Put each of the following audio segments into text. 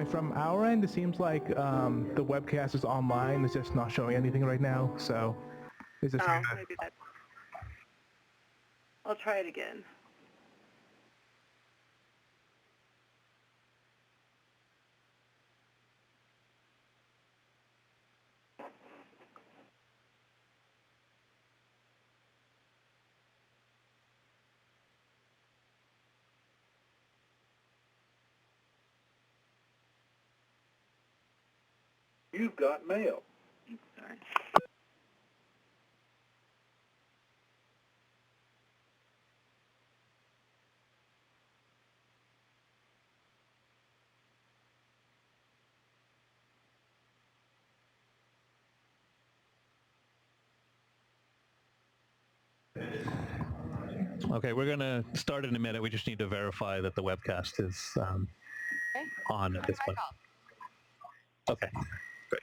Hi, from our end, it seems like the webcast is online. It's just not showing anything right now. So, is it? Oh, maybe that. I'll try it again. You've got mail. Sorry. Okay, we're going to start in a minute. We just need to verify that the webcast is on at this point. Okay, great.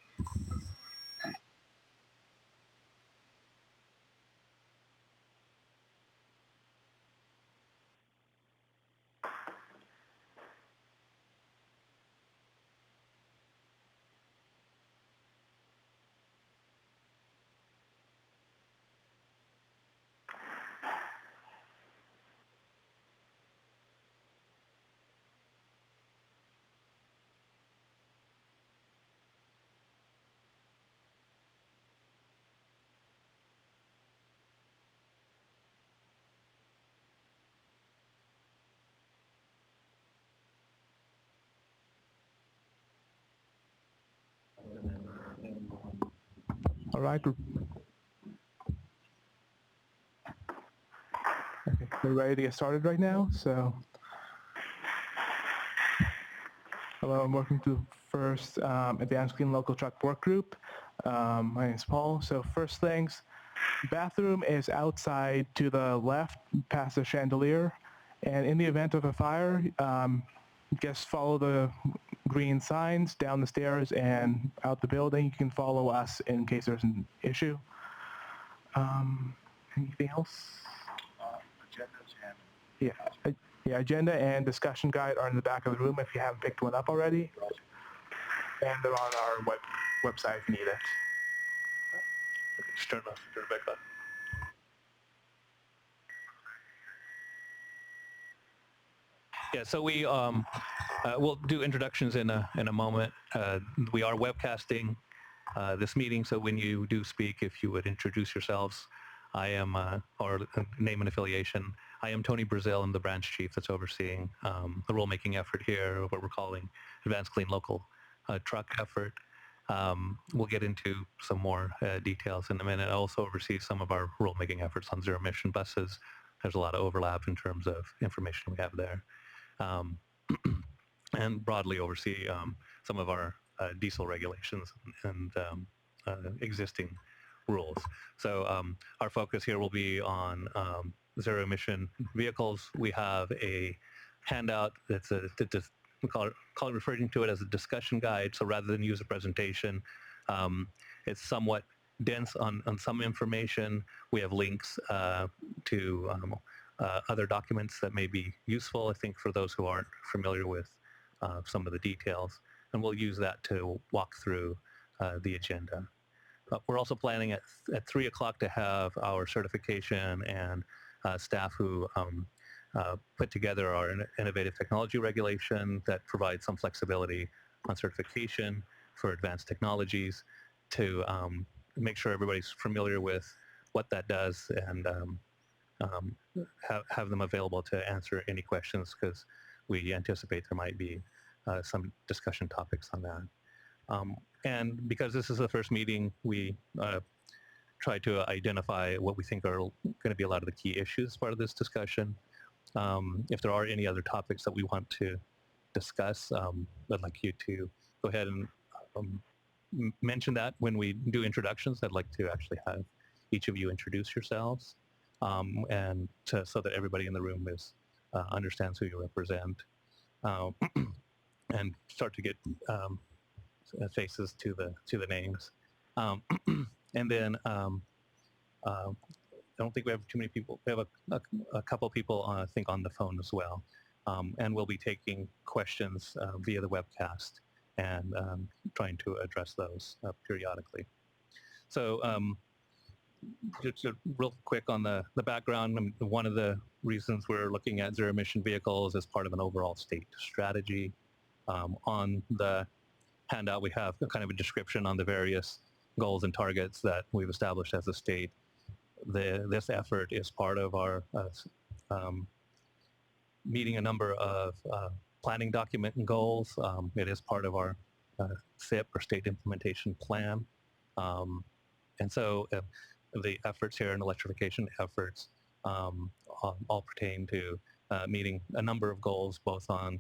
All right. Okay, we're ready to get started right now. So, hello and welcome to the first Advanced Clean Local Truck Work Group. My name is Paul. So, first things, bathroom is outside to the left, past the chandelier. And in the event of a fire, just follow the green signs down the stairs and out the building. You can follow us in case there's an issue. Anything else? Agendas and agenda and discussion guide are in the back of the room if you haven't picked one up already. And they're on our website if you need it. Okay, just turn it back on. Yeah, so we'll do introductions in a moment. We are webcasting this meeting, so when you do speak, if you would introduce yourselves. I am, or name and affiliation. I am Tony Brazil. I'm the branch chief that's overseeing the rulemaking effort here, what we're calling Advanced Clean Local Truck Effort. We'll get into some more details in a minute. I also oversee some of our rulemaking efforts on zero emission buses. There's a lot of overlap in terms of information we have there. And broadly oversee some of our diesel regulations and existing rules. So our focus here will be on zero emission vehicles. We have a handout that's we call it referring to it as a discussion guide. So rather than use a presentation, it's somewhat dense on some information. We have links to other documents that may be useful, I think, for those who aren't familiar with some of the details. And we'll use that to walk through the agenda. We're also planning at 3 o'clock to have our certification and staff who put together our innovative technology regulation that provides some flexibility on certification for advanced technologies to make sure everybody's familiar with what that does and have them available to answer any questions, because we anticipate there might be some discussion topics on that. And because this is the first meeting, we try to identify what we think are going to be a lot of the key issues as part of this discussion. If there are any other topics that we want to discuss, I'd like you to go ahead and mention that when we do introductions. I'd like to actually have each of you introduce yourselves and so that everybody in the room understands who you represent and start to get faces to the names. And then I don't think we have too many people. We have a couple people, I think, on the phone as well. And we'll be taking questions via the webcast and trying to address those periodically. So just real quick on the background, one of the reasons we're looking at zero emission vehicles as part of an overall state strategy. On the handout, we have kind of a description on the various goals and targets that we've established as a state. This effort is part of our meeting a number of planning document and goals. It is part of our SIP, or State Implementation Plan. And so the efforts here and electrification efforts all pertain to meeting a number of goals, both on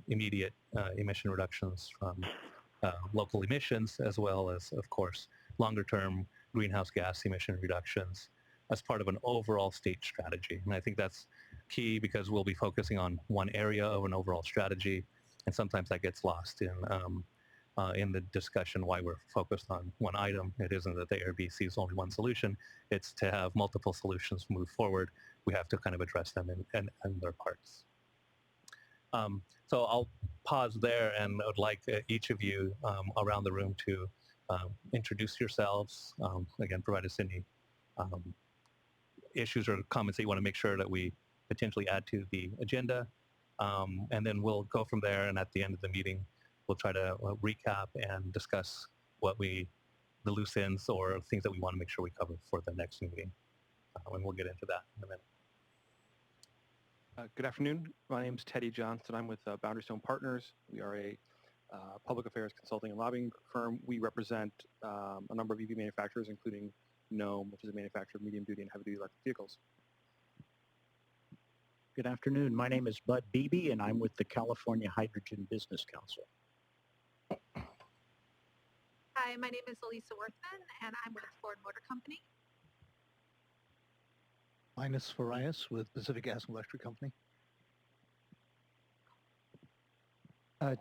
immediate emission reductions from local emissions, as well as, of course, longer-term greenhouse gas emission reductions as part of an overall state strategy. And I think that's key, because we'll be focusing on one area of an overall strategy, and sometimes that gets lost in the discussion why we're focused on one item. It isn't that the ARB sees only one solution. It's to have multiple solutions move forward. We have to kind of address them in their parts. So I'll pause there, and I would like each of you around the room to introduce yourselves. Again, provide us any issues or comments that you want to make sure that we potentially add to the agenda. And then we'll go from there, and at the end of the meeting, we'll try to recap and discuss the loose ends or things that we want to make sure we cover for the next meeting. And we'll get into that in a minute. Good afternoon. My name is Teddy Johnson. I'm with Boundary Stone Partners. We are a public affairs consulting and lobbying firm. We represent a number of EV manufacturers, including Gnome, which is a manufacturer of medium-duty and heavy-duty electric vehicles. Good afternoon. My name is Bud Beebe, and I'm with the California Hydrogen Business Council. Hi, my name is Elisa Worthman, and I'm with Ford Motor Company. Linus Farias with Pacific Gas and Electric Company.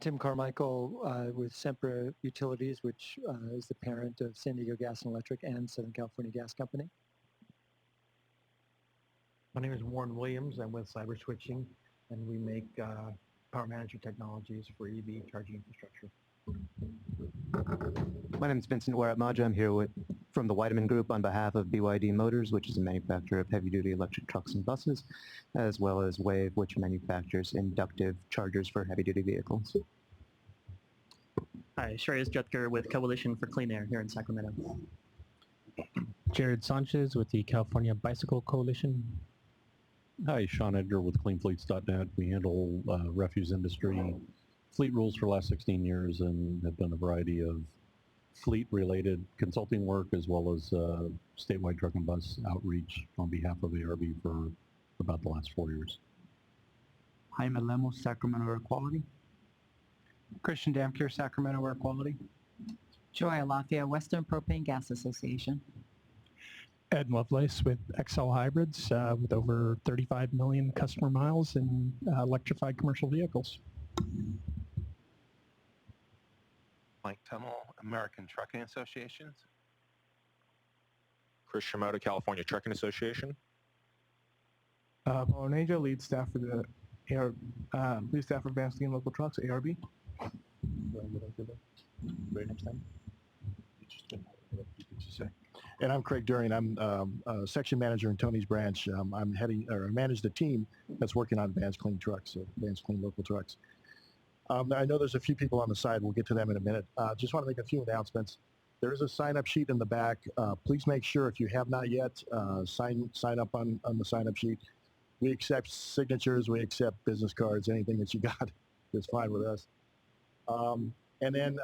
Tim Carmichael with Sempra Utilities, which is the parent of San Diego Gas and Electric and Southern California Gas Company. My name is Warren Williams. I'm with Cyber Switching, and we make power management technologies for EV charging infrastructure. My name is Vincent Warat-Maja. I'm here from the Weidemann Group on behalf of BYD Motors, which is a manufacturer of heavy-duty electric trucks and buses, as well as Wave, which manufactures inductive chargers for heavy-duty vehicles. Hi, Shreyas Jutkar with Coalition for Clean Air here in Sacramento. Jared Sanchez with the California Bicycle Coalition. Hi, Sean Edgar with CleanFleets.net. We handle refuse industry fleet rules for the last 16 years and have done a variety of fleet-related consulting work, as well as statewide truck and bus outreach on behalf of ARB for about the last 4 years. Jaime Lemos, Sacramento Air Quality. Christian Damkier, Sacramento Air Quality. Joy Alafia, Western Propane Gas Association. Ed Lovelace with XL Hybrids, with over 35 million customer miles in electrified commercial vehicles. Mike Tummel, American Trucking Associations. Chris Shimoda, California Trucking Association. Paul Naja, lead staff for the lead staff for Advanced Clean Local Trucks, ARB. And I'm Craig Durian. I'm section manager in Tony's branch. I'm heading, or I manage the team that's working on Advanced Clean Trucks, Advanced Clean Local Trucks. I know there's a few people on the side. We'll get to them in a minute. Just want to make a few announcements. There is a sign-up sheet in the back. Please make sure, if you have not yet, sign up on the sign-up sheet. We accept signatures. We accept business cards. Anything that you got is fine with us. And then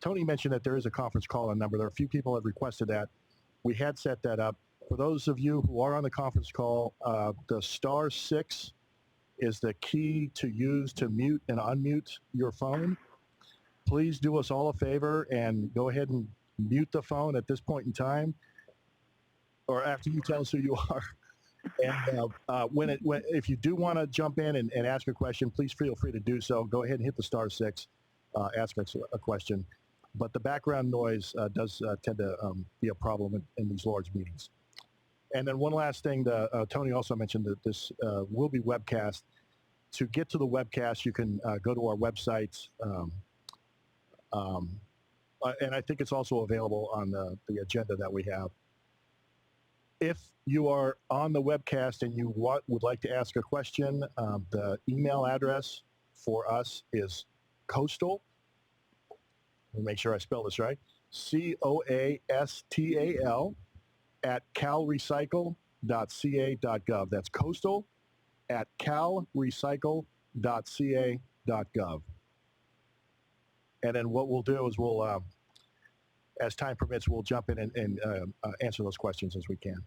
Tony mentioned that there is a conference call-in number. There are a few people that have requested that. We had set that up. For those of you who are on the conference call, the *6 is the key to use to mute and unmute your phone. Please do us all a favor and go ahead and mute the phone at this point in time, or after you tell us who you are. And if you do want to jump in and ask a question, please feel free to do so. Go ahead and hit the *6, ask us a question. But the background noise does tend to be a problem in these large meetings. And then one last thing, Tony also mentioned that this will be webcast. To get to the webcast, you can go to our website, And I think it's also available on the agenda that we have. If you are on the webcast and you would like to ask a question, the email address for us is coastal. Let me make sure I spell this right. COASTAL at calrecycle.ca.gov. That's coastal at calrecycle.ca.gov. And then what we'll do is we'll, as time permits, we'll jump in and answer those questions as we can.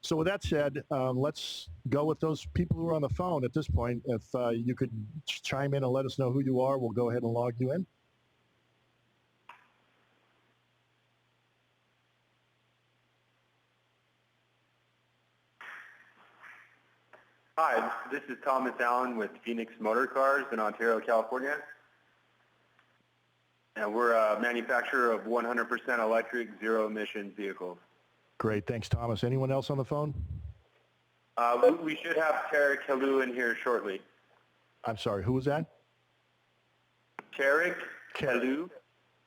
So with that said, let's go with those people who are on the phone at this point. If you could chime in and let us know who you are, we'll go ahead and log you in. Hi, this is Thomas Allen with Phoenix Motor Cars in Ontario, California. And we're a manufacturer of 100% electric, zero-emission vehicles. Great, thanks, Thomas. Anyone else on the phone? We should have Tarek Halou in here shortly. I'm sorry, who was that? Tarek Halou?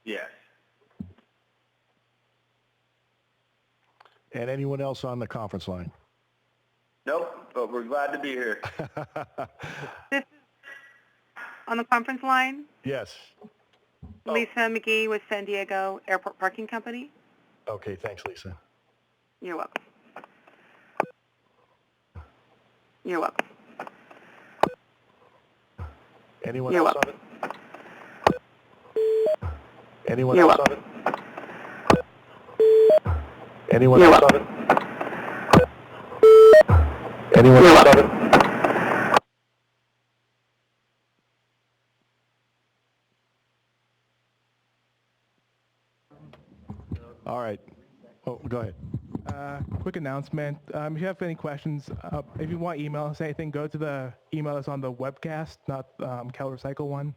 Yes. And anyone else on the conference line? Nope, but we're glad to be here. This is on the conference line, Yes. Lisa McGee with San Diego Airport Parking Company. Okay, thanks, Lisa. You're welcome. You're welcome. Anyone You're else welcome. on it? Anyone You're else welcome. on it? Anyone You're else on welcome. it? Anyone You're else on it? All right. Oh, go ahead. Quick announcement. If you have any questions, if you want email us anything, go to the email that's on the webcast, not Cal Recycle one.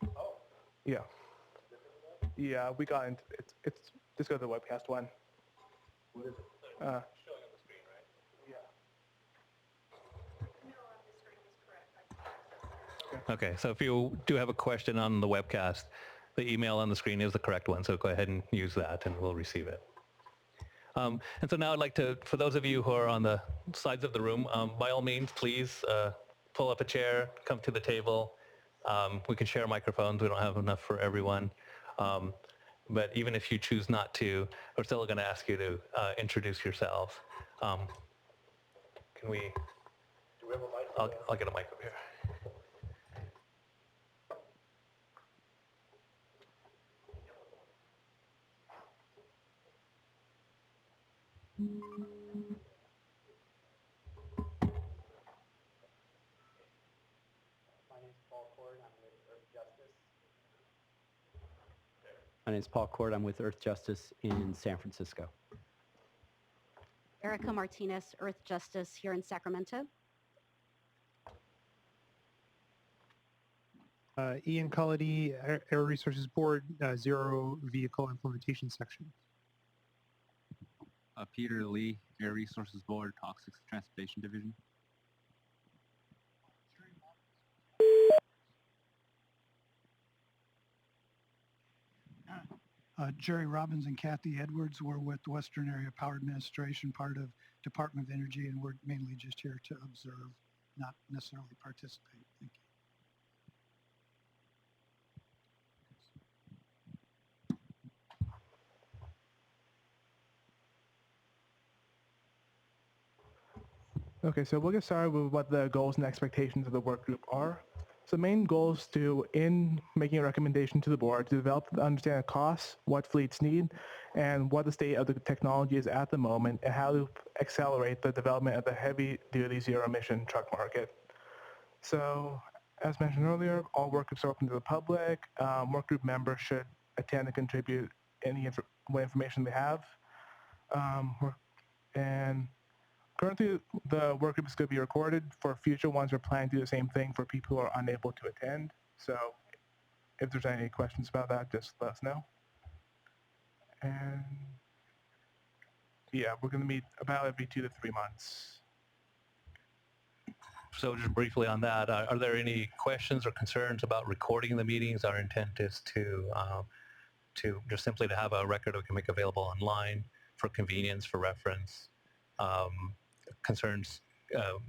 Oh. Yeah. Yeah, we got into it's just go to the webcast one. What is it? Showing on the screen, right? Yeah. Okay, so if you do have a question on the webcast, the email on the screen is the correct one, so go ahead and use that and we'll receive it. And so now I'd like to, for those of you who are on the sides of the room, by all means, please pull up a chair, come to the table. We can share microphones. We don't have enough for everyone. But even if you choose not to, we're still going to ask you to introduce yourself. Can we? Do we have a mic? I'll get a mic up here. My name is Paul Cord. I'm with Earth Justice in San Francisco. Erica Martinez, Earth Justice here in Sacramento. Ian Cullity, Air Resources Board, Zero Vehicle Implementation Section. Peter Lee, Air Resources Board, Toxics Transportation Division. Jerry Robbins and Kathy Edwards were with the Western Area Power Administration, part of Department of Energy, and we're mainly just here to observe, not necessarily participate. Thank you. Okay, so we'll get started with what the goals and expectations of the work group are. So the main goal is to, in making a recommendation to the board, to develop the understanding of costs, what fleets need, and what the state of the technology is at the moment, and how to accelerate the development of the heavy-duty zero-emission truck market. So, as mentioned earlier, all work groups are open to the public. Work group members should attend and contribute what information they have. And currently, the work group is going to be recorded. For future ones, we're planning to do the same thing for people who are unable to attend. So if there's any questions about that, just let us know. And yeah, we're going to meet about every 2 to 3 months. so just briefly on that, are there any questions or concerns about recording the meetings? Our intent is to just simply to have a record we can make available online for convenience, for reference. Concerns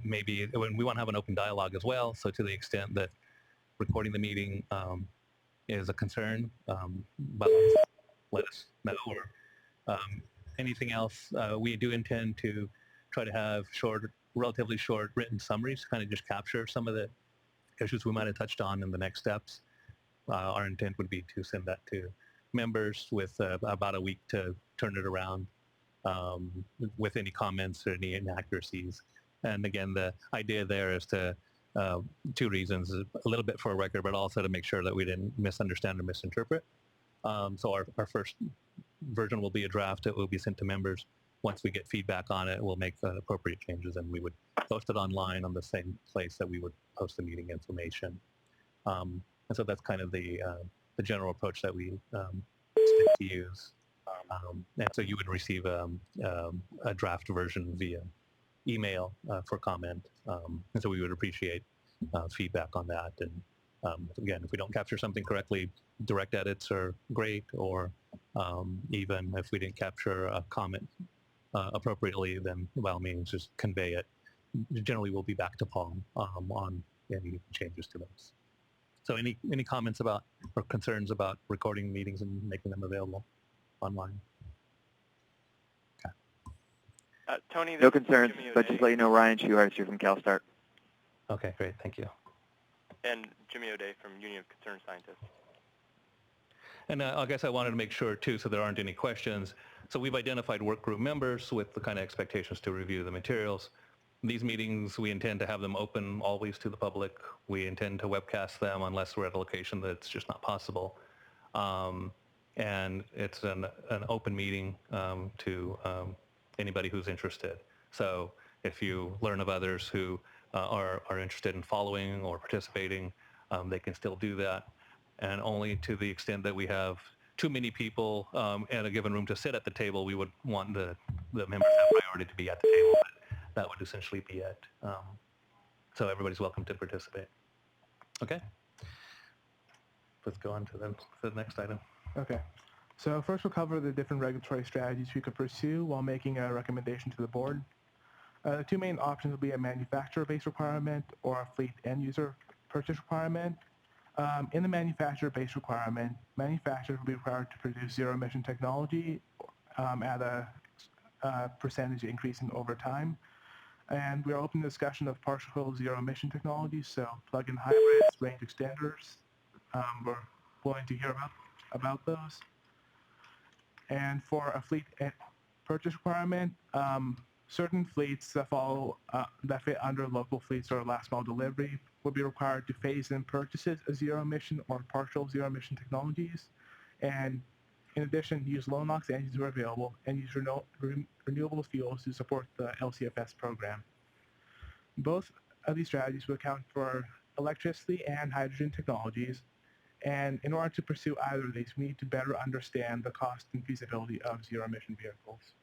maybe when we want to have an open dialogue as well. So to the extent that recording the meeting is a concern, but let us know. Or anything else, we do intend to try to have relatively short written summaries, kind of just capture some of the issues we might have touched on in the next steps. Our intent would be to send that to members with about a week to turn it around with any comments or any inaccuracies. And again, the idea there is to two reasons: a little bit for a record, but also to make sure that we didn't misunderstand or misinterpret. So our first version will be a draft that will be sent to members. Once we get feedback on it, we'll make appropriate changes, and we would post it online on the same place that we would post the meeting information. And so that's kind of the general approach that we stick to use. And so you would receive a draft version via email for comment. And so we would appreciate feedback on that. And again, if we don't capture something correctly, direct edits are great, or even if we didn't capture a comment appropriately, then by all means just convey it. Generally, we'll be back to Paul on any changes to those. So any comments about or concerns about recording meetings and making them available online? Okay. Tony, No concerns, but just let you know, Ryan Schuhartz here from CalSTART. Okay, great, thank you. And Jimmy O'Day from Union of Concerned Scientists. And I guess I wanted to make sure too, so there aren't any questions. So we've identified work group members with the kind of expectations to review the materials. These meetings, we intend to have them open always to the public. We intend to webcast them unless we're at a location that's just not possible. And it's an open meeting to anybody who's interested. So if you learn of others who are interested in following or participating, they can still do that. And only to the extent that we have too many people in a given room to sit at the table, we would want the members have priority to be at the table. But that would essentially be it. So everybody's welcome to participate. Okay. Let's go on to the next item. Okay. So first we'll cover the different regulatory strategies we could pursue while making a recommendation to the board. The two main options will be a manufacturer-based requirement or a fleet end-user purchase requirement. In the manufacturer-based requirement, manufacturers will be required to produce zero-emission technology at a percentage increasing over time. And we are open to discussion of partial zero-emission technologies, so plug-in hybrids, range extenders. We're willing to hear about those. And for a fleet purchase requirement, certain fleets that fit under local fleets or last mile delivery will be required to phase in purchases of zero-emission or partial zero-emission technologies. And in addition, use low NOx engines where available and use renewable fuels to support the LCFS program. Both of these strategies will account for electricity and hydrogen technologies. And in order to pursue either of these, we need to better understand the cost and feasibility of zero-emission vehicles.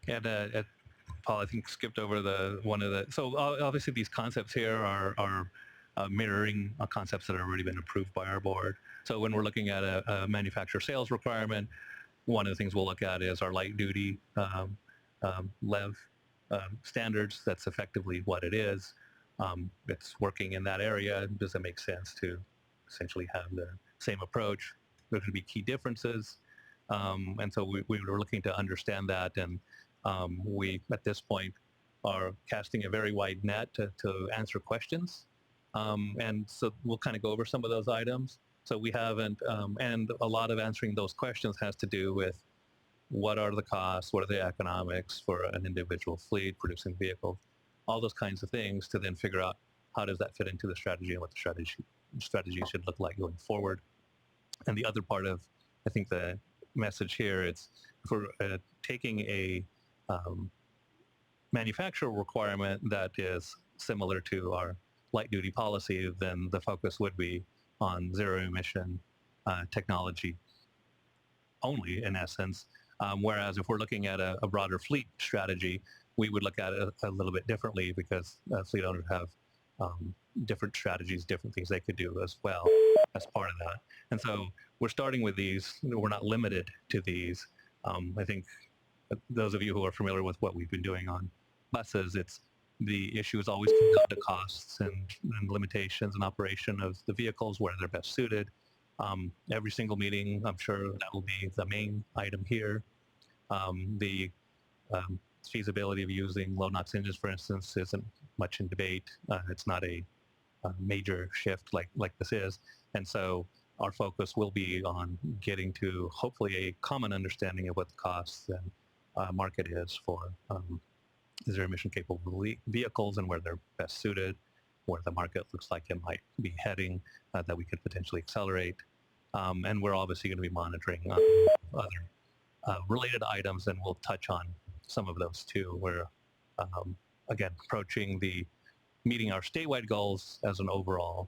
And Paul, I think skipped over so obviously these concepts here are mirroring concepts that have already been approved by our board. So when we're looking at a manufacturer sales requirement, one of the things we'll look at is our light duty LEV standards. That's effectively what it is. It's working in that area. Does it make sense to essentially have the same approach? There's going to be key differences. And so we were looking to understand that, and we, at this point, are casting a very wide net to answer questions. And so we'll kind of go over some of those items. So we haven't, and a lot of answering those questions has to do with what are the costs, what are the economics for an individual fleet producing vehicles, all those kinds of things to then figure out how does that fit into the strategy and what the strategy should look like going forward. And the other part of, I think, the message here, it's for taking a manufacturer requirement that is similar to our light duty policy, then the focus would be on zero emission technology only, in essence. Whereas if we're looking at a broader fleet strategy, we would look at it a little bit differently, because fleet owners have different strategies, different things they could do as well as part of that. And so we're starting with these. We're not limited to these. I think those of you who are familiar with what we've been doing on buses, it's the issue is always comes down to costs and limitations and operation of the vehicles, where they're best suited. Every single meeting, I'm sure that will be the main item here. The feasibility of using low NOx engines, for instance, isn't much in debate. It's not a major shift like this is. And so our focus will be on getting to hopefully a common understanding of what the costs and market is for zero emission capable vehicles and where they're best suited, where the market looks like it might be heading, that we could potentially accelerate. And we're obviously going to be monitoring other related items, and we'll touch on some of those too. We're, again, approaching meeting our statewide goals as an overall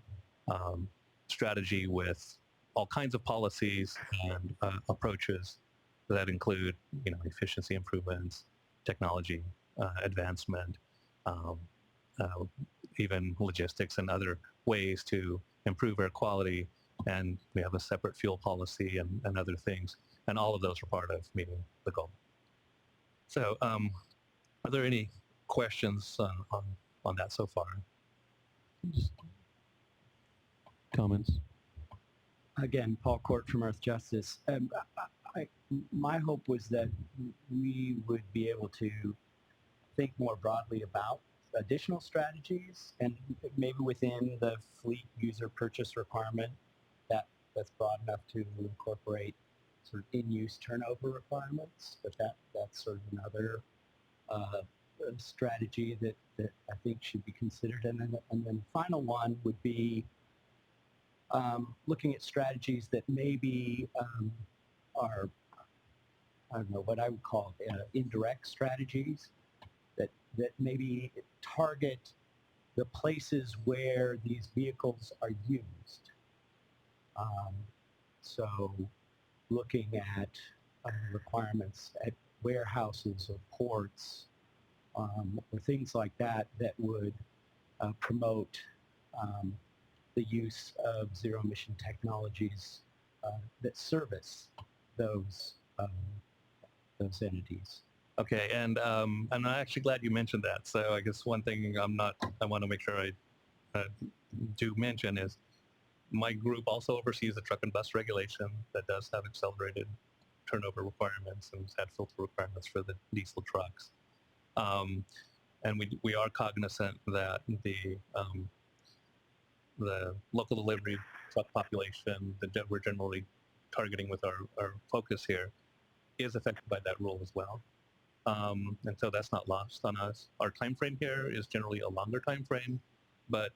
strategy with all kinds of policies and approaches that include, efficiency improvements, technology advancement, even logistics and other ways to improve air quality. And we have a separate fuel policy and other things. And all of those are part of meeting the goal. So are there any questions on that so far? Comments? Again, Paul Court from Earth Justice. My hope was that we would be able to think more broadly about additional strategies, and maybe within the fleet user purchase requirement that's broad enough to incorporate sort of in-use turnover requirements, but that's sort of another strategy that I think should be considered. And then the final one would be looking at strategies that maybe are, I don't know, what I would call indirect strategies that maybe target the places where these vehicles are used. So looking at requirements at warehouses or ports or things like that would promote the use of zero emission technologies that service those entities. Okay, and I'm actually glad you mentioned that. So I guess one thing I want to make sure I do mention is my group also oversees the truck and bus regulation that does have accelerated turnover requirements and has had filter requirements for the diesel trucks. And we are cognizant that the local delivery truck population that we're generally targeting with our focus here is affected by that rule as well. And so that's not lost on us. Our time frame here is generally a longer time frame, but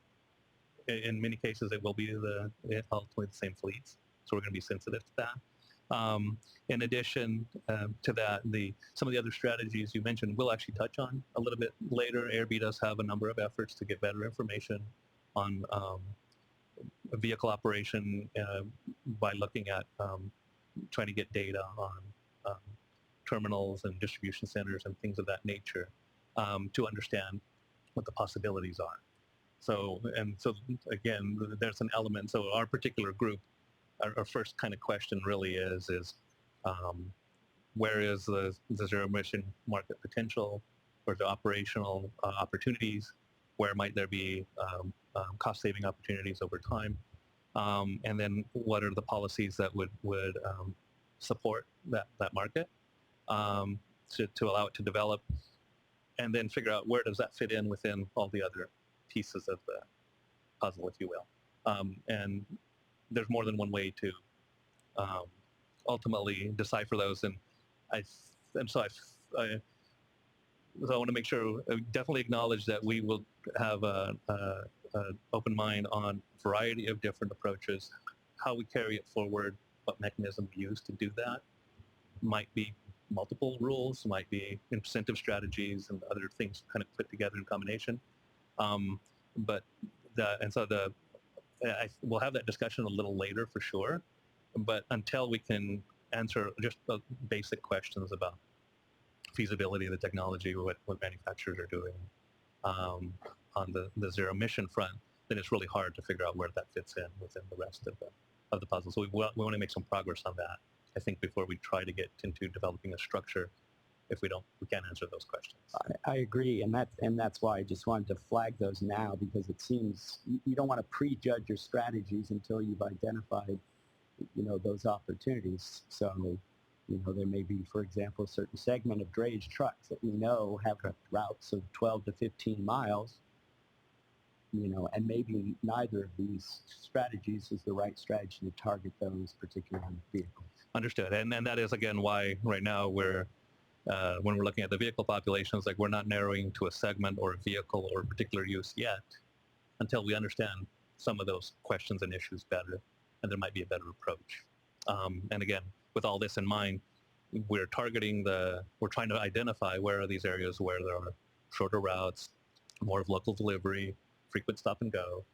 in many cases it will be ultimately the same fleets. So we're going to be sensitive to that. In addition to that, some of the other strategies you mentioned we'll actually touch on a little bit later. AirB does have a number of efforts to get better information on vehicle operation by looking at trying to get data on terminals and distribution centers and things of that nature to understand what the possibilities are. So again, there's an element. So our particular group, our first kind of question really is where is the zero emission market potential or the operational opportunities? Where might there be cost saving opportunities over time? And then what are the policies that would support that market to allow it to develop, and then figure out where does that fit in within all the other pieces of the puzzle, if you will. And there's more than one way to ultimately decipher those. And so I want to make sure, definitely acknowledge that we will have an open mind on a variety of different approaches, how we carry it forward, what mechanism we use to do that. Might be multiple rules, might be incentive strategies and other things kind of put together in combination. We'll have that discussion a little later for sure, but until we can answer just the basic questions about feasibility of the technology, what manufacturers are doing, on the zero emission front, then it's really hard to figure out where that fits in within the rest of the puzzle. So we want to make some progress on that, I think, before we try to get into developing a structure. If we can't answer those questions. I agree, and that's why I just wanted to flag those now, because it seems you don't want to prejudge your strategies until you've identified, those opportunities. So, there may be, for example, a certain segment of drayage trucks that we know have routes of 12 to 15 miles, and maybe neither of these strategies is the right strategy to target those particular vehicles. Understood, and that is again why right now when we're looking at the vehicle populations, like we're not narrowing to a segment or a vehicle or a particular use yet until we understand some of those questions and issues better, and there might be a better approach. And again, with all this in mind, we're trying to identify where are these areas where there are shorter routes, more of local delivery, frequent stop and go,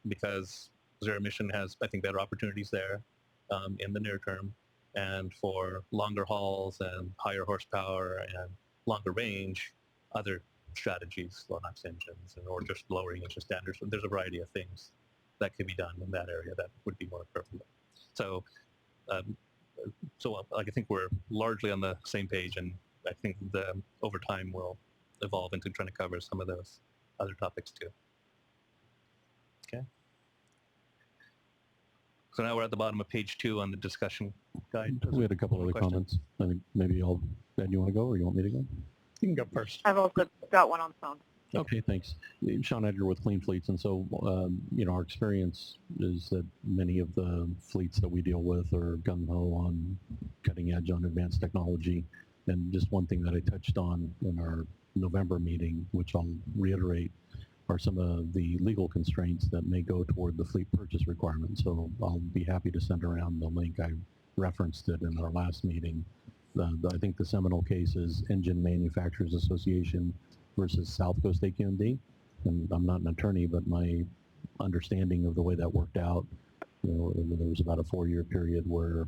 because zero emission has, I think, better opportunities there in the near term. And for longer hauls and higher horsepower and longer range, other strategies, low NOx engines, or just lowering emission standards. There's a variety of things that could be done in that area that would be more appropriate. So, I think we're largely on the same page, and I think over time we'll evolve into trying to cover some of those other topics too. Okay. So now we're at the bottom of page 2 on the discussion guide. We had a couple other comments. I think maybe Ben, you want to go, or you want me to go? You can go first. I've also got one on the phone. Okay, thanks. Sean Edgar with Clean Fleets. And so, our experience is that many of the fleets that we deal with are gung-ho on cutting edge on advanced technology. And just one thing that I touched on in our November meeting, which I'll reiterate, are some of the legal constraints that may go toward the fleet purchase requirement. So I'll be happy to send around the link. I referenced it in our last meeting. I think the seminal case is Engine Manufacturers Association versus South Coast AQMD. And I'm not an attorney, but my understanding of the way that worked out, there was about a 4-year period where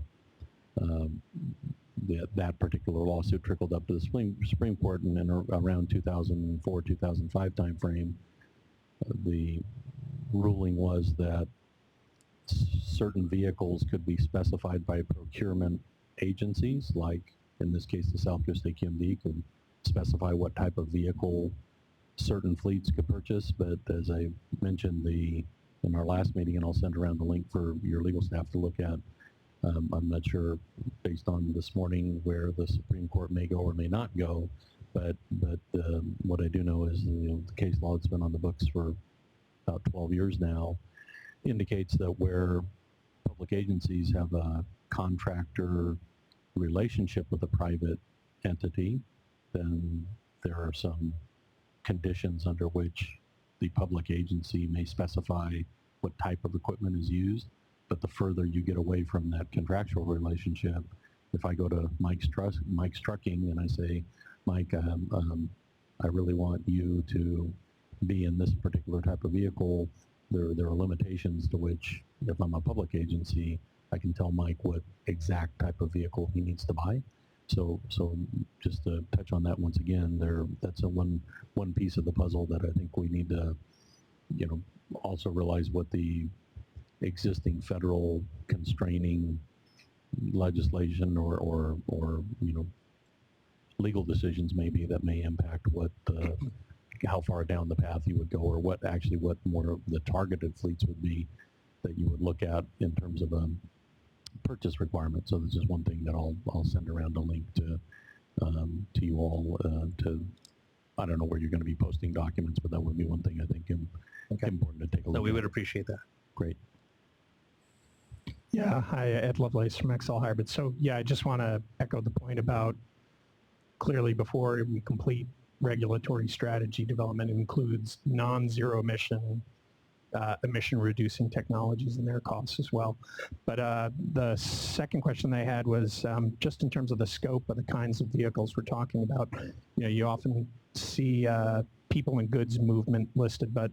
that particular lawsuit trickled up to the Supreme Court, and in around 2004-2005 timeframe, the ruling was that certain vehicles could be specified by procurement agencies, like in this case the South Coast AQMD could specify what type of vehicle certain fleets could purchase. But as I mentioned in our last meeting, and I'll send around the link for your legal staff to look at, I'm not sure based on this morning where the Supreme Court may go or may not go, but what I do know is the case law that's been on the books for about 12 years now indicates that where public agencies have a contractor relationship with a private entity, then there are some conditions under which the public agency may specify what type of equipment is used. But the further you get away from that contractual relationship, if I go to Mike's Trucking and I say, Mike, I really want you to be in this particular type of vehicle, there are limitations to which, if I'm a public agency, I can tell Mike what exact type of vehicle he needs to buy. So just to touch on that once again, that's one piece of the puzzle that I think we need to, also realize what the existing federal constraining legislation or legal decisions may be that may impact how far down the path you would go, or what more of the targeted fleets would be that you would look at in terms of a purchase requirement. So this is one thing that I'll send around a link to you all I don't know where you're going to be posting documents, but that would be one thing I think important to take a look at. No, we would appreciate that. Great. Yeah, hi, Ed Lovelace from XL Hybrid. So yeah, I just want to echo the point about clearly before we complete regulatory strategy development, it includes non-zero emission reducing technologies and their costs as well. But the second question I had was just in terms of the scope of the kinds of vehicles we're talking about. You often see people and goods movement listed, but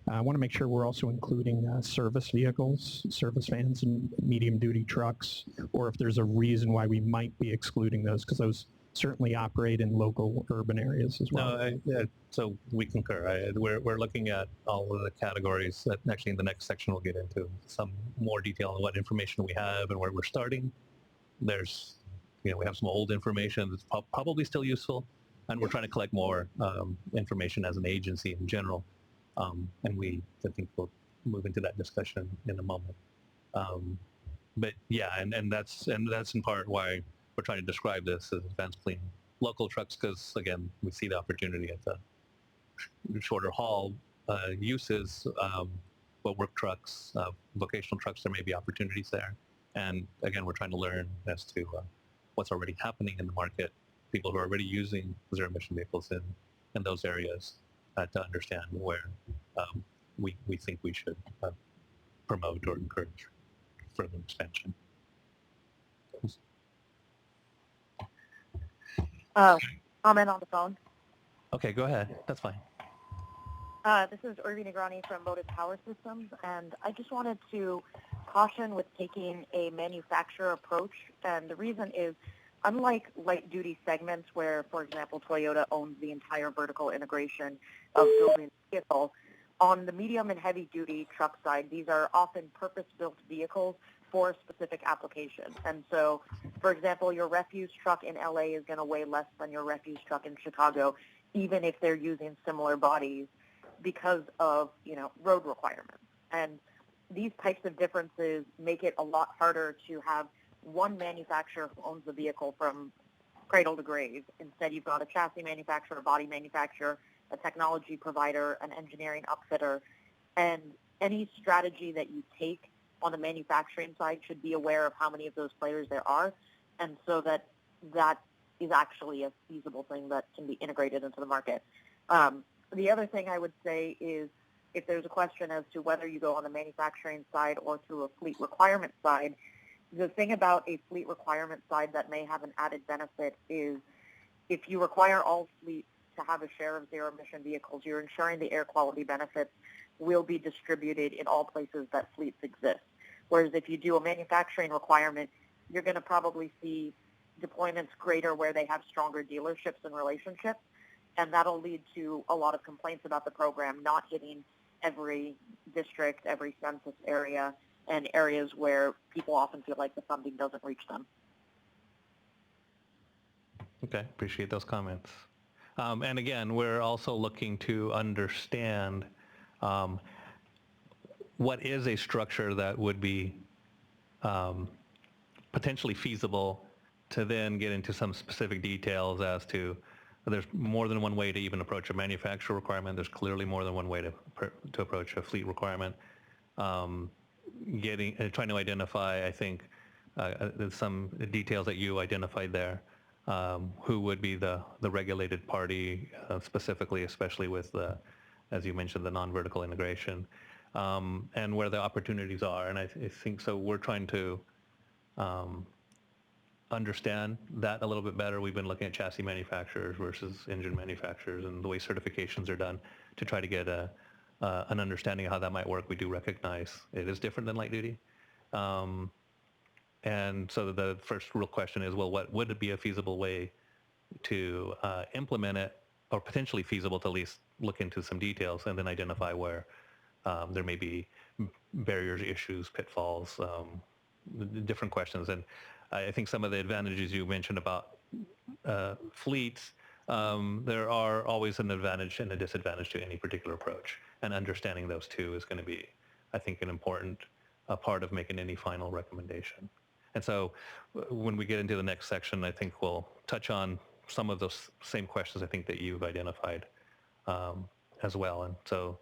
I want to make sure we're also including service vehicles, service vans and medium duty trucks, or if there's a reason why we might be excluding those, because those certainly operate in local urban areas as well. So we concur. We're looking at all of the categories that actually in the next section we'll get into some more detail on what information we have and where we're starting. There's, we have some old information that's probably still useful, and we're trying to collect more information as an agency in general. And I think we'll move into that discussion in a moment. But yeah, and that's in part why we're trying to describe this as advanced clean local trucks, because again, we see the opportunity at the shorter haul uses, but work trucks, vocational trucks, there may be opportunities there. And again, we're trying to learn as to what's already happening in the market, people who are already using zero emission vehicles in those areas to understand where we think we should promote or encourage further expansion. Comment on the phone. Okay, go ahead. That's fine. This is Urvi Negrani from Motive Power Systems, and I just wanted to caution with taking a manufacturer approach. And the reason is, unlike light-duty segments where, for example, Toyota owns the entire vertical integration of building the vehicle, on the medium and heavy-duty truck side, these are often purpose-built vehicles for a specific application. And so, for example, your refuse truck in LA is going to weigh less than your refuse truck in Chicago, even if they're using similar bodies, because of, road requirements. And these types of differences make it a lot harder to have one manufacturer who owns the vehicle from cradle to grave. Instead, you've got a chassis manufacturer, a body manufacturer, a technology provider, an engineering outfitter, and any strategy that you take on the manufacturing side should be aware of how many of those players there are, and so that is actually a feasible thing that can be integrated into the market. The other thing I would say is, if there's a question as to whether you go on the manufacturing side or through a fleet requirement side, the thing about a fleet requirement side that may have an added benefit is, if you require all fleets to have a share of zero-emission vehicles, you're ensuring the air quality benefits will be distributed in all places that fleets exist. Whereas if you do a manufacturing requirement, you're going to probably see deployments greater where they have stronger dealerships and relationships, and that'll lead to a lot of complaints about the program not hitting every district, every census area, and areas where people often feel like the funding doesn't reach them. Okay, appreciate those comments. And again, we're also looking to understand what is a structure that would be potentially feasible to then get into some specific details as to, there's more than one way to even approach a manufacturer requirement. There's clearly more than one way to approach a fleet requirement. Trying to identify, I think, some details that you identified there. Who would be the regulated party, specifically, especially with the, as you mentioned, the non-vertical integration, and where the opportunities are. And I think so. We're trying to understand that a little bit better. We've been looking at chassis manufacturers versus engine manufacturers and the way certifications are done to try to get an understanding of how that might work. We do recognize it is different than light duty. And so the first real question is, well, what would it be a feasible way to implement it, or potentially feasible to at least look into some details and then identify where there may be barriers, issues, pitfalls, different questions. And I think some of the advantages you mentioned about fleets, there are always an advantage and a disadvantage to any particular approach. And understanding those two is going to be, I think, an important part of making any final recommendation. And so when we get into the next section, I think we'll touch on some of those same questions I think that you've identified as well. And so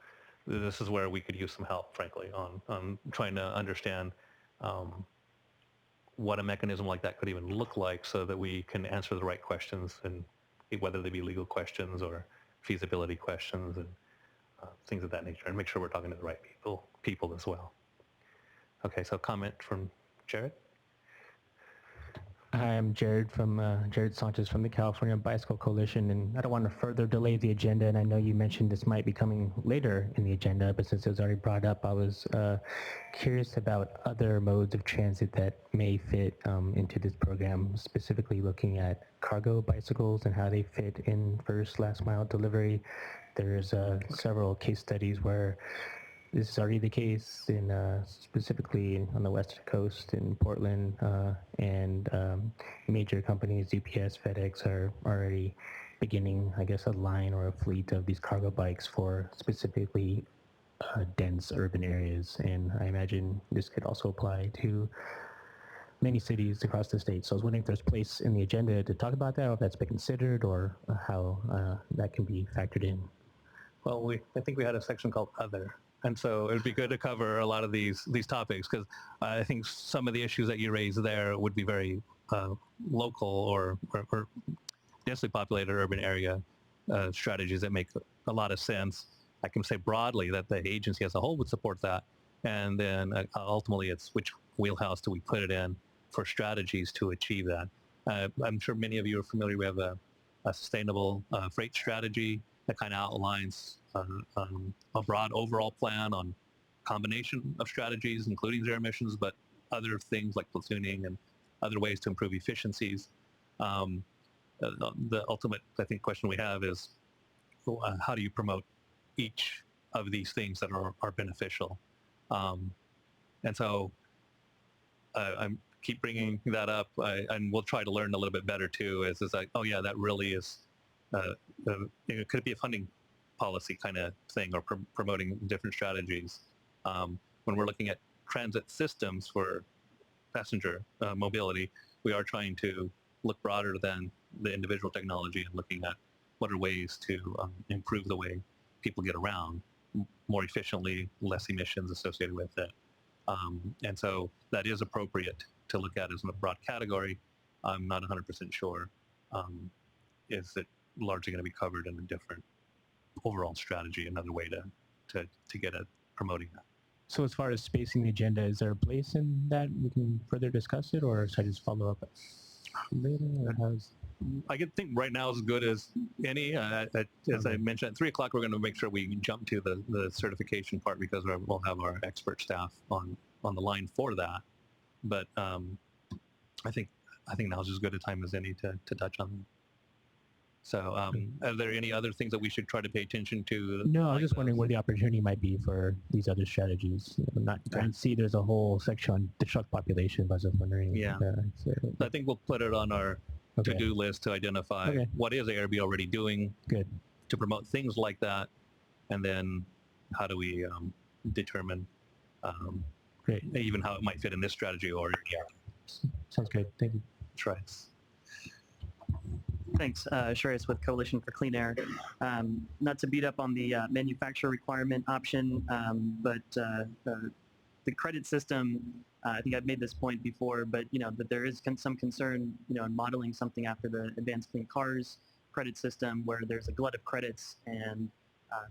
this is where we could use some help, frankly, on trying to understand what a mechanism like that could even look like, so that we can answer the right questions, and whether they be legal questions or feasibility questions and things of that nature, and make sure we're talking to the right people as well. Okay, so comment from Jared. Hi, I'm Jared from Jared Sanchez from the California Bicycle Coalition, and I don't want to further delay the agenda. And I know you mentioned this might be coming later in the agenda, but since it was already brought up, I was curious about other modes of transit that may fit into this program, specifically looking at cargo bicycles and how they fit in first last mile delivery. There's several case studies where this is already the case in specifically on the west coast in Portland, and major companies, UPS, FedEx, are already beginning, I guess, a line or a fleet of these cargo bikes for specifically dense urban areas. And I imagine this could also apply to many cities across the state. So I was wondering if there's place in the agenda to talk about that, or if that's been considered, or how that can be factored in. Well, I think we had a section called Other. And so it would be good to cover a lot of these topics, because I think some of the issues that you raised there would be very local or densely populated urban area strategies that make a lot of sense. I can say broadly that the agency as a whole would support that. And then ultimately it's which wheelhouse do we put it in for strategies to achieve that. I'm sure many of you are familiar. We have a sustainable freight strategy that kind of outlines a broad overall plan on combination of strategies, including zero emissions, but other things like platooning and other ways to improve efficiencies. The ultimate, I think, question we have is how do you promote each of these things that are beneficial? And so I keep bringing that up, and we'll try to learn a little bit better too. Is like, oh yeah, that really is. Could it be a funding policy kind of thing, or promoting different strategies? When we're looking at transit systems for passenger mobility, we are trying to look broader than the individual technology and looking at what are ways to improve the way people get around more efficiently, less emissions associated with it. And so that is appropriate to look at as a broad category. I'm not 100% sure. Is it largely going to be covered in a different overall strategy, another way to get at promoting that? So as far as spacing the agenda, is there a place in that we can further discuss it, or should I just follow up later? Or how's... I could think right now is as good as any. As I mentioned, at 3 o'clock, we're going to make sure we jump to the certification part, because we'll have our expert staff on the line for that. But I think now's as good a time as any to touch on them. So are there any other things that we should try to pay attention to? No, I was just wondering where the opportunity might be for these other strategies. I can see there's a whole section on the truck population, but I was just wondering. Yeah. I think we'll put it on our to-do list to identify what is ARB already doing to promote things like that, and then how do we determine even how it might fit in this strategy or Sounds good. Thank you. That's right. Thanks, Shreyas with Coalition for Clean Air. Not to beat up on the manufacturer requirement option, but the credit system, I think I've made this point before, but that there is some concern, in modeling something after the Advanced Clean Cars credit system, where there's a glut of credits and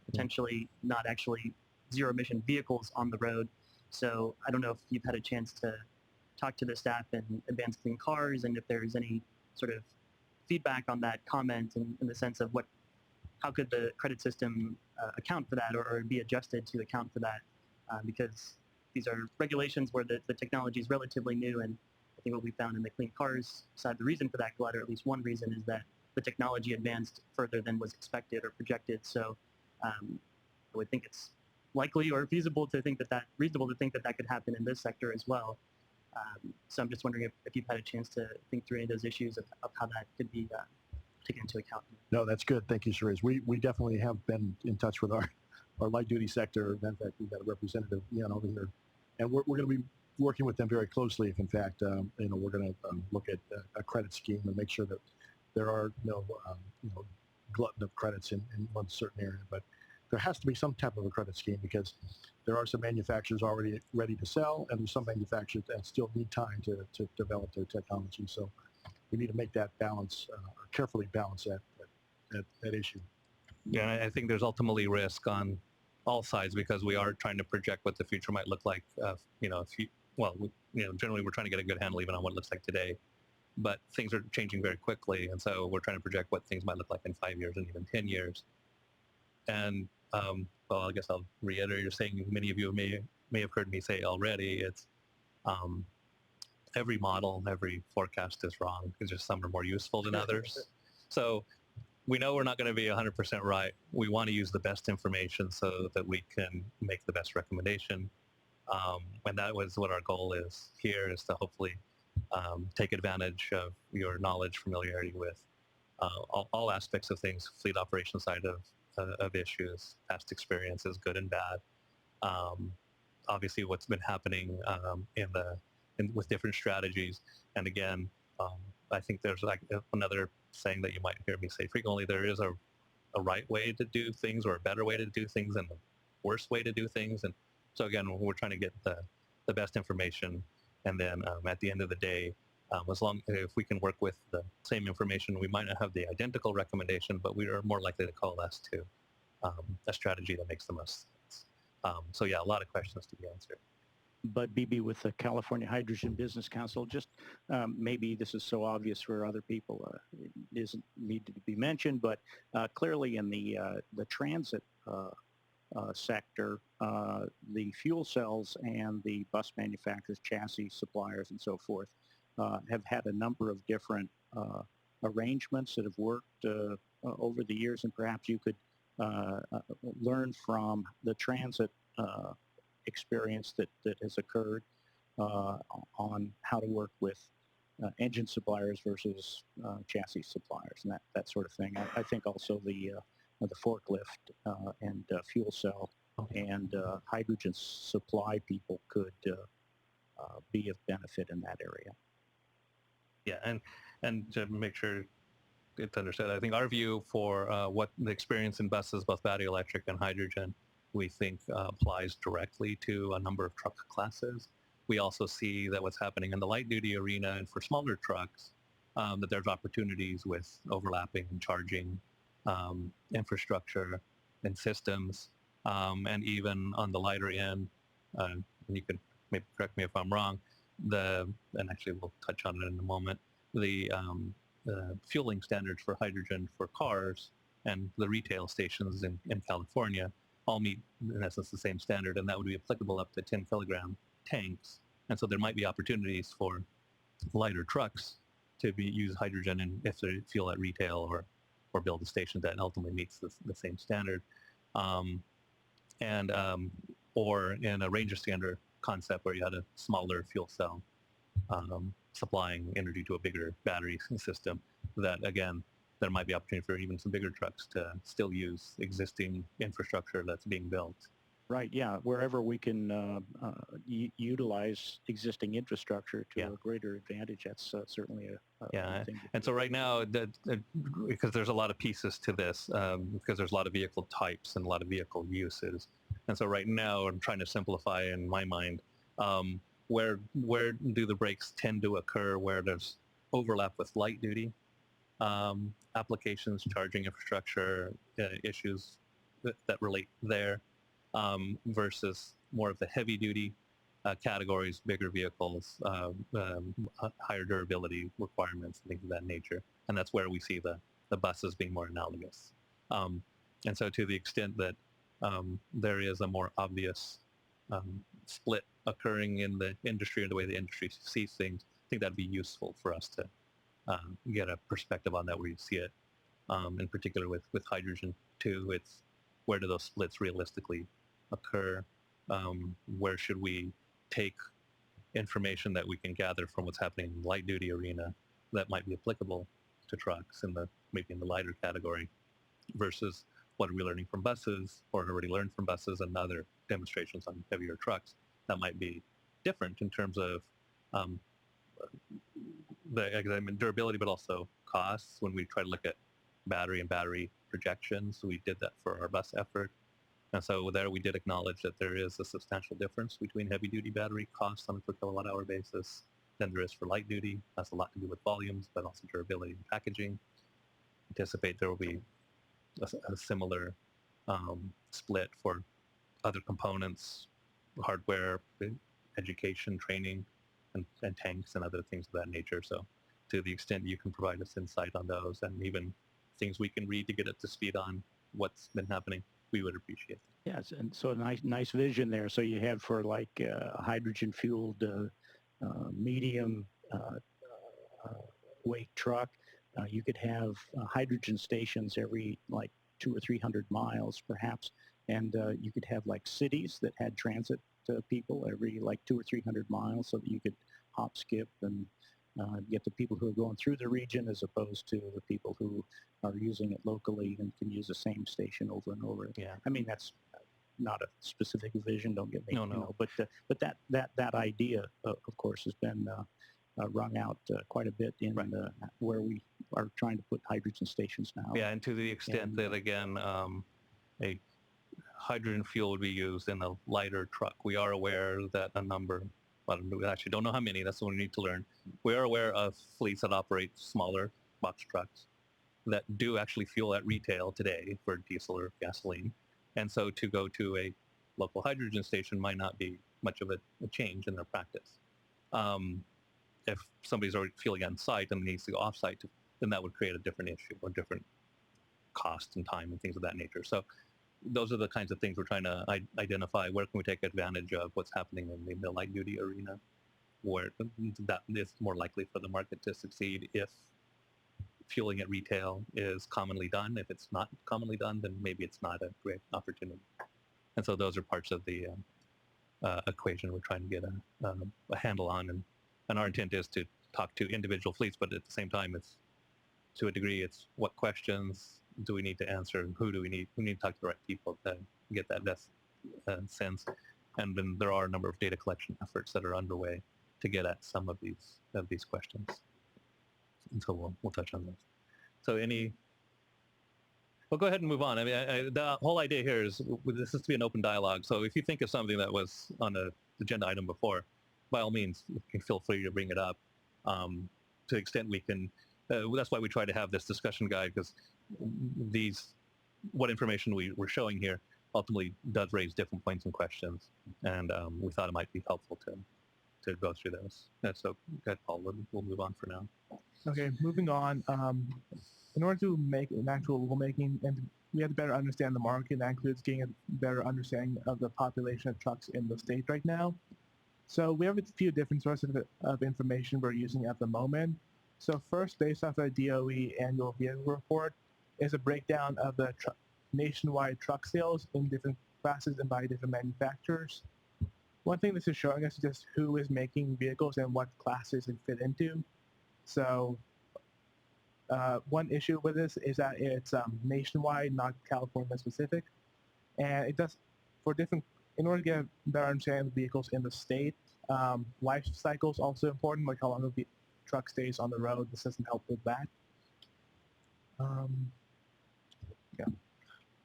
potentially not actually zero emission vehicles on the road. So I don't know if you've had a chance to talk to the staff in Advanced Clean Cars, and if there's any sort of feedback on that comment in the sense of how could the credit system account for that, or be adjusted to account for that, because these are regulations where the technology is relatively new, and I think what we found in the clean cars side, the reason for that glut, or at least one reason, is that the technology advanced further than was expected or projected. So I would think it's likely or feasible to think reasonable to think that could happen in this sector as well. So I'm just wondering if you've had a chance to think through any of those issues of how that could be taken into account. No, that's good. Thank you, Sherez. We definitely have been in touch with our light duty sector. In fact, we've got a representative, Ian, over here, and we're going to be working with them very closely. If in fact, we're going to look at a credit scheme and make sure that there are no, glutton of credits in one certain area. But there has to be some type of a credit scheme, because there are some manufacturers already ready to sell, and there's some manufacturers that still need time to develop their technology. So we need to make that balance, carefully balance that issue. Yeah, I think there's ultimately risk on all sides, because we are trying to project what the future might look like. Generally we're trying to get a good handle even on what it looks like today. but things are changing very quickly, and so we're trying to project what things might look like in 5 years and even 10 years. And well, I guess I'll reiterate you're saying, many of you may have heard me say already, it's every model, every forecast is wrong. It's just some are more useful than others. So we know we're not going to be 100% right. We want to use the best information so that we can make the best recommendation. And that was what our goal is here, is to hopefully take advantage of your knowledge, familiarity with all aspects of things, fleet operation side of issues, past experiences, good and bad. Obviously, what's been happening with different strategies. And again, I think there's like another saying that you might hear me say frequently: there is a right way to do things, or a better way to do things, and a worse way to do things. And so again, we're trying to get the best information, and then at the end of the day, if we can work with the same information, we might not have the identical recommendation, but we are more likely to coalesce to a strategy that makes the most sense. So yeah, a lot of questions to be answered. Bud Beebe with the California Hydrogen Business Council. Just maybe this is so obvious for other people, it doesn't need to be mentioned, but clearly in the transit sector, the fuel cells and the bus manufacturers, chassis suppliers, and so forth have had a number of different arrangements that have worked over the years, and perhaps you could learn from the transit experience that has occurred on how to work with engine suppliers versus chassis suppliers and that sort of thing. I think also the forklift and fuel cell and hydrogen supply people could be of benefit in that area. Yeah, and to make sure it's understood, I think our view for what the experience in buses, both battery electric and hydrogen, we think applies directly to a number of truck classes. We also see that what's happening in the light duty arena and for smaller trucks, that there's opportunities with overlapping and charging infrastructure and systems, and even on the lighter end, and you can maybe correct me if I'm wrong, and actually we'll touch on it in a moment, the fueling standards for hydrogen for cars and the retail stations in California all meet, in essence, the same standard, and that would be applicable up to 10 kilogram tanks. And so there might be opportunities for lighter trucks to use hydrogen if they fuel at retail or build a station that ultimately meets the same standard. Or in a range extender concept where you had a smaller fuel cell supplying energy to a bigger battery system, that again, there might be opportunity for even some bigger trucks to still use existing infrastructure that's being built. Right, yeah, wherever we can utilize existing infrastructure to a greater advantage, that's certainly a yeah. thing. And so right now, because there's a lot of pieces to this, because there's a lot of vehicle types and a lot of vehicle uses. And so right now, I'm trying to simplify in my mind, where do the breaks tend to occur where there's overlap with light duty applications, charging infrastructure issues that relate there, versus more of the heavy duty categories, bigger vehicles, higher durability requirements, things of that nature. And that's where we see the buses being more analogous. And so to the extent that there is a more obvious split occurring in the industry and the way the industry sees things, I think that'd be useful for us to get a perspective on that where you see it, in particular with hydrogen too. It's where do those splits realistically occur? Where should we take information that we can gather from what's happening in the light duty arena that might be applicable to trucks maybe in the lighter category, versus what are we learning from buses or already learned from buses and other demonstrations on heavier trucks that might be different in terms of the durability, but also costs. When we try to look at battery and battery projections, we did that for our bus effort. And so there we did acknowledge that there is a substantial difference between heavy duty battery costs on a per kilowatt hour basis than there is for light duty. That's a lot to do with volumes, but also durability and packaging. Anticipate there will be a similar split for other components, hardware, education, training, and tanks and other things of that nature. So to the extent you can provide us insight on those and even things we can read to get up to speed on what's been happening, we would appreciate it. Yes, and so nice vision there. So you have for like hydrogen-fueled medium weight truck, you could have hydrogen stations every like 200 or 300 miles perhaps, and you could have like cities that had transit people every like 200 or 300 miles, so that you could hop, skip, and get the people who are going through the region as opposed to the people who are using it locally and can use the same station over and over. Yeah. I mean, that's not a specific vision, don't get me, No. you know, but that idea, of course, has been wrung out quite a bit in where we are trying to put hydrogen stations now. Yeah, and to the extent that, again, a hydrogen fuel would be used in a lighter truck. We are aware that a number, we actually don't know how many, that's what we need to learn. We are aware of fleets that operate smaller box trucks that do actually fuel at retail today for diesel or gasoline. And so to go to a local hydrogen station might not be much of a change in their practice. If somebody's already fueling on site and needs to go off site, then that would create a different issue or different cost and time and things of that nature. So those are the kinds of things we're trying to identify. Where can we take advantage of what's happening in the light duty arena, where that is more likely for the market to succeed if fueling at retail is commonly done. If it's not commonly done, then maybe it's not a great opportunity. And so those are parts of the equation we're trying to get a handle on. And our intent is to talk to individual fleets, but at the same time, it's to a degree, it's what questions do we need to answer, and who do we need to talk to the right people to get that best sense. And then there are a number of data collection efforts that are underway to get at some of these questions. And so we'll touch on those. So we'll go ahead and move on. I mean, the whole idea here is this is to be an open dialogue. So if you think of something that was on the agenda item before, by all means, you can feel free to bring it up. To the extent we can, that's why we try to have this discussion guide, because what information we're showing here ultimately does raise different points and questions. And we thought it might be helpful to go through those. So go ahead, Paul, we'll move on for now. Okay, moving on. In order to make an actual rulemaking, and we have to better understand the market, that includes getting a better understanding of the population of trucks in the state right now. So we have a few different sources of information we're using at the moment. So first, based off the DOE annual vehicle report, is a breakdown of the nationwide truck sales in different classes and by different manufacturers. One thing this is showing us is just who is making vehicles and what classes it fit into. So one issue with this is that it's nationwide, not California specific. And it does, in order to get a better understanding of vehicles in the state, life cycle is also important, like how long the truck stays on the road. This doesn't help with that.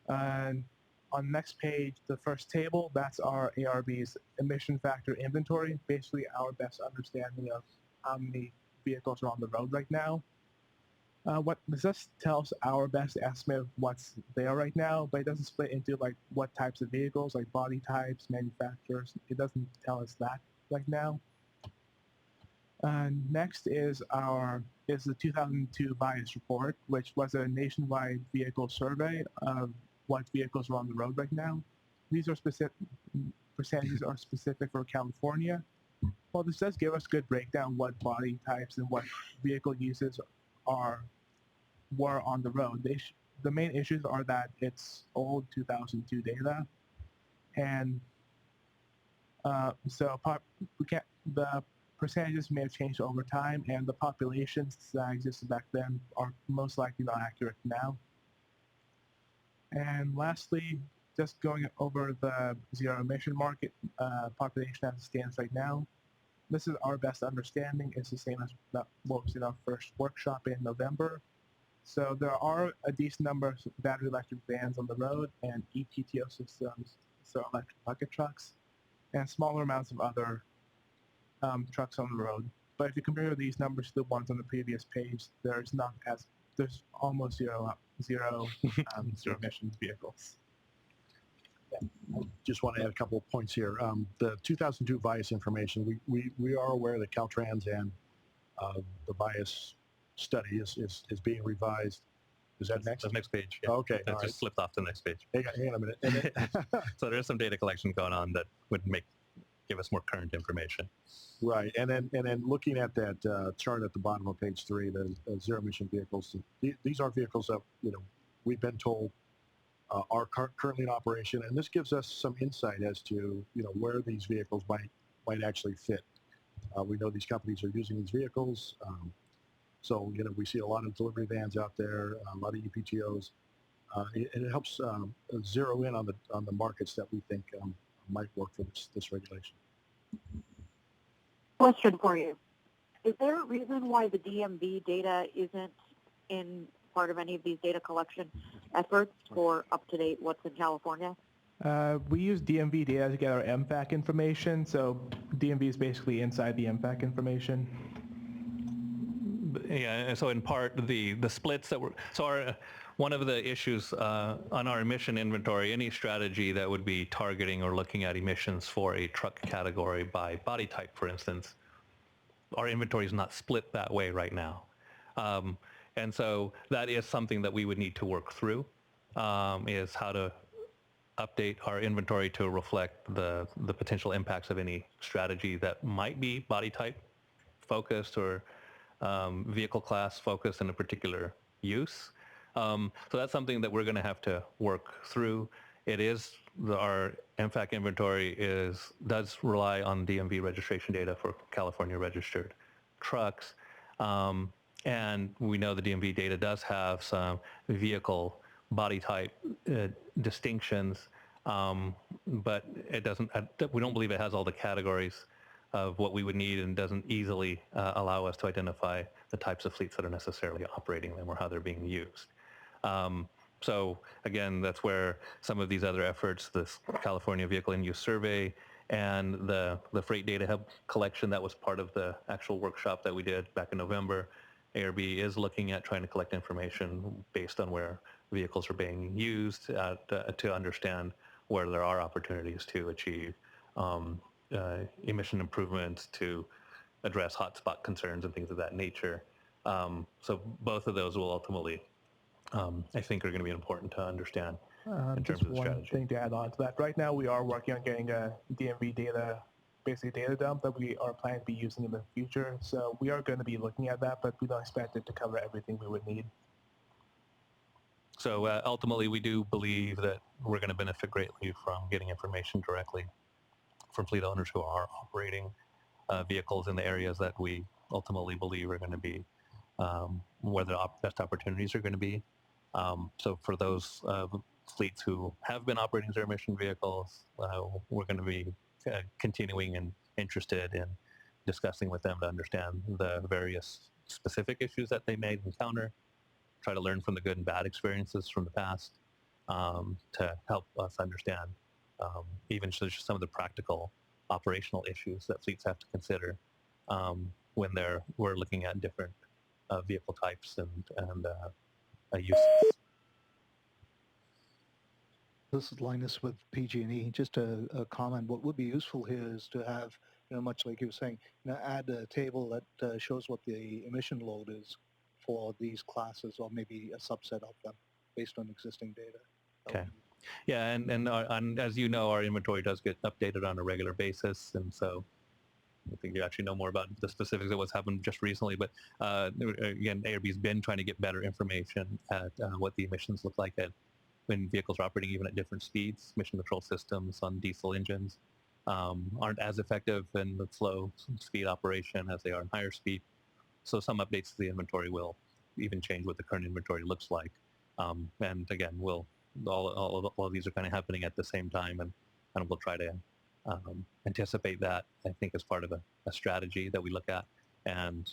And on the next page, the first table, that's our ARB's emission factor inventory, basically our best understanding of how many vehicles are on the road right now. What this just tells our best estimate of what's there right now, but it doesn't split into like what types of vehicles, like body types, manufacturers. It doesn't tell us that right now. Next is the 2002 bias report, which was a nationwide vehicle survey of what vehicles are on the road right now. These are percentages are specific for California. Well, this does give us a good breakdown what body types and what vehicle uses were on the road. The main issues are that it's old 2002 data, and the percentages may have changed over time, and the populations that existed back then are most likely not accurate now. And lastly, just going over the zero emission market population as it stands right now. This is our best understanding. It's the same as what was in our first workshop in November. So there are a decent number of battery electric vans on the road and EPTO systems, so electric bucket trucks, and smaller amounts of other trucks on the road. But if you compare these numbers to the ones on the previous page, there's almost zero emission vehicles. I just want to add a couple of points here. The 2002 bias information, we are aware that Caltrans and The bias study is being revised. Is that next? The next page. Yeah. Okay. That All just slipped off to the next page. Hang on a minute. And then, So there is some data collection going on that would give us more current information. right. And then looking at that chart at the bottom of page 3, the zero emission vehicles. These are vehicles that we've been told are currently in operation, and this gives us some insight as to where these vehicles might actually fit. We know these companies are using these vehicles. So, we see a lot of delivery vans out there, a lot of EPTOs, and it helps zero in on the markets that we think might work for this regulation. Question for you. Is there a reason why the DMV data isn't in part of any of these data collection efforts for up-to-date what's in California? We use DMV data to get our MFAC information, so DMV is basically inside the MFAC information. Yeah, and so in part the splits that one of the issues on our emission inventory, any strategy that would be targeting or looking at emissions for a truck category by body type, for instance, our inventory is not split that way right now. And so that is something that we would need to work through, is how to update our inventory to reflect the potential impacts of any strategy that might be body type focused or vehicle class focused in a particular use. So that's something that we're going to have to work through. It is our MFAC inventory does rely on DMV registration data for California registered trucks. And we know the DMV data does have some vehicle body type distinctions, but it doesn't. We don't believe it has all the categories of what we would need, and doesn't easily allow us to identify the types of fleets that are necessarily operating them or how they're being used. So again, that's where some of these other efforts, this California Vehicle in Use Survey and the Freight Data Hub collection that was part of the actual workshop that we did back in November, ARB is looking at trying to collect information based on where vehicles are being used to understand where there are opportunities to achieve emission improvements, to address hotspot concerns and things of that nature. So both of those will ultimately, I think, are going to be important to understand in terms of the strategy. Just one thing to add on to that. Right now, we are working on getting a DMV data, basically data dump that we are planning to be using in the future. So we are going to be looking at that, but we don't expect it to cover everything we would need. So ultimately, we do believe that we're going to benefit greatly from getting information directly from fleet owners who are operating vehicles in the areas that we ultimately believe are going to be where the best opportunities are going to be. So for those fleets who have been operating zero-emission vehicles, we're going to be continuing and interested in discussing with them to understand the various specific issues that they may encounter, try to learn from the good and bad experiences from the past, to help us understand even just some of the practical operational issues that fleets have to consider when we're looking at different vehicle types and uses. This is Linus with PG&E. Just a comment. What would be useful here is to have, much like you were saying, add a table that shows what the emission load is for these classes, or maybe a subset of them based on existing data. Okay. Yeah, and as you know, our inventory does get updated on a regular basis, and so I think you actually know more about the specifics of what's happened just recently. But again, ARB's been trying to get better information at what the emissions look like when vehicles are operating even at different speeds. Emission control systems on diesel engines aren't as effective in the slow speed operation as they are in higher speed. So some updates to the inventory will even change what the current inventory looks like. And again, all of these are kind of happening at the same time, and we'll try to anticipate that, I think, as part of a strategy that we look at, and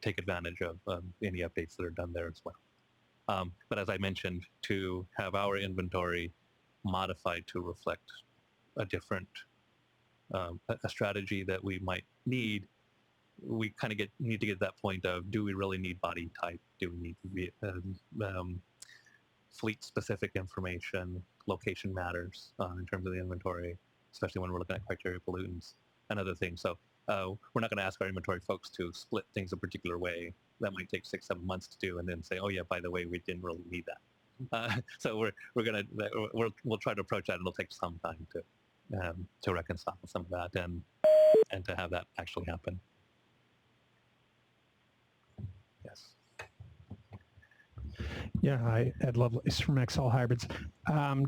take advantage of any updates that are done there as well. But as I mentioned, to have our inventory modified to reflect a different a strategy that we might need, we kind of need to get to that point of, do we really need body type? Do we need fleet-specific information? Location matters in terms of the inventory, especially when we're looking at criteria pollutants and other things. So we're not going to ask our inventory folks to split things a particular way. That might take 6-7 months to do, and then say, oh yeah, by the way, we didn't really need that. So we'll try to approach that, and it'll take some time to reconcile some of that and to have that actually happen. Yes. Yeah, hi, Ed Lovelace from XL Hybrids.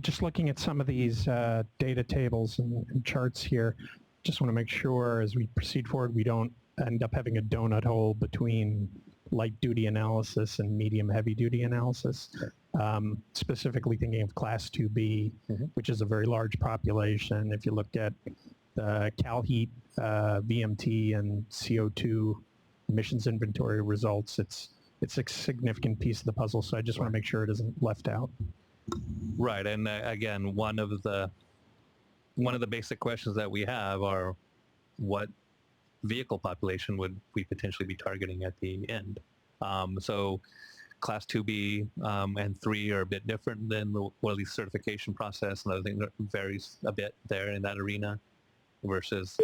Just looking at some of these data tables and charts here, just want to make sure as we proceed forward we don't end up having a donut hole between light duty analysis and medium heavy duty analysis. Specifically thinking of Class 2B, which is a very large population. If you look at the Cal Heat, VMT, and CO2 emissions inventory results, it's a significant piece of the puzzle, so I just want to make sure it isn't left out. Right, and again, one of the basic questions that we have are, what vehicle population would we potentially be targeting at the end? So Class 2B and 3 are a bit different than the certification process. Another thing that varies a bit there in that arena versus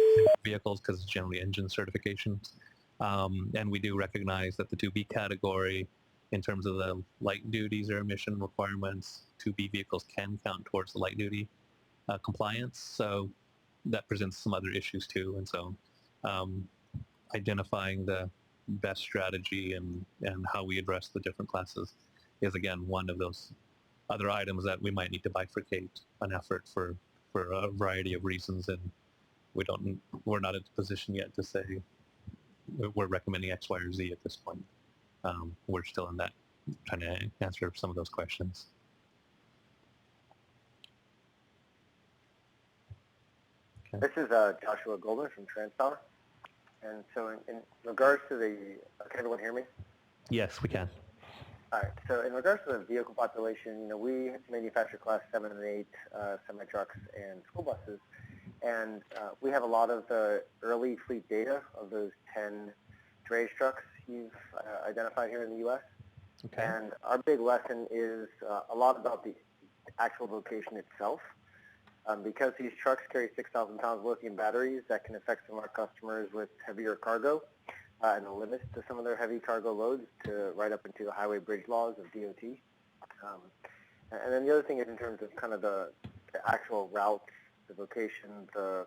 vehicles, because it's generally engine certifications. And we do recognize that the 2B category, in terms of the light duty zero emission requirements, 2B vehicles can count towards the light duty compliance. So that presents some other issues too. And so identifying the best strategy and how we address the different classes is, again, one of those other items that we might need to bifurcate an effort for a variety of reasons. And we're not in a position yet to say we're recommending X, Y, or Z at this point. We're still in that, trying to answer some of those questions. This is Joshua Goldman from TransPower. And so in regards to the, can everyone hear me? Yes, we can. All right, so in regards to the vehicle population, we manufacture Class 7 and 8 semi-trucks and school buses. And we have a lot of the early fleet data of those 10 drayage trucks you've identified here in the U.S. Okay. And our big lesson is a lot about the actual location itself. Because these trucks carry 6,000 pounds lithium batteries, that can affect some of our customers with heavier cargo and the limits to some of their heavy cargo loads to right up into the highway bridge laws of DOT. And then the other thing is in terms of kind of the actual routes, the location, the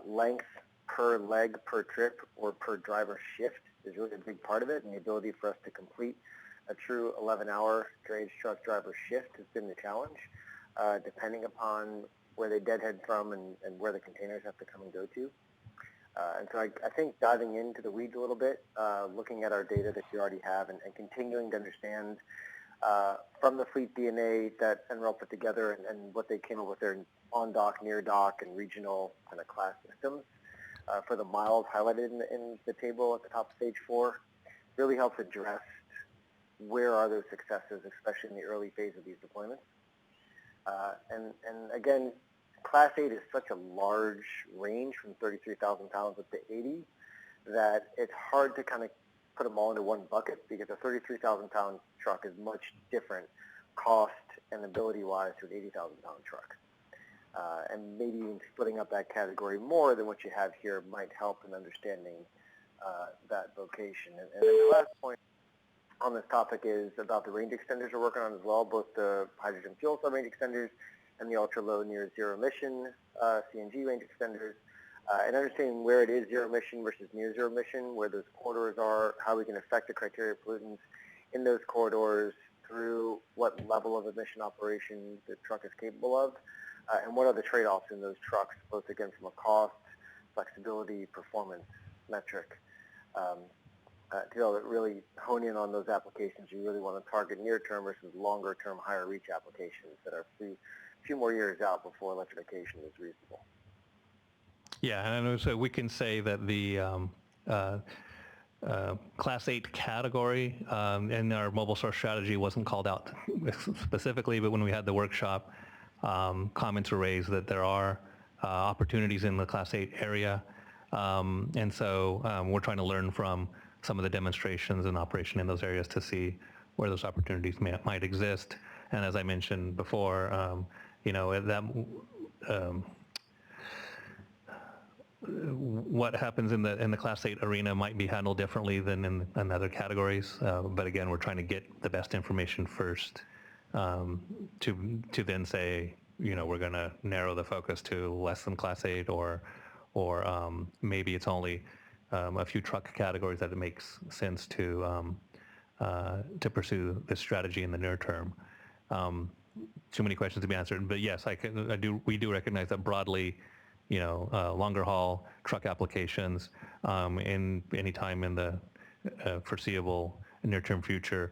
length per leg per trip or per driver shift is really a big part of it, and the ability for us to complete a true 11-hour drayage truck driver shift has been the challenge, depending upon where they deadhead from and where the containers have to come and go to. And so I think diving into the weeds a little bit, looking at our data that you already have and continuing to understand from the fleet DNA that NREL put together and what they came up with their on-dock, near-dock, and regional kind of class systems for the miles highlighted in the table at the top of stage 4 really helps address where are those successes, especially in the early phase of these deployments. And again, Class 8 is such a large range from 33,000 pounds up to 80 that it's hard to kind of put them all into one bucket because a 33,000 pound truck is much different cost and ability-wise to an 80,000 pound truck. And maybe even splitting up that category more than what you have here might help in understanding that location. And then the last point on this topic is about the range extenders we're working on as well, both the hydrogen fuel cell range extenders and the ultra-low near zero emission CNG range extenders, and understanding where it is zero emission versus near zero emission, where those corridors are, how we can affect the criteria pollutants in those corridors through what level of emission operation the truck is capable of, and what are the trade-offs in those trucks, both again from a cost, flexibility, performance metric. To be able to really hone in on those applications, you really want to target near-term versus longer-term higher reach applications that are a few more years out before electrification is reasonable. Yeah, and so we can say that the Class 8 category in our mobile source strategy wasn't called out specifically, but when we had the workshop, comments were raised that there are opportunities in the Class 8 area, and so we're trying to learn from some of the demonstrations and operation in those areas to see where those opportunities might exist. And as I mentioned before, what happens in the Class 8 arena might be handled differently than in other categories. But again, we're trying to get the best information first to then say, we're going to narrow the focus to less than Class 8 or maybe it's only a few truck categories that it makes sense to pursue this strategy in the near term. Too many questions to be answered, but yes, we do recognize that broadly, longer haul truck applications in any time in the foreseeable near-term future,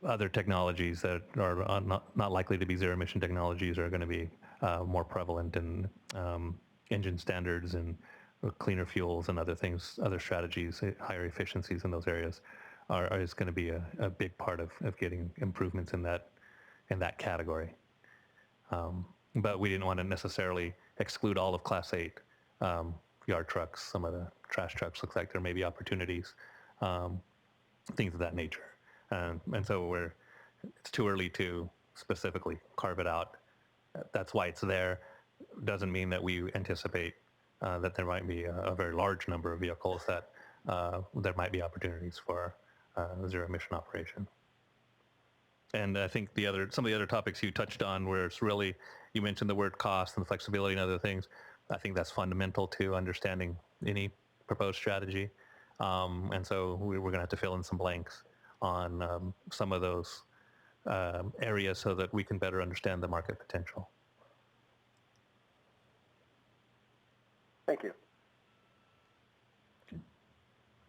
other technologies that are not likely to be zero-emission technologies are going to be more prevalent in engine standards and cleaner fuels and other things, other strategies, higher efficiencies in those areas is going to be a big part of getting improvements in that category. But we didn't want to necessarily exclude all of Class 8 yard trucks. Some of the trash trucks looks like there may be opportunities, things of that nature. And so it's too early to specifically carve it out. That's why it's there. Doesn't mean that we anticipate that there might be a very large number of vehicles that there might be opportunities for zero emission operation. And I think some of the other topics you touched on, where it's really, you mentioned the word cost and flexibility and other things. I think that's fundamental to understanding any proposed strategy. And so we're going to have to fill in some blanks on some of those areas so that we can better understand the market potential. Thank you.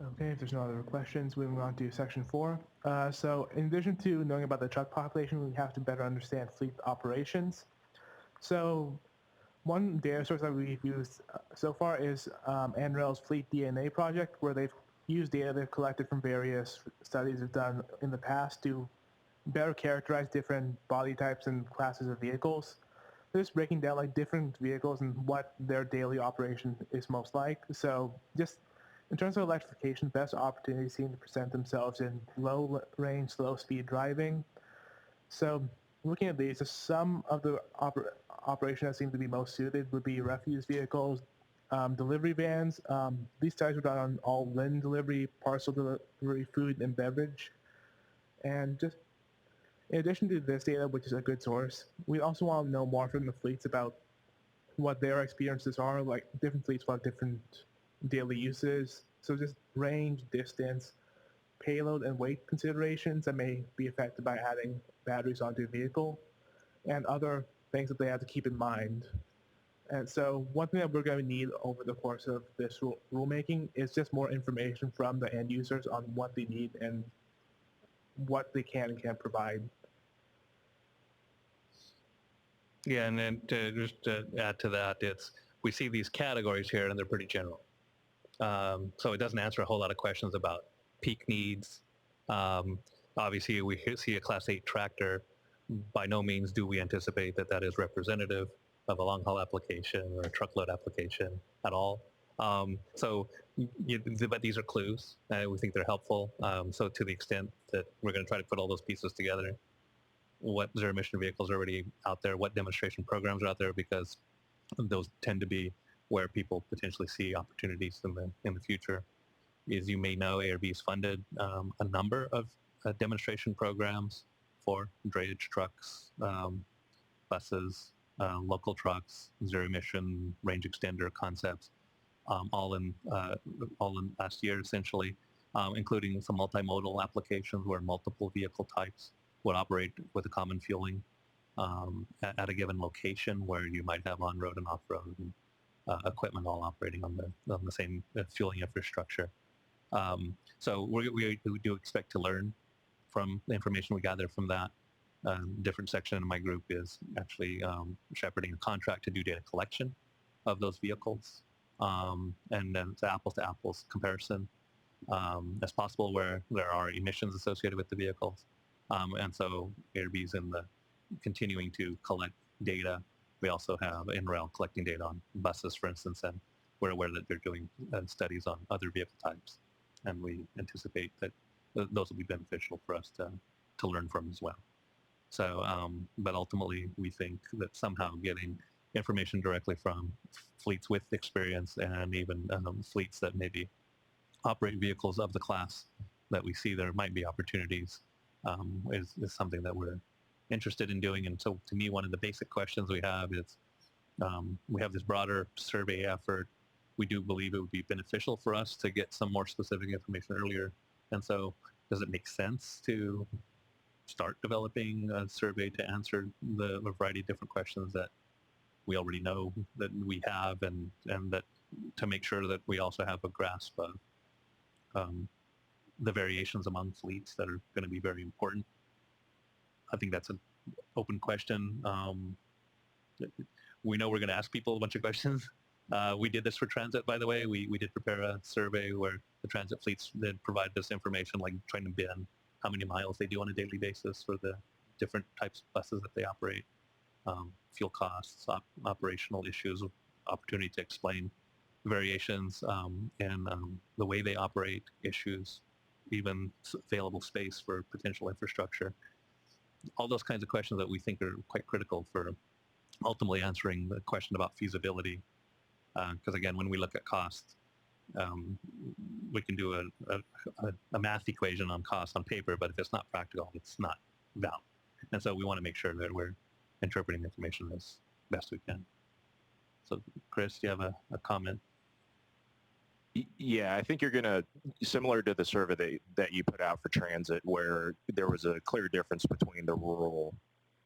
Okay, if there's no other questions, moving on to section 4. So in addition to knowing about the truck population, we have to better understand fleet operations. So one data source that we've used so far is NREL's Fleet DNA project, where they've used data they've collected from various studies they've done in the past to better characterize different body types and classes of vehicles. They're just breaking down like different vehicles and what their daily operation is most like. So just in terms of electrification, best opportunities seem to present themselves in low-range, slow-speed driving. So looking at these, some of the operations that seem to be most suited would be refuse vehicles, delivery vans. These studies were done on all linen delivery, parcel delivery, food, and beverage. And just in addition to this data, which is a good source, we also want to know more from the fleets about what their experiences are. Like different fleets will have different daily uses. So just range, distance, payload, and weight considerations that may be affected by adding batteries onto a vehicle, and other things that they have to keep in mind. And so one thing that we're going to need over the course of this rulemaking is just more information from the end users on what they need and what they can and can't provide. Yeah, and then just to add to that, we see these categories here and they're pretty general. So it doesn't answer a whole lot of questions about peak needs. Obviously, we see a Class 8 tractor. By no means do we anticipate that that is representative of a long haul application or a truckload application at all. But these are clues, and we think they're helpful. So to the extent that we're going to try to put all those pieces together, what zero emission vehicles are already out there, what demonstration programs are out there, because those tend to be where people potentially see opportunities in the future. As you may know, ARB has funded a number of demonstration programs for drayage trucks, buses, local trucks, zero emission, range extender concepts, all in last year essentially, including some multimodal applications where multiple vehicle types would operate with a common fueling at a given location, where you might have on-road and off-road and, equipment all operating on the same fueling infrastructure. So we do expect to learn from the information we gather from that. Different section of my group is actually shepherding a contract to do data collection of those vehicles, and then it's apples-to-apples comparison as possible where there are emissions associated with the vehicles. And so ARB's in the continuing to collect data. We also have NREL collecting data on buses, for instance, and we're aware that they're doing studies on other vehicle types. And we anticipate that those will be beneficial for us to learn from as well. So, but ultimately, we think that somehow getting information directly from fleets with experience and even fleets that maybe operate vehicles of the class that we see there might be opportunities is something that we're interested in doing. And so to me, one of the basic questions we have is, we have this broader survey effort. We do believe it would be beneficial for us to get some more specific information earlier. And so does it make sense to start developing a survey to answer the variety of different questions that we already know that we have, and that to make sure that we also have a grasp of the variations among fleets that are going to be very important? I think that's an open question. We know we're going to ask people a bunch of questions. We did this for transit, by the way. We did prepare a survey where the transit fleets then provide this information, like trying to bin how many miles they do on a daily basis for the different types of buses that they operate, fuel costs, operational issues, opportunity to explain variations, and the way they operate issues, even available space for potential infrastructure. All those kinds of questions that we think are quite critical for ultimately answering the question about feasibility. Because again, when we look at cost, we can do a math equation on cost on paper, but if it's not practical, it's not valid. And so we want to make sure that we're interpreting information as best we can. So Chris, do you have a comment? Yeah, I think you're going to, similar to the survey that you put out for transit, where there was a clear difference between the rural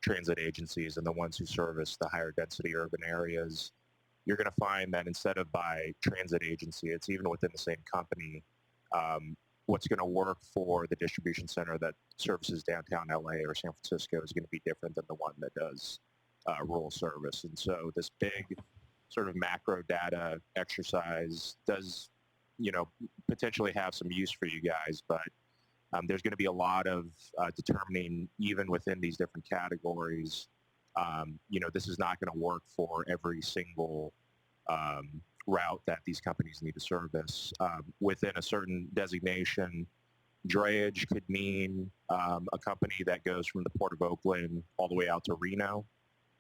transit agencies and the ones who service the higher density urban areas, you're going to find that instead of by transit agency, it's even within the same company, what's going to work for the distribution center that services downtown LA or San Francisco is going to be different than the one that does rural service. And so this big sort of macro data exercise does, potentially have some use for you guys, but there's going to be a lot of determining, even within these different categories, this is not going to work for every single route that these companies need to service. Within a certain designation, drayage could mean a company that goes from the Port of Oakland all the way out to Reno,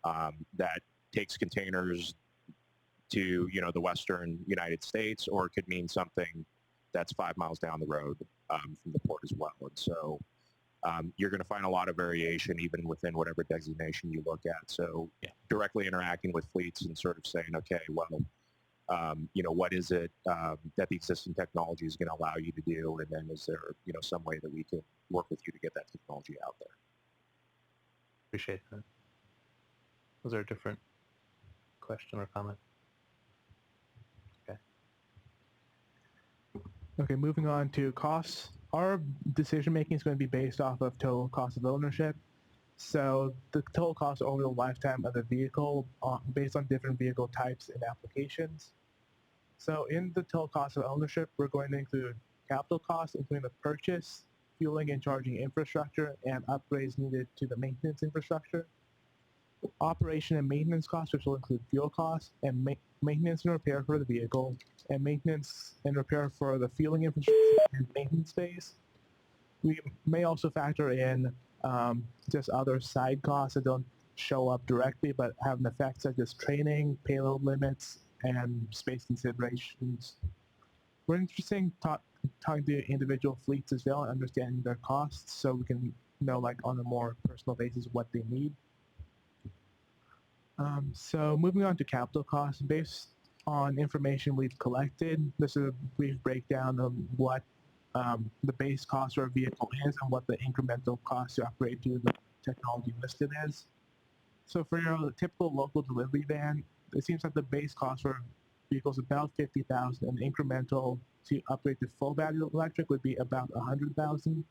that takes containers to, the western United States, or it could mean something that's 5 miles down the road from the port as well. And so you're going to find a lot of variation even within whatever designation you look at. So directly interacting with fleets and sort of saying, okay, well, what is it that the existing technology is going to allow you to do? And then is there, some way that we can work with you to get that technology out there? Appreciate that. Was there a different question or comment? Okay, moving on to costs. Our decision making is going to be based off of total cost of ownership. So the total cost over the lifetime of the vehicle based on different vehicle types and applications. So in the total cost of ownership, we're going to include capital costs, including the purchase, fueling and charging infrastructure, and upgrades needed to the maintenance infrastructure. Operation and maintenance costs, which will include fuel costs and maintenance and repair for the vehicle, and maintenance and repair for the fueling infrastructure and maintenance space. We may also factor in just other side costs that don't show up directly but have an effect, such as training, payload limits, and space considerations. We're interested in talking to individual fleets as well and understanding their costs so we can know, like, on a more personal basis what they need. So moving on to capital costs, based on information we've collected, this is a brief breakdown of what the base cost for a vehicle is and what the incremental cost to upgrade to the technology listed is. So for your typical local delivery van, it seems that the base cost for vehicles is about $50,000, and incremental to upgrade to full battery electric would be about $100,000.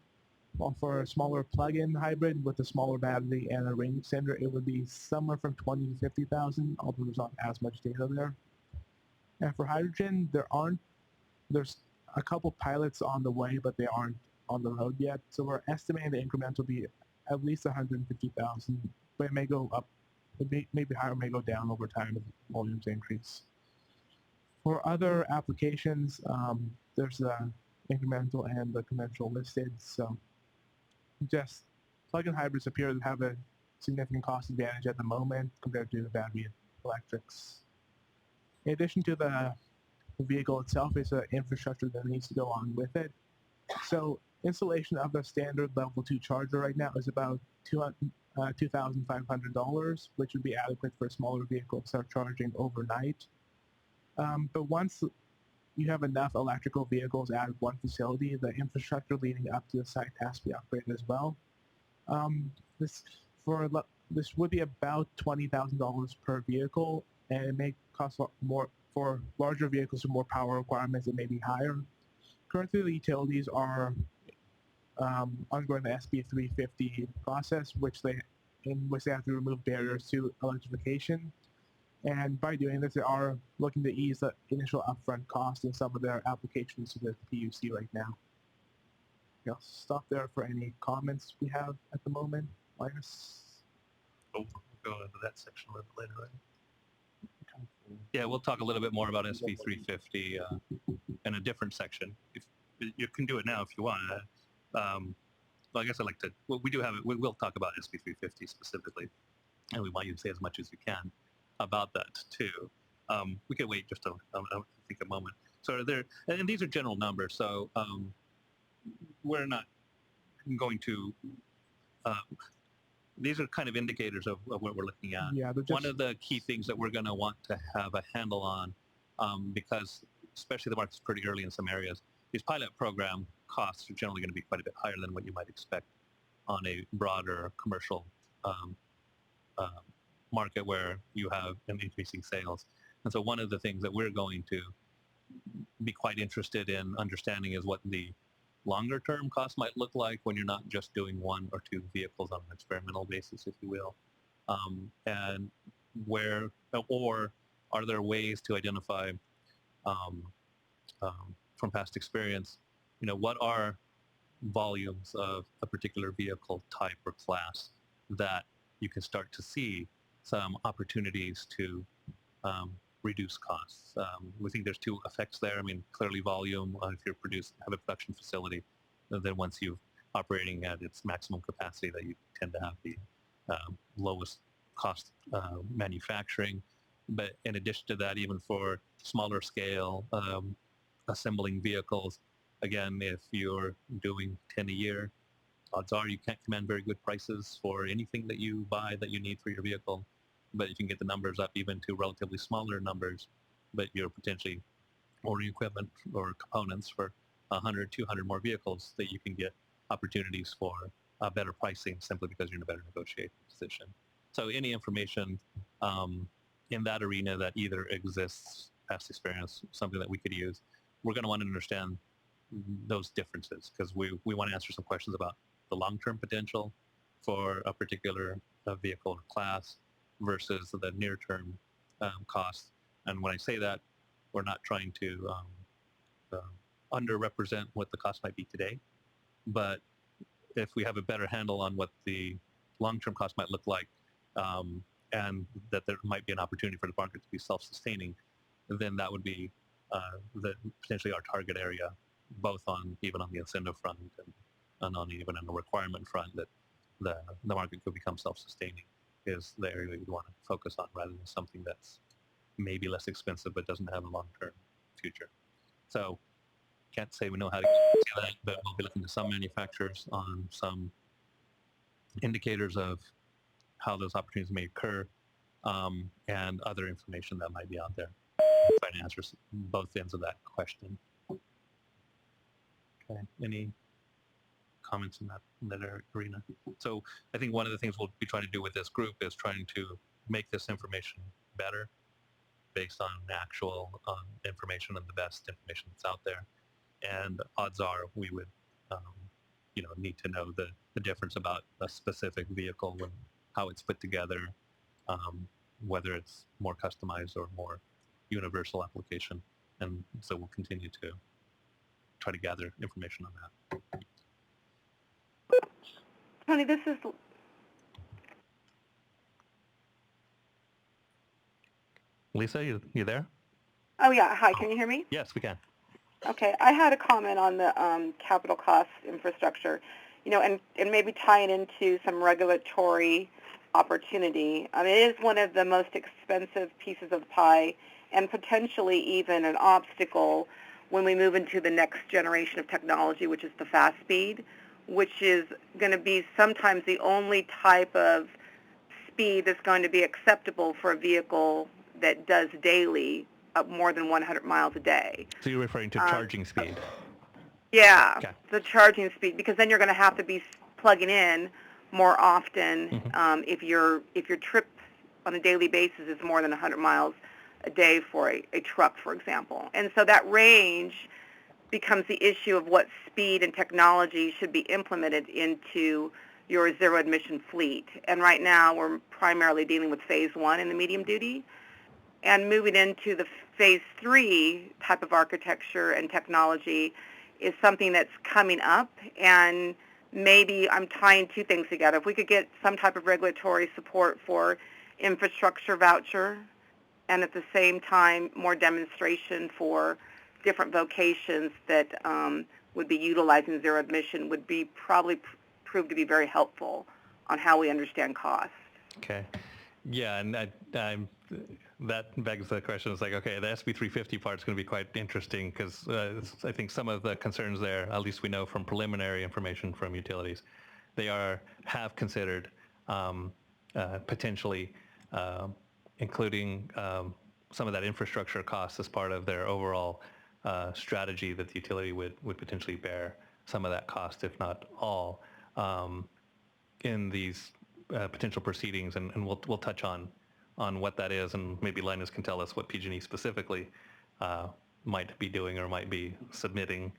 While for a smaller plug-in hybrid with a smaller battery and a range extender, it would be somewhere from $20,000 to $50,000, although there's not as much data there. And for hydrogen, there's a couple pilots on the way, but they aren't on the road yet. So we're estimating the increment will be at least $150,000, but it may go up, it may be higher, may go down over time as volumes increase. For other applications, there's the incremental and the conventional listed. So plug-in hybrids appear to have a significant cost advantage at the moment compared to the battery electrics. In addition to the vehicle itself, is an infrastructure that needs to go on with it. So installation of the standard level 2 charger right now is about $2,500, which would be adequate for a smaller vehicle to start charging overnight. But once you have enough electrical vehicles at one facility, the infrastructure leading up to the site has to be upgraded as well. This would be about $20,000 per vehicle, and it may cost more for larger vehicles with more power requirements. It may be higher. Currently, the utilities are undergoing the SB 350 process, in which they have to remove barriers to electrification. And by doing this, they are looking to ease the initial upfront cost in some of their applications with PUC right now. I'll stop there for any comments we have at the moment. Linus? We'll go into that section a little later, right? Yeah, we'll talk a little bit more about SB 350 in a different section. If you can do it now if you want. Well, I guess I'd like to. Well, we do have it. We will talk about SB 350 specifically, and we want you to say as much as you can about that too. We could wait just I think a moment. So there, and these are general numbers. So we're not going to. These are kind of indicators of what we're looking at. Yeah, one of the key things that we're going to want to have a handle on, because especially the market's pretty early in some areas, these pilot program costs are generally going to be quite a bit higher than what you might expect on a broader commercial market where you have an increasing sales. And so one of the things that we're going to be quite interested in understanding is what the longer term cost might look like when you're not just doing 1 or 2 vehicles on an experimental basis, if you will. And where, or are there ways to identify from past experience, what are volumes of a particular vehicle type or class that you can start to see some opportunities to reduce costs. We think there's 2 effects there. I mean, clearly volume, if you have a production facility, then once you're operating at its maximum capacity, that you tend to have the lowest cost manufacturing. But in addition to that, even for smaller scale assembling vehicles, again, if you're doing 10 a year, odds are you can't command very good prices for anything that you buy that you need for your vehicle. But you can get the numbers up even to relatively smaller numbers, but you're potentially ordering equipment or components for 100, 200 more vehicles that you can get opportunities for better pricing simply because you're in a better negotiating position. So any information in that arena that either exists, past experience, something that we could use, we're going to want to understand those differences because we want to answer some questions about the long-term potential for a particular vehicle or class versus the near-term costs. And when I say that, we're not trying to underrepresent what the cost might be today, but if we have a better handle on what the long-term cost might look like, and that there might be an opportunity for the market to be self-sustaining, then that would be potentially our target area, both even on the incentive front and on even on the requirement front, that the market could become self-sustaining is the area we'd want to focus on rather than something that's maybe less expensive but doesn't have a long-term future. So can't say we know how to do that, but we'll be looking to some manufacturers on some indicators of how those opportunities may occur, and other information that might be out there. Trying to answer both ends of that question. Okay, any comments in that arena? So I think one of the things we'll be trying to do with this group is trying to make this information better based on actual information and the best information that's out there. And odds are we would need to know the difference about a specific vehicle and how it's put together, whether it's more customized or more universal application. And so we'll continue to try to gather information on that. Tony, this is... Lisa, you there? Oh, yeah. Hi, can you hear me? Yes, we can. Okay. I had a comment on the capital cost infrastructure, and maybe tying into some regulatory opportunity. I mean, it is one of the most expensive pieces of the pie and potentially even an obstacle when we move into the next generation of technology, which is the fast speed, which is going to be sometimes the only type of speed that's going to be acceptable for a vehicle that does daily more than 100 miles a day. So you're referring to charging speed? Yeah, Okay. the charging speed, because then you're going to have to be plugging in more often if your trip on a daily basis is more than 100 miles a day for a truck, for example. And so that range becomes the issue of what speed and technology should be implemented into your zero-emission fleet. And right now we're primarily dealing with phase 1 in the medium duty. And moving into the phase 3 type of architecture and technology is something that's coming up, and maybe I'm tying two things together. If we could get some type of regulatory support for infrastructure voucher, and at the same time more demonstration for different vocations that would be utilizing zero emission would be probably prove to be very helpful on how we understand cost. Okay. Yeah, and that begs the question. It's like, okay, the SB 350 part is going to be quite interesting because I think some of the concerns there, at least we know from preliminary information from utilities, they have considered potentially including some of that infrastructure costs as part of their overall strategy that the utility would potentially bear some of that cost, if not all, in these potential proceedings, and we'll touch on what that is, and maybe Linus can tell us what PG&E specifically might be doing or might be submitting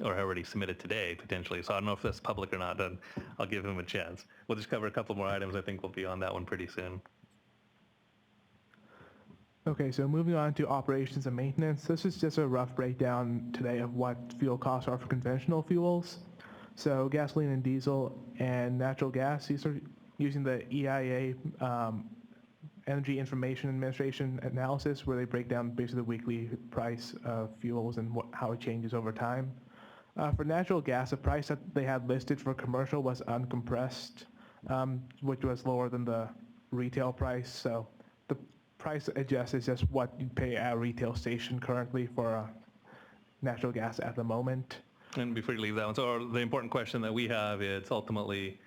or already submitted today, potentially. So I don't know if that's public or not, and I'll give him a chance. We'll just cover a couple more items. I think we'll be on that one pretty soon. Okay, so moving on to operations and maintenance. This is just a rough breakdown today of what fuel costs are for conventional fuels. So gasoline and diesel and natural gas, these are using the EIA Energy Information Administration analysis, where they break down basically the weekly price of fuels and how it changes over time. For natural gas, the price that they had listed for commercial was uncompressed, which was lower than the retail price. So the price adjust is just what you pay at a retail station currently for natural gas at the moment. And before you leave that one, so the important question that we have is ultimately,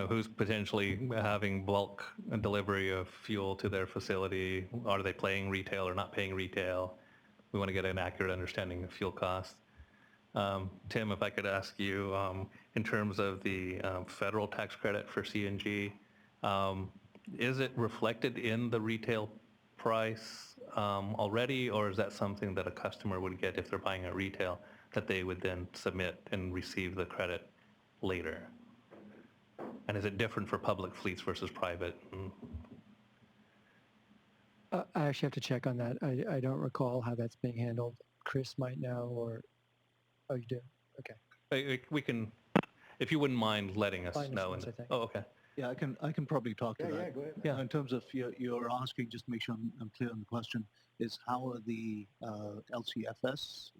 who's potentially having bulk delivery of fuel to their facility? Are they paying retail or not paying retail? We want to get an accurate understanding of fuel costs. Tim, if I could ask you, in terms of the federal tax credit for CNG, is it reflected in the retail price already, or is that something that a customer would get if they're buying at retail, that they would then submit and receive the credit later? And is it different for public fleets versus private? I actually have to check on that. I don't recall how that's being handled. Chris might know, or... Oh, you do? Okay. We can, if you wouldn't mind letting us know. Oh, okay. Yeah, I can probably talk to that. Yeah, go ahead. Yeah. In terms of you're asking, just to make sure I'm clear on the question, is how are the LCFS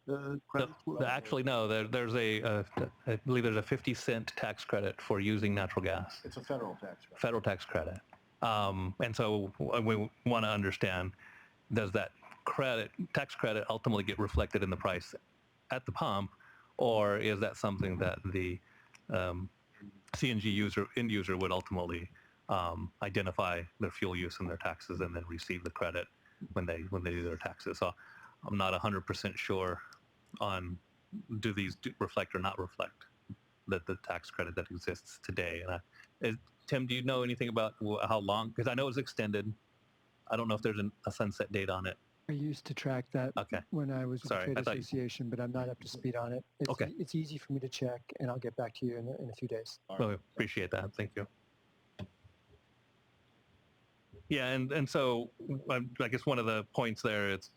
credits? Actually, no. There's I believe there's a 50-cent tax credit for using natural gas. It's a federal tax credit. Federal tax credit. And so we want to understand, does that tax credit ultimately get reflected in the price at the pump, or is that something that the CNG end user would ultimately identify their fuel use and their taxes and then receive the credit when they do their taxes? So I'm not 100% sure on do these reflect or not reflect the tax credit that exists today. And Tim, do you know anything about how long? Because I know it's extended. I don't know if there's a sunset date on it. I used to track that when I was with the Trade Association, but I'm not up to speed on it. It's easy for me to check, and I'll get back to you in a few days. Well, we appreciate that. Thank you. Yeah, and so I guess one of the points there is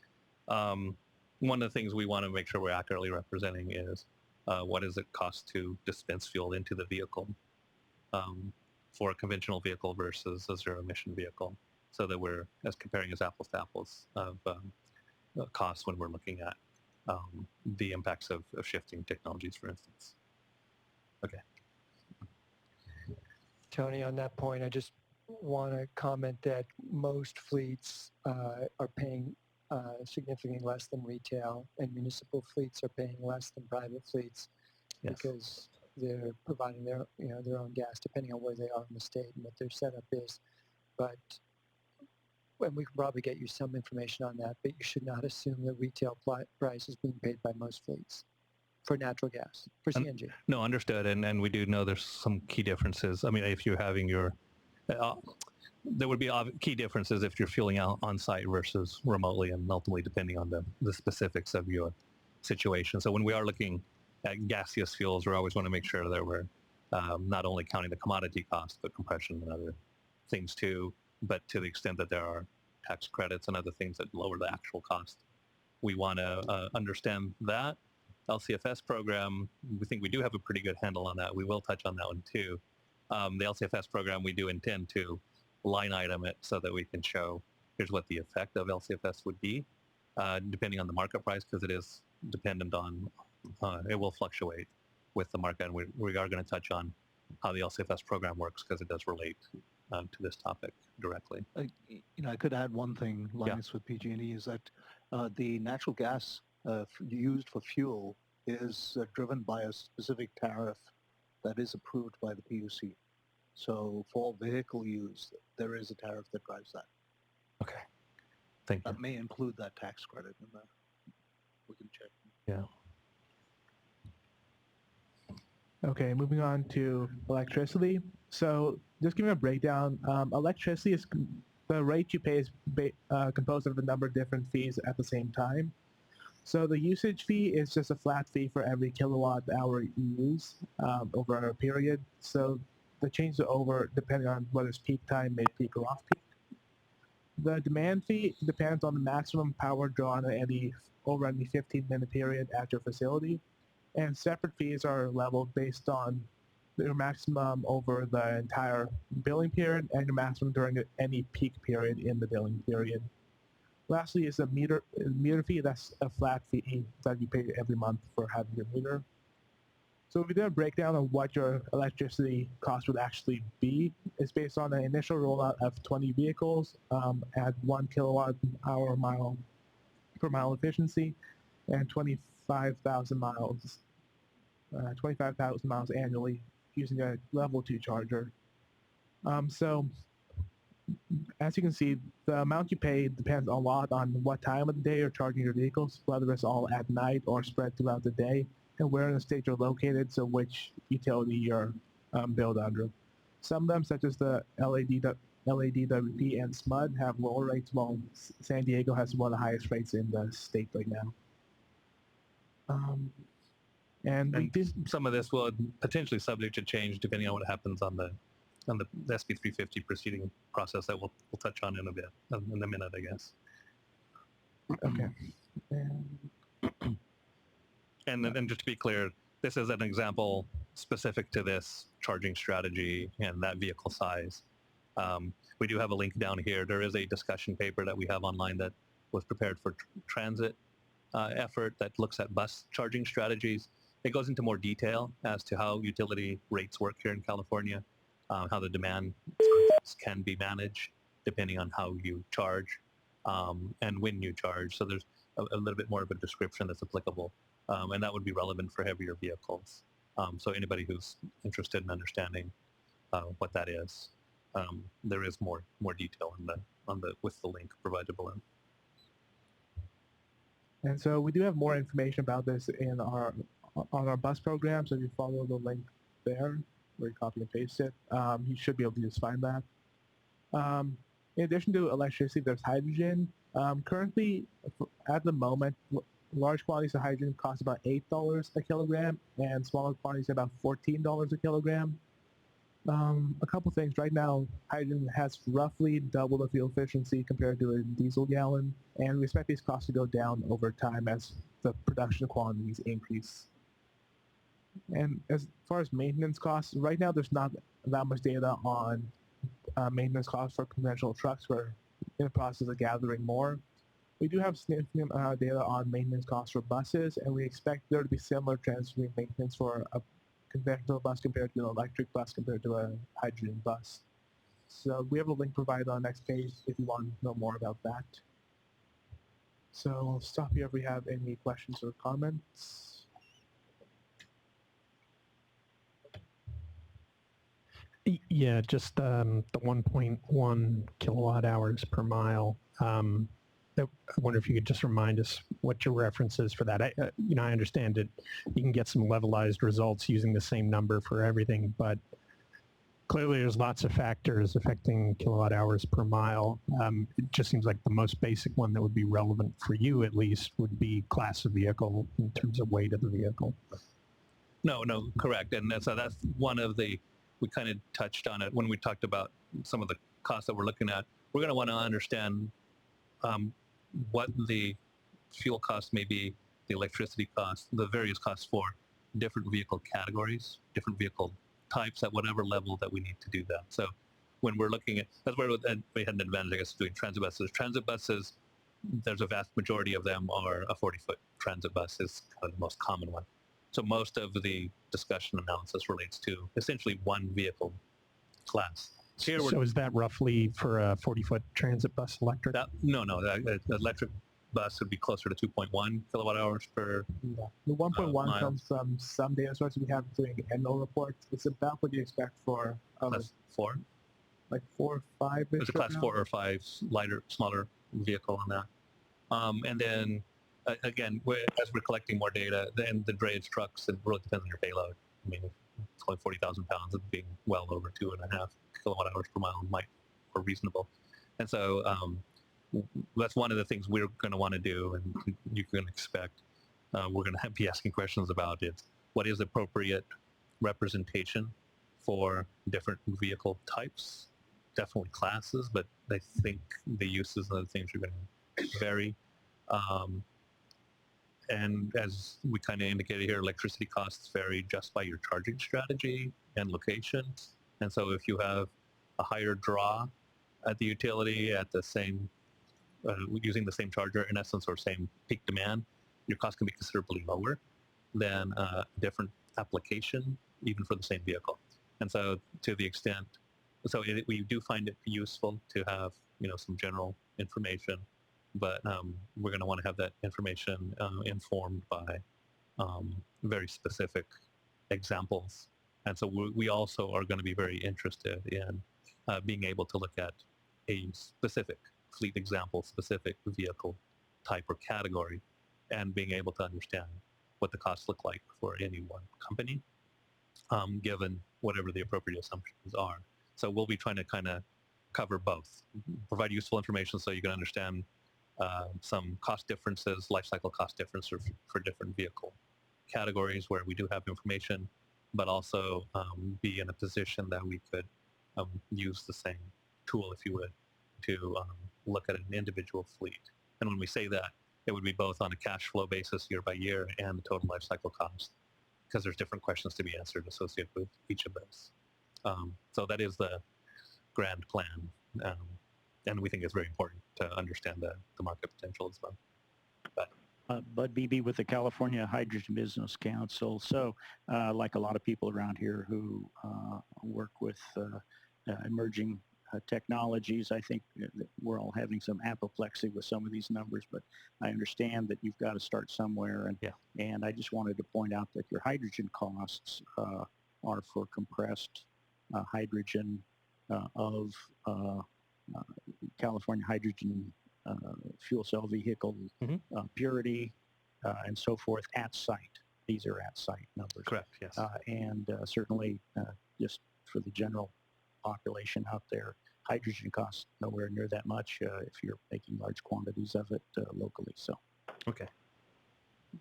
one of the things we want to make sure we're accurately representing is what does it cost to dispense fuel into the vehicle for a conventional vehicle versus a zero-emission vehicle, so that we're comparing as apples to apples of costs when we're looking at the impacts of shifting technologies, for instance. Okay. Tony, on that point, I just want to comment that most fleets are paying significantly less than retail, and municipal fleets are paying less than private fleets because they're providing their own gas, depending on where they are in the state and what their setup is. But and we can probably get you some information on that, but you should not assume that retail price is being paid by most fleets for natural gas, for CNG. No, understood. And we do know there's some key differences. I mean, if you're having your, there would be key differences if you're fueling out on site versus remotely, and ultimately depending on the specifics of your situation. So when we are looking at gaseous fuels, we always want to make sure that we're not only counting the commodity cost, but compression and other things too. But to the extent that there are tax credits and other things that lower the actual cost, we want to understand that. LCFS program, we think we do have a pretty good handle on that. We will touch on that one too. The LCFS program, we do intend to line item it so that we can show here's what the effect of LCFS would be, depending on the market price, because it is dependent on, it will fluctuate with the market. And we are going to touch on how the LCFS program works because it does relate to this topic directly. I could add one thing, Linus, with PG&E is that the natural gas used for fuel is driven by a specific tariff that is approved by the PUC. So for all vehicle use, there is a tariff that drives that. Okay. Thank you. That may include that tax credit in there. We can check. Yeah. Okay, moving on to electricity. So just giving a breakdown, electricity is the rate you pay is composed of a number of different fees at the same time. So the usage fee is just a flat fee for every kilowatt hour you use over a period. So the changes over depending on whether it's peak time, mid-peak, or off-peak. The demand fee depends on the maximum power drawn over any 15-minute period at your facility. And separate fees are leveled based on your maximum over the entire billing period and your maximum during any peak period in the billing period. Lastly is a meter fee. That's a flat fee that you pay every month for having your meter. So if we do a breakdown of what your electricity cost would actually be, it's based on an initial rollout of 20 vehicles at 1 kilowatt hour per mile efficiency and 25,000 miles. 25,000 miles annually using a level 2 charger. So as you can see, the amount you pay depends a lot on what time of the day you're charging your vehicles, whether it's all at night or spread throughout the day, and where in the state you're located, so which utility you're billed under. Some of them, such as the LADWP and SMUD, have lower rates, while San Diego has one of the highest rates in the state right now. And some of this will potentially subject to change depending on what happens on the SB 350 proceeding process that we'll touch on in a minute, I guess. Okay. And then just to be clear, this is an example specific to this charging strategy and that vehicle size. We do have a link down here. There is a discussion paper that we have online that was prepared for transit effort that looks at bus charging strategies. It goes into more detail as to how utility rates work here in California, how the demand can be managed depending on how you charge and when you charge. So there's a little bit more of a description that's applicable, and that would be relevant for heavier vehicles. So anybody who's interested in understanding what that is, there is more detail with the link provided below. And so we do have more information about this on our bus program. So if you follow the link there, where you copy and paste it, you should be able to just find that. In addition to electricity, there's hydrogen. Currently, at the moment, large quantities of hydrogen cost about $8 a kilogram, and smaller quantities about $14 a kilogram. A couple things. Right now, hydrogen has roughly double the fuel efficiency compared to a diesel gallon, and we expect these costs to go down over time as the production quantities increase. And as far as maintenance costs, right now there's not that much data on maintenance costs for conventional trucks. We're in the process of gathering more. We do have significant data on maintenance costs for buses, and we expect there to be similar trends for maintenance for conventional bus compared to an electric bus compared to a hydrogen bus. So we have a link provided on the next page if you want to know more about that. So I'll stop here if we have any questions or comments. Yeah, just the 1.1 kilowatt hours per mile. I wonder if you could just remind us what your reference is for that. I understand that you can get some levelized results using the same number for everything, but clearly there's lots of factors affecting kilowatt hours per mile. It just seems like the most basic one that would be relevant for you, at least, would be class of vehicle in terms of weight of the vehicle. No, correct. And so that's one of the, we kind of touched on it when we talked about some of the costs that we're looking at. We're going to want to understand what the fuel cost may be, the electricity cost, the various costs for different vehicle categories, different vehicle types at whatever level that we need to do that. So when we're looking at, that's where we had an advantage, I guess, doing transit buses. Transit buses, there's a vast majority of them are a 40-foot transit bus is kind of the most common one. So most of the discussion analysis relates to essentially one vehicle class. Here So is that roughly for a 40-foot transit bus electric? No, the electric bus would be closer to 2.1 kilowatt hours per The 1.1 mile. comes from some data sources we have doing annual reports. It's about what you expect for Class 4? Like 4 or 5. It's a class 4 or 5 lighter, smaller vehicle on that. And then again, as we're collecting more data, then the drayage trucks, it really depends on your payload. I mean, it's only 40,000 pounds and being well over 2.5 kilowatt hours per mile might be reasonable. And so that's one of the things we're going to want to do, and you can expect we're going to be asking questions about it. What is appropriate representation for different vehicle types? Definitely classes, but I think the uses and the things are going to vary. And as we kind of indicated here, electricity costs vary just by your charging strategy and location. And so if you have a higher draw at the utility at the same, using the same charger in essence, or same peak demand, your cost can be considerably lower than a different application, even for the same vehicle. And so to the extent, we do find it useful to have, some general information, but we're going to want to have that information informed by very specific examples. And so we also are going to be very interested in being able to look at a specific fleet example, specific vehicle type or category, and being able to understand what the costs look like for any one company, given whatever the appropriate assumptions are. So we'll be trying to kind of cover both, provide useful information so you can understand some cost differences, life cycle cost differences for different vehicle categories where we do have information, but also be in a position that we could use the same tool, if you would, to look at an individual fleet. And when we say that, it would be both on a cash flow basis year by year and the total life cycle cost, because there's different questions to be answered associated with each of those. So that is the grand plan. And we think it's very important to understand the market potential as well. Bud Beebe with the California Hydrogen Business Council. So like a lot of people around here who work with emerging technologies, I think that we're all having some apoplexy with some of these numbers, but I understand that you've got to start somewhere. And I just wanted to point out that your hydrogen costs are for compressed hydrogen of California hydrogen fuel cell vehicle purity and so forth at site. These are at site numbers. Correct, yes. And certainly just for the general population out there, hydrogen costs nowhere near that much if you're making large quantities of it locally. So, okay.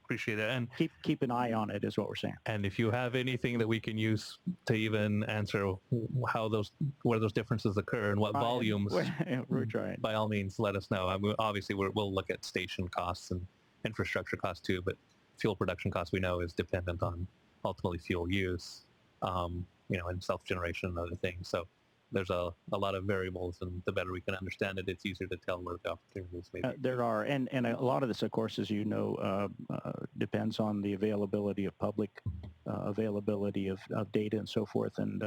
Appreciate it. And keep an eye on it is what we're saying. And if you have anything that we can use to even answer where those differences occur and what volumes, we're trying. By all means, let us know. I mean, obviously, we'll look at station costs and infrastructure costs too, but fuel production costs we know is dependent on ultimately fuel use, and self-generation and other things. So there's a lot of variables, and the better we can understand it, it's easier to tell where the opportunities may be. There are, and a lot of this, of course, as you know, depends on the availability of public availability of data and so forth. And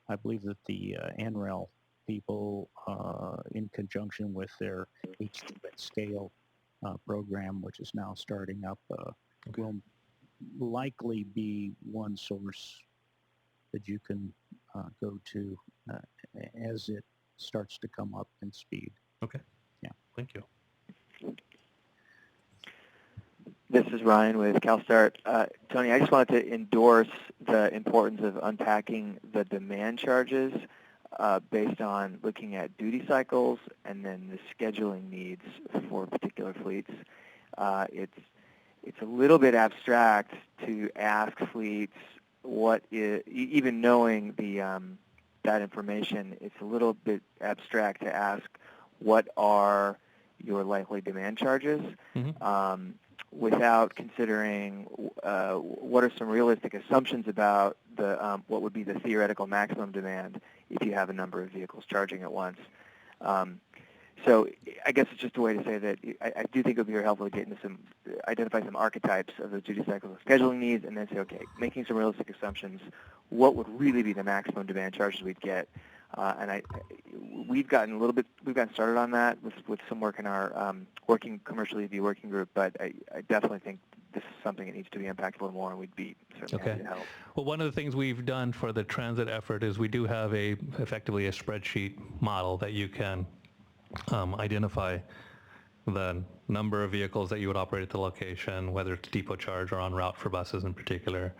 I believe that the NREL people, in conjunction with their H2 at Scale program, which is now starting up, will likely be one source that you can go to as it starts to come up in speed. Okay. Yeah. Thank you. This is Ryan with CalStart. Tony, I just wanted to endorse the importance of unpacking the demand charges based on looking at duty cycles and then the scheduling needs for particular fleets. It's a little bit abstract to ask fleets what is, even knowing the that information, it's a little bit abstract to ask what are your likely demand charges without considering what are some realistic assumptions about the what would be the theoretical maximum demand if you have a number of vehicles charging at once. So I guess it's just a way to say that I do think it would be very helpful to get into some, identify some archetypes of those duty cycles and scheduling needs, and then say, okay, making some realistic assumptions, what would really be the maximum demand charges we'd get? And we've gotten started on that with some work in our working commercial EV working group, but I definitely think this is something that needs to be impactful and more, and we'd be certainly happy to help. Well, one of the things we've done for the transit effort is we do have effectively a spreadsheet model that you can identify the number of vehicles that you would operate at the location, whether it's depot charge or en route for buses in particular,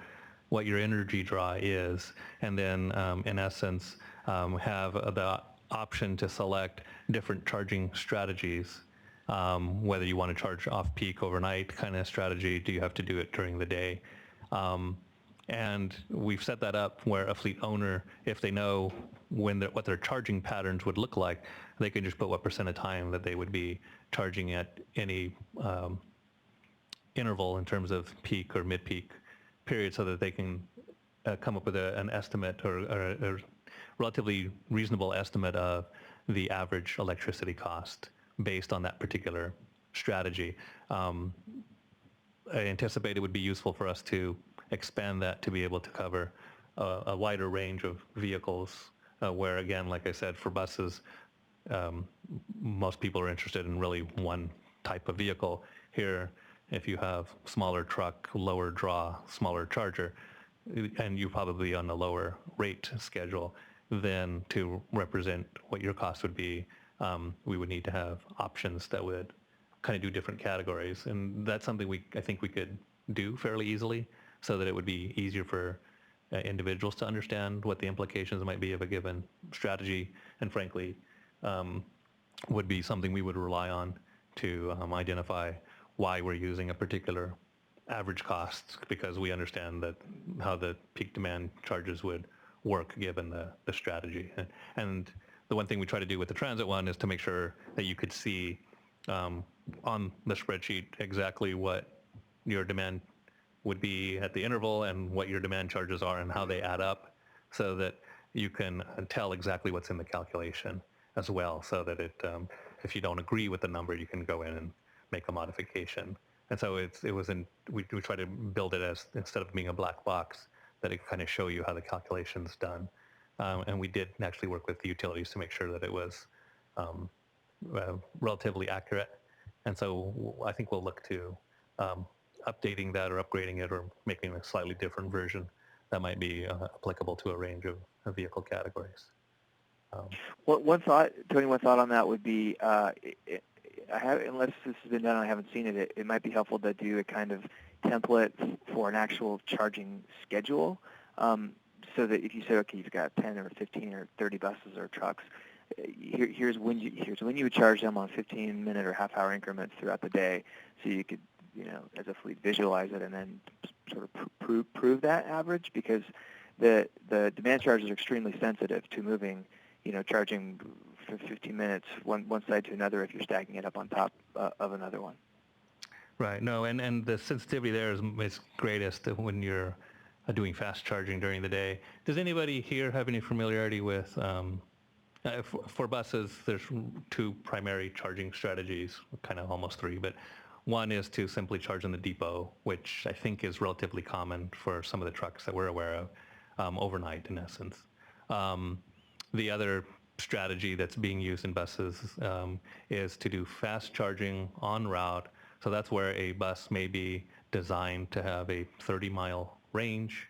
what your energy draw is, and then in essence have the option to select different charging strategies, whether you want to charge off-peak overnight kind of strategy, do you have to do it during the day? And we've set that up where a fleet owner, if they know what their charging patterns would look like, they can just put what % of time that they would be charging at any interval in terms of peak or mid-peak period, so that they can come up with an estimate or a relatively reasonable estimate of the average electricity cost based on that particular strategy. I anticipate it would be useful for us to expand that to be able to cover a wider range of vehicles, where again, like I said, for buses, most people are interested in really one type of vehicle. Here, if you have smaller truck, lower draw, smaller charger, and you're probably on a lower rate schedule, then to represent what your cost would be, we would need to have options that would kind of do different categories. And that's something I think we could do fairly easily, so that it would be easier for individuals to understand what the implications might be of a given strategy, and frankly, would be something we would rely on to identify why we're using a particular average cost, because we understand that how the peak demand charges would work given the strategy. And the one thing we try to do with the transit one is to make sure that you could see on the spreadsheet exactly what your demand would be at the interval and what your demand charges are and how they add up, so that you can tell exactly what's in the calculation as well, so that if you don't agree with the number, you can go in and make a modification. And so we try to build it as, instead of being a black box, that it kind of show you how the calculation's done. And we did actually work with the utilities to make sure that it was relatively accurate. And so I think we'll look to updating that or upgrading it or making a slightly different version that might be applicable to a range of vehicle categories. One thought, Tony, one thought on that would be, unless this has been done and I haven't seen it, it might be helpful to do a kind of template for an actual charging schedule, so that if you say, okay, you've got 10 or 15 or 30 buses or trucks, here's when you would charge them on 15-minute or half-hour increments throughout the day, so you could, as a fleet, visualize it and then sort of prove that average, because the demand charges are extremely sensitive to moving, charging for 15 minutes one side to another if you're stacking it up on top of another one. Right. No, and the sensitivity there is greatest when you're doing fast charging during the day. Does anybody here have any familiarity with, for buses, there's two primary charging strategies, kind of almost three, but One is to simply charge in the depot, which I think is relatively common for some of the trucks that we're aware of, overnight in essence. The other strategy that's being used in buses is to do fast charging en route. So that's where a bus may be designed to have a 30-mile range.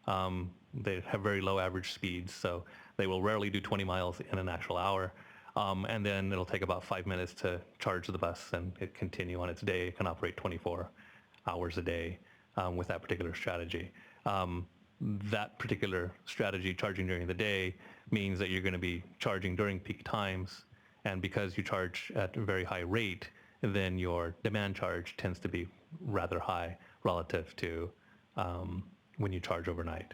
They have very low average speeds, so they will rarely do 20 miles in an actual hour. And then it'll take about 5 minutes to charge the bus and it continue on its day. It can operate 24 hours a day with that particular strategy. That particular strategy, charging during the day, means that you're going to be charging during peak times. And because you charge at a very high rate, then your demand charge tends to be rather high relative to when you charge overnight.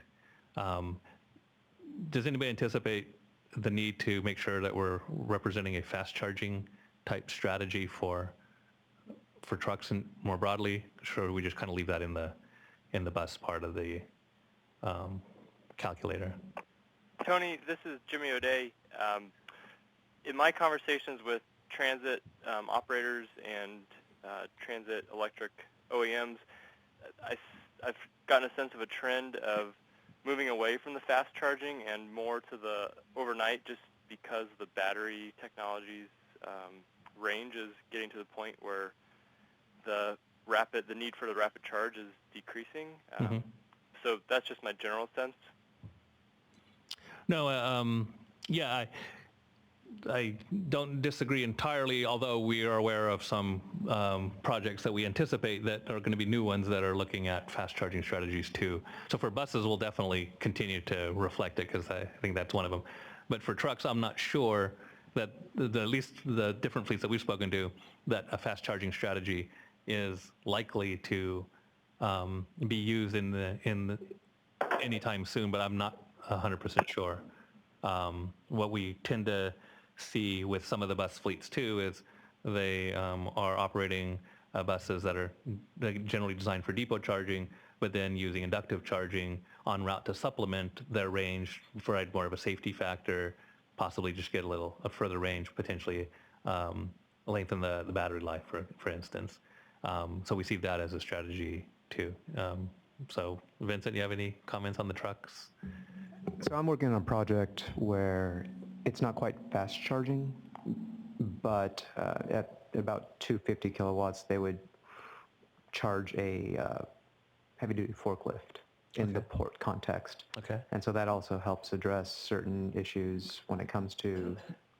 Does anybody anticipate the need to make sure that we're representing a fast charging type strategy for trucks and more broadly? Or we just kind of leave that in the bus part of the calculator? Tony, this is Jimmy O'Day. In my conversations with transit operators and transit electric OEMs, I've gotten a sense of a trend of moving away from the fast charging and more to the overnight, just because the battery technology's range is getting to the point where the need for the rapid charge is decreasing. So that's just my general sense. No, yeah, I don't disagree entirely, although we are aware of some projects that we anticipate that are going to be new ones that are looking at fast charging strategies too. So for buses, we'll definitely continue to reflect it because I think that's one of them. But for trucks, I'm not sure that at least the different fleets that we've spoken to, that a fast charging strategy is likely to be used anytime soon, but I'm not 100% sure. What we tend to see with some of the bus fleets too is they are operating buses that are generally designed for depot charging, but then using inductive charging en route to supplement their range, provide more of a safety factor, possibly just get a further range, potentially lengthen the battery life, for instance. So we see that as a strategy too. So Vincent, you have any comments on the trucks? So I'm working on a project where it's not quite fast charging, but at about 250 kilowatts, they would charge a heavy-duty forklift in the port context. Okay. And so that also helps address certain issues when it comes to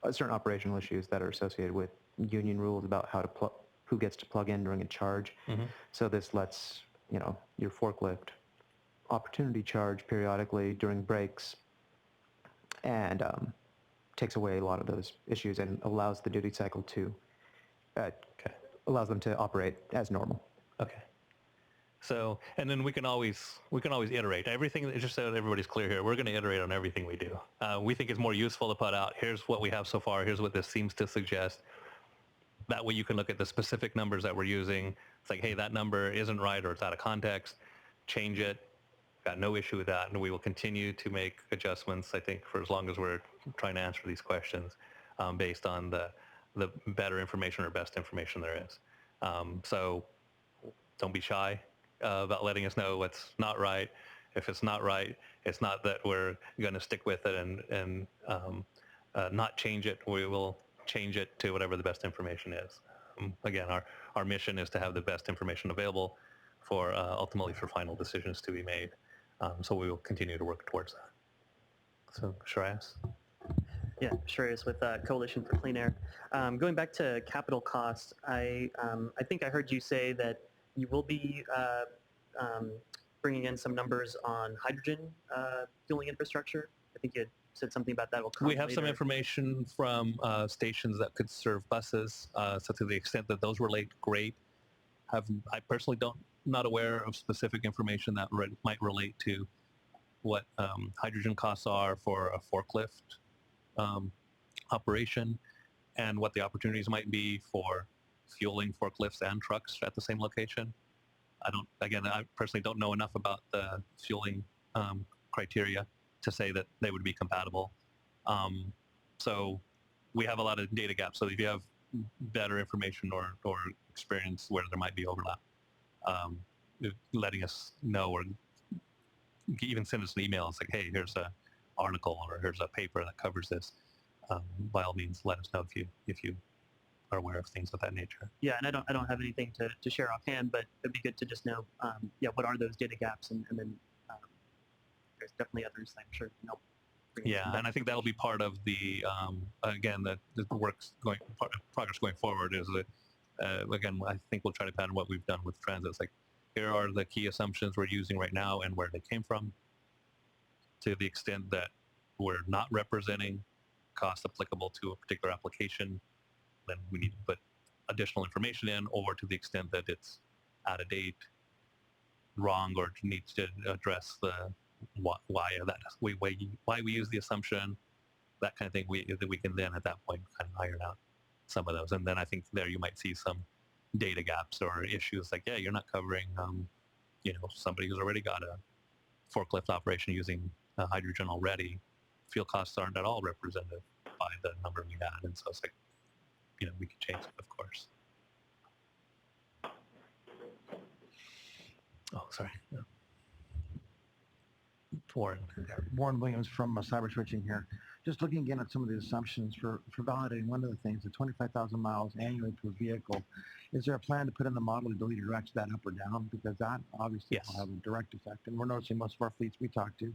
certain operational issues that are associated with union rules about how to who gets to plug in during a charge. So this lets your forklift opportunity charge periodically during breaks, and takes away a lot of those issues and allows the duty cycle to allows them to operate as normal. Okay. So, and then we can always iterate everything. Just so that everybody's clear here, we're going to iterate on everything we do. We think it's more useful to put out, here's what we have so far, here's what this seems to suggest. That way you can look at the specific numbers that we're using. It's like, hey, that number isn't right or it's out of context. Change it. Got no issue with that. And we will continue to make adjustments, I think, for as long as we're trying to answer these questions based on the better information or best information there is. So don't be shy about letting us know what's not right. If it's not right, it's not that we're going to stick with it and not change it. We will change it to whatever the best information is. Again, our mission is to have the best information available for ultimately for final decisions to be made. So we will continue to work towards that. So Shreyas? Yeah, Shreyas with Coalition for Clean Air. Going back to capital costs, I think I heard you say that you will be bringing in some numbers on hydrogen fueling infrastructure. I think you had said something about that. We have some information from stations that could serve buses. So to the extent that those relate, great. I personally not aware of specific information that might relate to what hydrogen costs are for a forklift operation and what the opportunities might be for fueling forklifts and trucks at the same location. I personally don't know enough about the fueling criteria to say that they would be compatible. So we have a lot of data gaps. So if you have better information or experience where there might be overlap. Letting us know, or even send us an email. It's like, hey, here's a article or here's a paper that covers this. By all means, let us know if you are aware of things of that nature. Yeah, and I don't have anything to share offhand, but it'd be good to just know, what are those data gaps, and then there's definitely others I'm sure can help. Yeah, and I think that'll be part of the again the progress going forward is that again I think we'll try to pattern what we've done with transit. It's like, here are the key assumptions we're using right now and where they came from. To the extent that we're not representing costs applicable to a particular application, then we need to put additional information in, or to the extent that it's out of date, wrong, or needs to address the why we use the assumption, that kind of thing. We can then at that point kind of iron out some of those, and then I think there you might see some data gaps or issues like, yeah, you're not covering somebody who's already got a forklift operation using hydrogen already. Fuel costs aren't at all representative by the number we had, and so it's like, we could change it, of course. Oh, sorry. Yeah. Warren Williams from Cyber Switching here. Just looking again at some of the assumptions for validating one of the things, the 25,000 miles annually per vehicle. Is there a plan to put in the model the ability to ratchet that up or down? Because that obviously will have a direct effect. And we're noticing most of our fleets we talk to,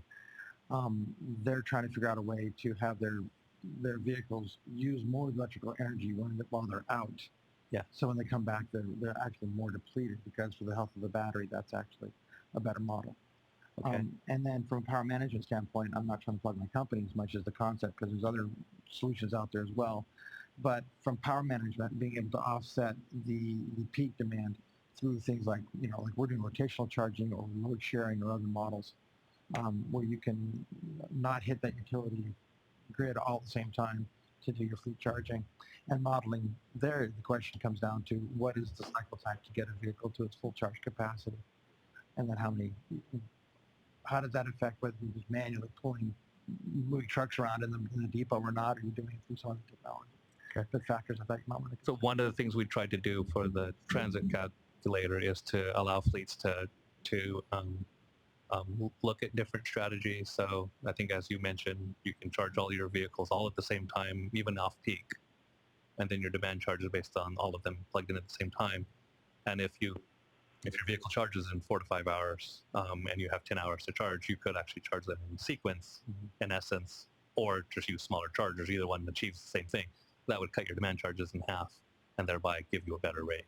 they're trying to figure out a way to have their vehicles use more electrical energy while they're out. Yeah. So when they come back, they're actually more depleted, because for the health of the battery, that's actually a better model. Okay. And then from a power management standpoint, I'm not trying to plug my company as much as the concept, because there's other solutions out there as well. But from power management, being able to offset the peak demand through things like, like we're doing rotational charging or load sharing or other models, where you can not hit that utility grid all at the same time to do your fleet charging. And modeling there, the question comes down to what is the cycle time to get a vehicle to its full charge capacity? And then how does that affect whether you're just manually moving trucks around in the depot or not, or you're doing it through some other technology? Okay. The factors I think you might want to So one of the things we tried to do for the transit calculator is to allow fleets to look at different strategies. So I think, as you mentioned, you can charge all your vehicles all at the same time, even off peak, and then your demand charge is based on all of them plugged in at the same time. And if your vehicle charges in 4 to 5 hours, and you have 10 hours to charge, you could actually charge them in sequence, in essence, or just use smaller chargers. Either one achieves the same thing. That would cut your demand charges in half, and thereby give you a better rate,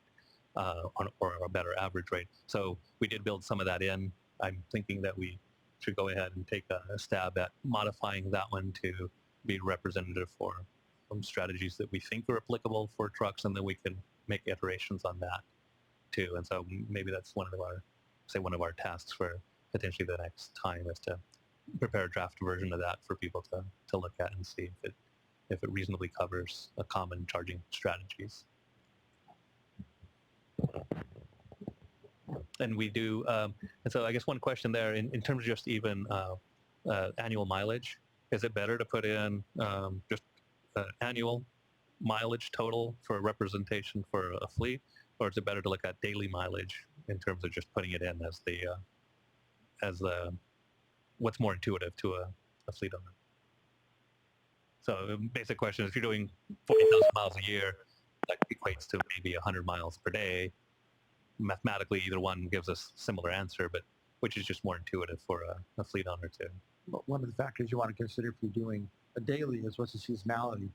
or a better average rate. So we did build some of that in. I'm thinking that we should go ahead and take a stab at modifying that one to be representative for some strategies that we think are applicable for trucks, and then we can make iterations on that too. And so maybe that's one of our tasks for potentially the next time, is to prepare a draft version of that for people to look at and see if it reasonably covers a common charging strategies. And we do, and so I guess one question there, in terms of just even annual mileage, is it better to put in just annual mileage total for representation for a fleet, or is it better to look at daily mileage in terms of just putting it in as the what's more intuitive to a fleet owner? So basic question is, if you're doing 40,000 miles a year, that equates to maybe 100 miles per day. Mathematically, either one gives us similar answer, but which is just more intuitive for a fleet owner too. One of the factors you want to consider if you're doing a daily is what's the seasonality.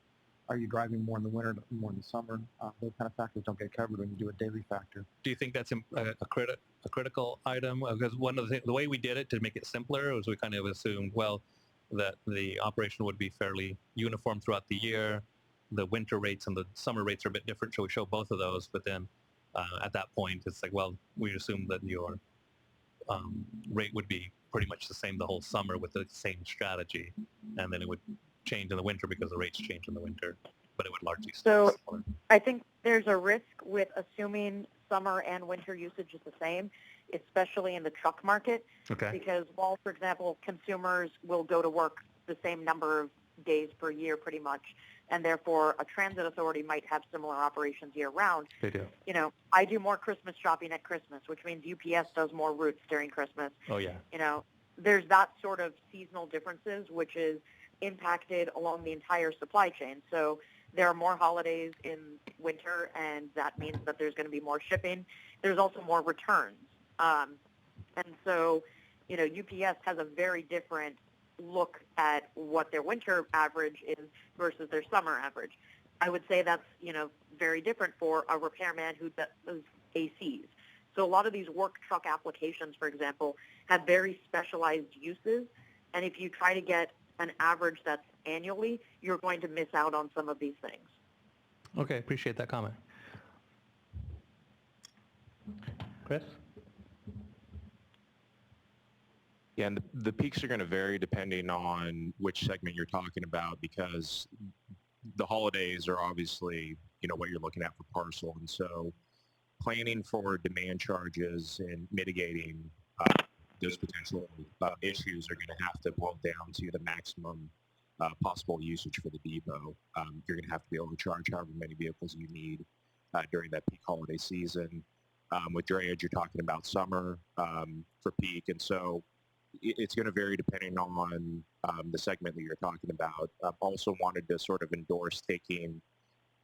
Are you driving more in the winter, more in the summer? Those kind of factors don't get covered when you do a daily factor. Do you think that's a critical item? Because one of the way we did it to make it simpler was we kind of assumed, well, that the operation would be fairly uniform throughout the year. The winter rates and the summer rates are a bit different, so we show both of those. But then at that point, it's like, well, we assume that your rate would be pretty much the same the whole summer with the same strategy, and then it would change in the winter because the rates change in the winter, but it would largely stay similar. I think there's a risk with assuming summer and winter usage is the same, especially in the truck market. Okay. Because while, for example, consumers will go to work the same number of days per year pretty much, and therefore a transit authority might have similar operations year round. They do. You know, I do more Christmas shopping at Christmas, which means UPS does more routes during Christmas. Oh, yeah. You know, there's that sort of seasonal differences, which is impacted along the entire supply chain. So there are more holidays in winter, and that means that there's going to be more shipping. There's also more returns. And so, you know, UPS has a very different look at what their winter average is versus their summer average. I would say that's, you know, very different for a repairman who does ACs. So a lot of these work truck applications, for example, have very specialized uses. And if you try to get an average that's annually, you're going to miss out on some of these things. Okay, appreciate that comment. Chris? Yeah, and the peaks are going to vary depending on which segment you're talking about, because the holidays are obviously, you know, what you're looking at for parcel. And so planning for demand charges and mitigating those potential issues are going to have to boil down to the maximum possible usage for the depot. You're going to have to be able to charge however many vehicles you need during that peak holiday season. With drayage, you're talking about summer for peak. And so it's going to vary depending on the segment that you're talking about. I've also wanted to sort of endorse taking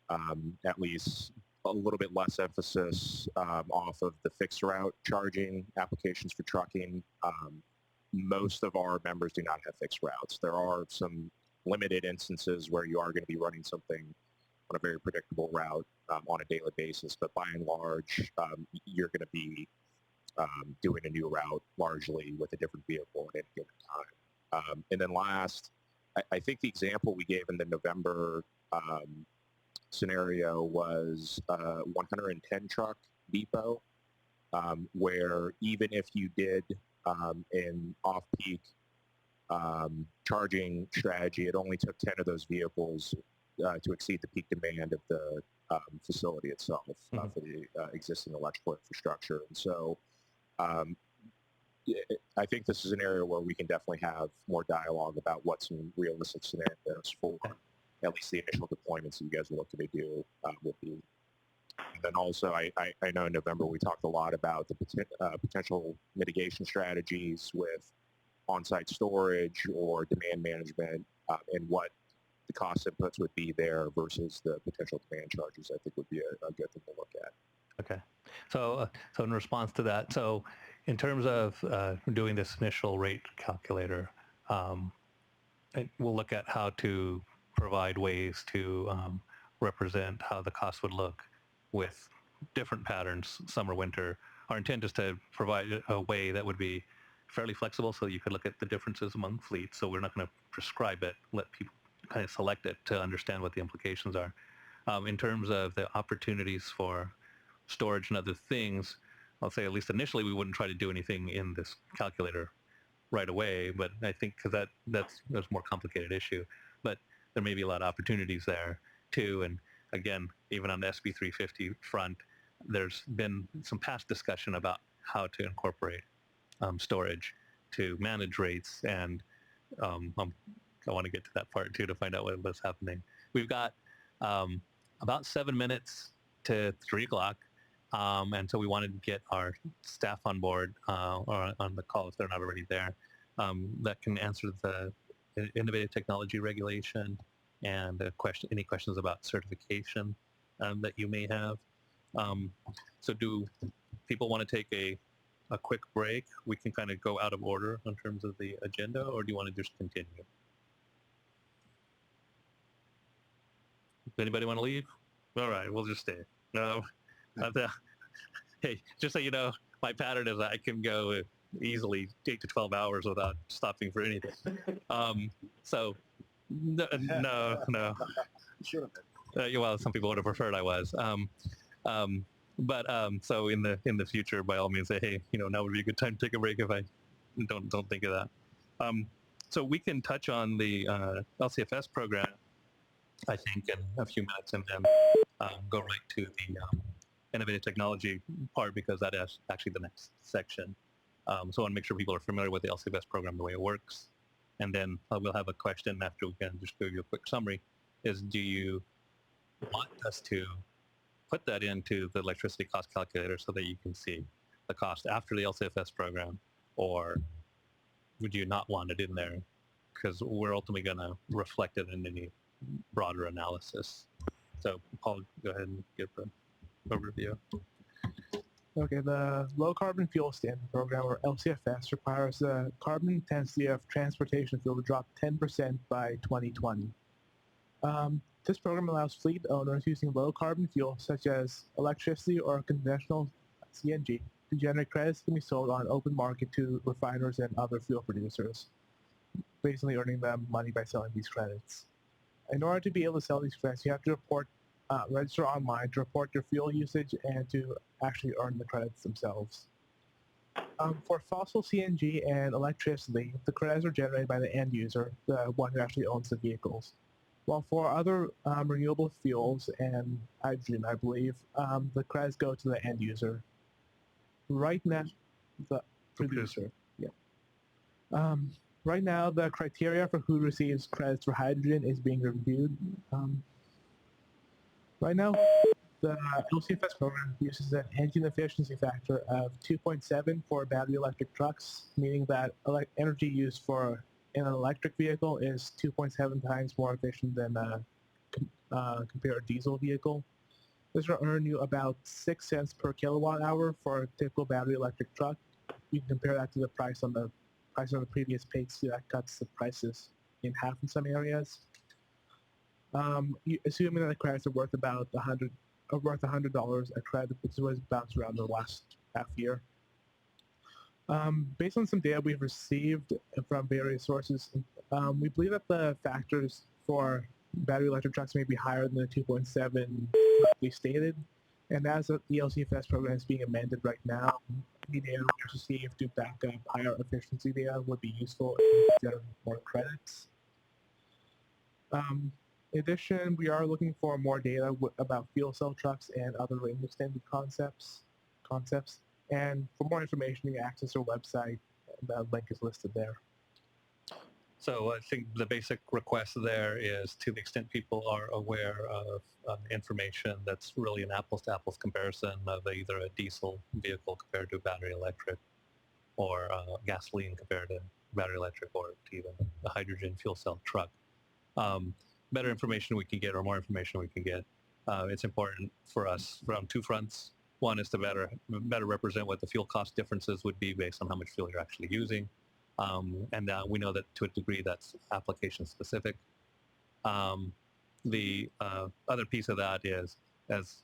at least a little bit less emphasis off of the fixed route charging applications for trucking. Most of our members do not have fixed routes. There are some limited instances where you are going to be running something on a very predictable route on a daily basis, but by and large, you're going to be doing a new route largely with a different vehicle at any given time. And then last, I think the example we gave in the November scenario was a 110 truck depot, where even if you did an off-peak charging strategy, it only took 10 of those vehicles to exceed the peak demand of the facility itself for the existing electrical infrastructure. And so I think this is an area where we can definitely have more dialogue about what some realistic scenarios for at least the initial deployments that you guys are looking to do will be. And then also, I know in November we talked a lot about the potential mitigation strategies with on-site storage or demand management and what the cost inputs would be there versus the potential demand charges. I think would be a good thing to look at. Okay. So in response to that, so in terms of doing this initial rate calculator, we'll look at how to provide ways to represent how the cost would look with different patterns, summer, winter. Our intent is to provide a way that would be fairly flexible so you could look at the differences among fleets. So we're not going to prescribe it, let people kind of select it to understand what the implications are. In terms of the opportunities for storage and other things, I'll say at least initially we wouldn't try to do anything in this calculator right away, but I think because that's a more complicated issue. But there may be a lot of opportunities there too. And again, even on the SB 350 front, there's been some past discussion about how to incorporate storage to manage rates. And I want to get to that part too to find out what's happening. We've got about 7 minutes to 3 o'clock. And so we wanted to get our staff on board or on the call if they're not already there that can answer the innovative technology regulation and any questions about certification that you may have. So do people want to take a quick break? We can kind of go out of order in terms of the agenda, or do you want to just continue? Does anybody want to leave? All right, we'll just stay. Hey, just so you know, my pattern is I can go easily 8 to 12 hours without stopping for anything. So, no. Should have been. Well, some people would have preferred I was. But so in the future, by all means, say, hey, now would be a good time to take a break if I don't think of that. So we can touch on the LCFS program, I think, in a few minutes, and then go right to the innovative technology part, because that is actually the next section. So I want to make sure people are familiar with the LCFS program, the way it works. And then we'll have a question after we can just give you a quick summary, is do you want us to put that into the electricity cost calculator so that you can see the cost after the LCFS program, or would you not want it in there? Because we're ultimately going to reflect it in any broader analysis. So Paul, go ahead and give the overview. Okay, the Low Carbon Fuel Standard Program, or LCFS, requires the carbon intensity of transportation fuel to drop 10% by 2020. This program allows fleet owners using low carbon fuel, such as electricity or conventional CNG, to generate credits that can be sold on open market to refiners and other fuel producers, basically earning them money by selling these credits. In order to be able to sell these credits, you have to register online to report your fuel usage and to actually earn the credits themselves. For fossil CNG and electricity, the credits are generated by the end user, the one who actually owns the vehicles. While for other renewable fuels and hydrogen, I believe, the credits go to the end user. Right now, the producer. Yeah. Right now, the criteria for who receives credits for hydrogen is being reviewed. Right now, the LCFS program uses an engine efficiency factor of 2.7 for battery electric trucks, meaning that energy used in an electric vehicle is 2.7 times more efficient than compared to a diesel vehicle. This will earn you about 6 cents per kilowatt hour for a typical battery electric truck. You can compare that to the price on the previous page. See, that cuts the prices in half in some areas. Assuming that the credits are worth about $100 a credit, which was bounced around the last half year. Based on some data we've received from various sources, we believe that the factors for battery electric trucks may be higher than the 2.7 we stated. And as the LCFS program is being amended right now, the data we received to back up higher efficiency data would be useful in generating more credits. In addition, we are looking for more data about fuel cell trucks and other range extended concepts. And for more information, you can access our website. The link is listed there. So I think the basic request there is, to the extent people are aware of information that's really an apples-to-apples comparison of either a diesel vehicle compared to battery electric, or gasoline compared to battery electric, or to even a hydrogen fuel cell truck. Better information we can get, or more information we can get, it's important for us from two fronts. One is to better represent what the fuel cost differences would be based on how much fuel you're actually using. And we know that to a degree that's application specific. The other piece of that is, as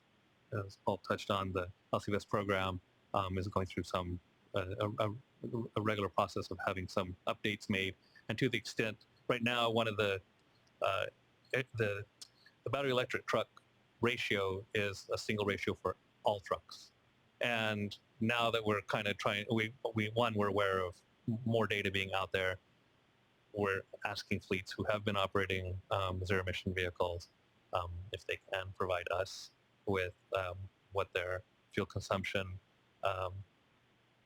Paul touched on, the LCFS program is going through a regular process of having some updates made. And to the extent, right now, one of the battery electric truck ratio is a single ratio for all trucks. And now that we're kind of we're aware of more data being out there, we're asking fleets who have been operating zero emission vehicles if they can provide us with what their fuel consumption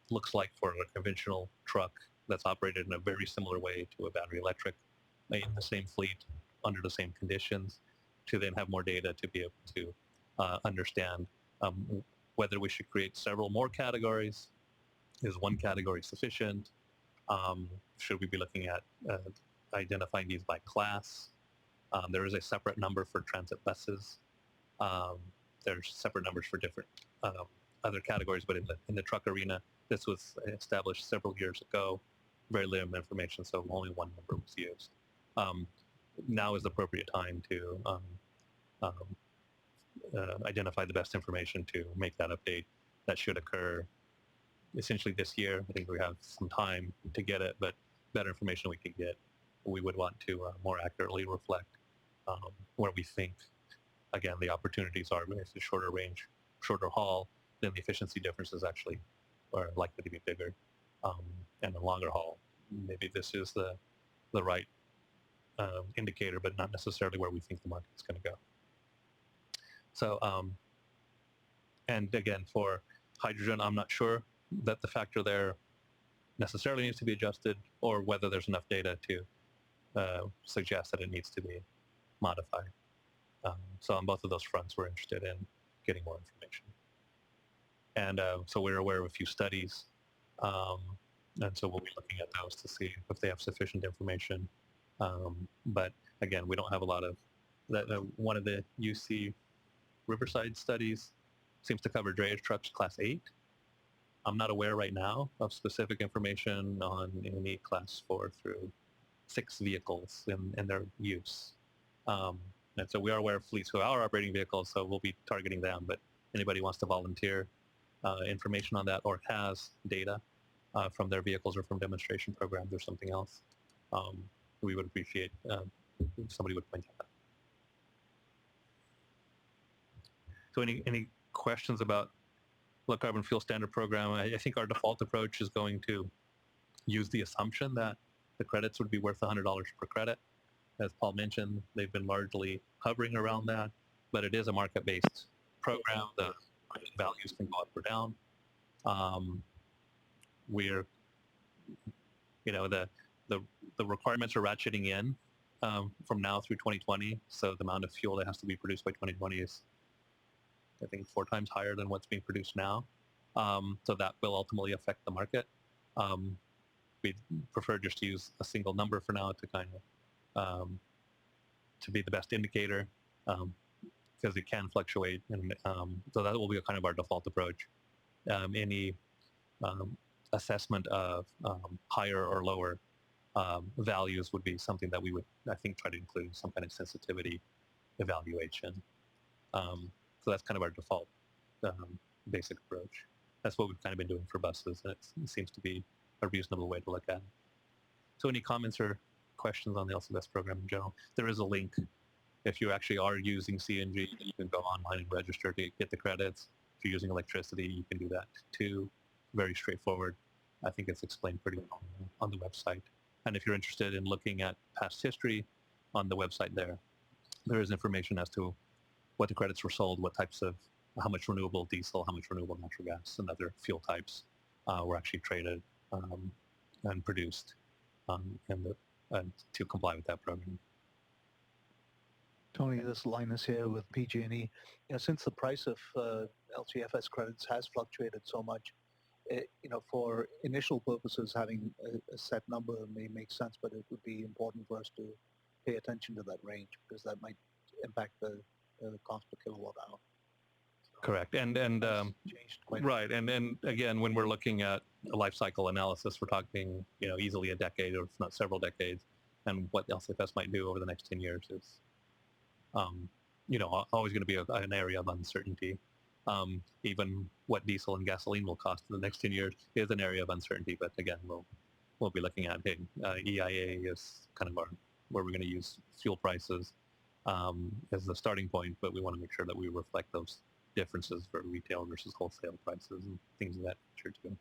looks like for a conventional truck that's operated in a very similar way to a battery electric in the same fleet under the same conditions, to then have more data to be able to understand whether we should create several more categories. Is one category sufficient? Should we be looking at identifying these by class? There is a separate number for transit buses. There's separate numbers for different other categories, but in the truck arena, this was established several years ago. Very limited information, so only one number was used. Now is the appropriate time to identify the best information to make that update. That should occur essentially this year. I think we have some time to get it, but better information we can get, we would want to more accurately reflect where we think, again, the opportunities are. If it's a shorter range, shorter haul, then the efficiency differences actually are likely to be bigger. And the longer haul, maybe this is the right indicator, but not necessarily where we think the market is going to go. So, and again, for hydrogen, I'm not sure that the factor there necessarily needs to be adjusted, or whether there's enough data to suggest that it needs to be modified. So on both of those fronts, we're interested in getting more information. And so we're aware of a few studies, and so we'll be looking at those to see if they have sufficient information. But again, we don't have a lot of that. One of the UC Riverside studies seems to cover drayage trucks class 8. I'm not aware right now of specific information on any class 4 through 6 vehicles in their use. And so we are aware of fleets who are operating vehicles, so we'll be targeting them. But anybody who wants to volunteer information on that or has data from their vehicles or from demonstration programs or something else, we would appreciate if somebody would point that out. So any questions about low carbon fuel standard program? I think our default approach is going to use the assumption that the credits would be worth $100 per credit. As Paul mentioned, they've been largely hovering around that, but it is a market-based program. The values can go up or down. We're, the requirements are ratcheting in from now through 2020. So the amount of fuel that has to be produced by 2020 is, I think, 4 times higher than what's being produced now. So that will ultimately affect the market. We prefer just to use a single number for now to kind of to be the best indicator, because it can fluctuate, and so that will be kind of our default approach. Any assessment of higher or lower values would be something that we would, I think, try to include some kind of sensitivity evaluation. So that's kind of our default basic approach. That's what we've kind of been doing for buses, and it seems to be a reasonable way to look at it. So any comments or questions on the LCFS program in general? There is a link. If you actually are using CNG, you can go online and register to get the credits. If you're using electricity, you can do that too. Very straightforward. I think it's explained pretty well on the website. And if you're interested in looking at past history on the website there is information as to what the credits were sold, what types of, how much renewable diesel, how much renewable natural gas, and other fuel types were actually traded and produced to comply with that program. Tony, this is Linus here with PG&E. Since the price of LCFS credits has fluctuated so much, for initial purposes, having a set number may make sense, but it would be important for us to pay attention to that range, because that might impact the cost per kilowatt hour. Correct, and right, and again, when we're looking at a life cycle analysis, we're talking easily a decade, or if not several decades, and what LCFS might do over the next 10 years is always going to be an area of uncertainty. Even what diesel and gasoline will cost in the next 10 years is an area of uncertainty. But again, we'll be looking at EIA is kind of where we're going to use fuel prices as the starting point, but we want to make sure that we reflect those differences for retail versus wholesale prices and things of that nature too.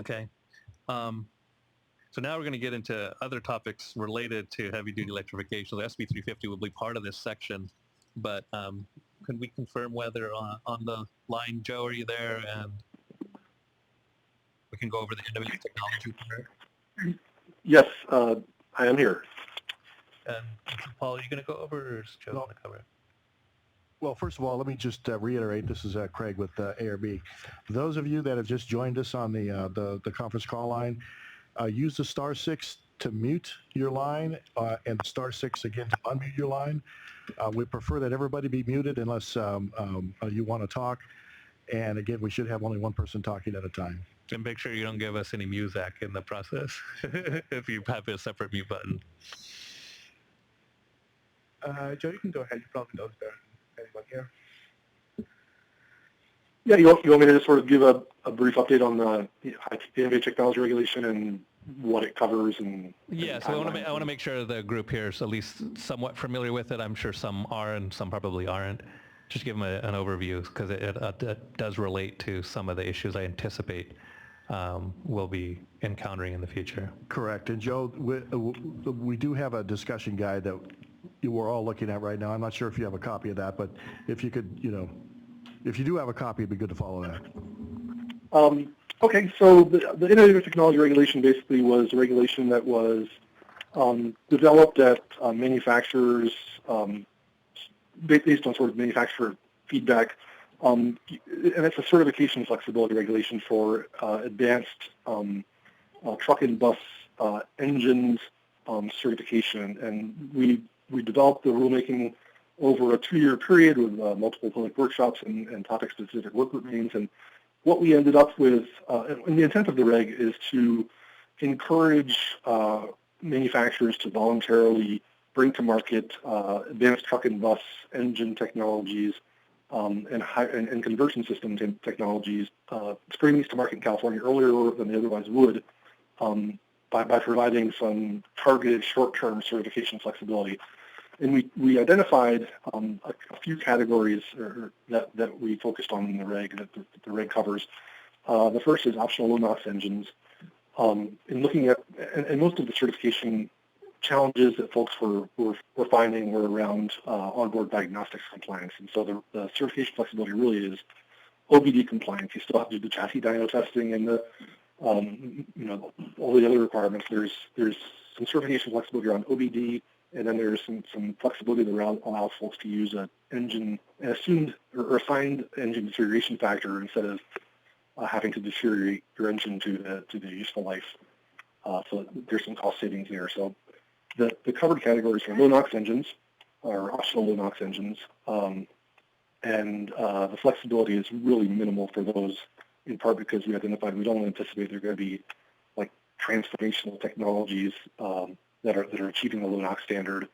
Okay. So now we're going to get into other topics related to heavy-duty electrification. The SB 350 will be part of this section, but can we confirm whether on the line, Joe, are you there? And we can go over the individual technology part. Yes, I am here. And Paul, are you going to go over, or is Joe going to cover it? Well, first of all, let me just reiterate, this is Craig with ARB. For those of you that have just joined us on the conference call line, use the *6 to mute your line and *6 again to unmute your line. We prefer that everybody be muted unless you want to talk. And again, we should have only one person talking at a time. And make sure you don't give us any music in the process if you have a separate mute button. Joe, you can go ahead. You probably know better than anyone here. Yeah, you want me to just sort of give a brief update on the heavy technology regulation and what it covers? And yeah, so I want to make sure the group here is at least somewhat familiar with it. I'm sure some are and some probably aren't. Just give them an overview, because it does relate to some of the issues I anticipate we'll be encountering in the future. Correct. And Joe, we do have a discussion guide that we're all looking at right now. I'm not sure if you have a copy of that, but if you could, if you do have a copy, it'd be good to follow that. Okay, so the innovative technology regulation basically was a regulation that was developed at manufacturers based on sort of manufacturer feedback, and it's a certification flexibility regulation for advanced truck and bus engines certification, and we developed the rulemaking over a 2-year period with multiple public workshops and topic-specific workgroup meetings. And what we ended up with, and the intent of the reg is to encourage manufacturers to voluntarily bring to market advanced truck and bus engine technologies and conversion system technologies, bringing these to market in California earlier than they otherwise would, by providing some targeted short-term certification flexibility. And we identified a few categories that we focused on in the reg, that the reg covers. The first is optional low NOx engines. In looking at, and most of the certification challenges that folks were finding were around onboard diagnostics compliance. And so the certification flexibility really is OBD compliance. You still have to do the chassis dyno testing and the all the other requirements. There's some certification flexibility around OBD, and then there's some flexibility that allows folks to use an assumed or assigned engine deterioration factor instead of having to deteriorate your engine to the useful life. So there's some cost savings there. So the covered categories are low NOx engines, or optional low NOx engines, and the flexibility is really minimal for those, in part because we identified we don't anticipate they're going to be like transformational technologies that are achieving the low NOx standard.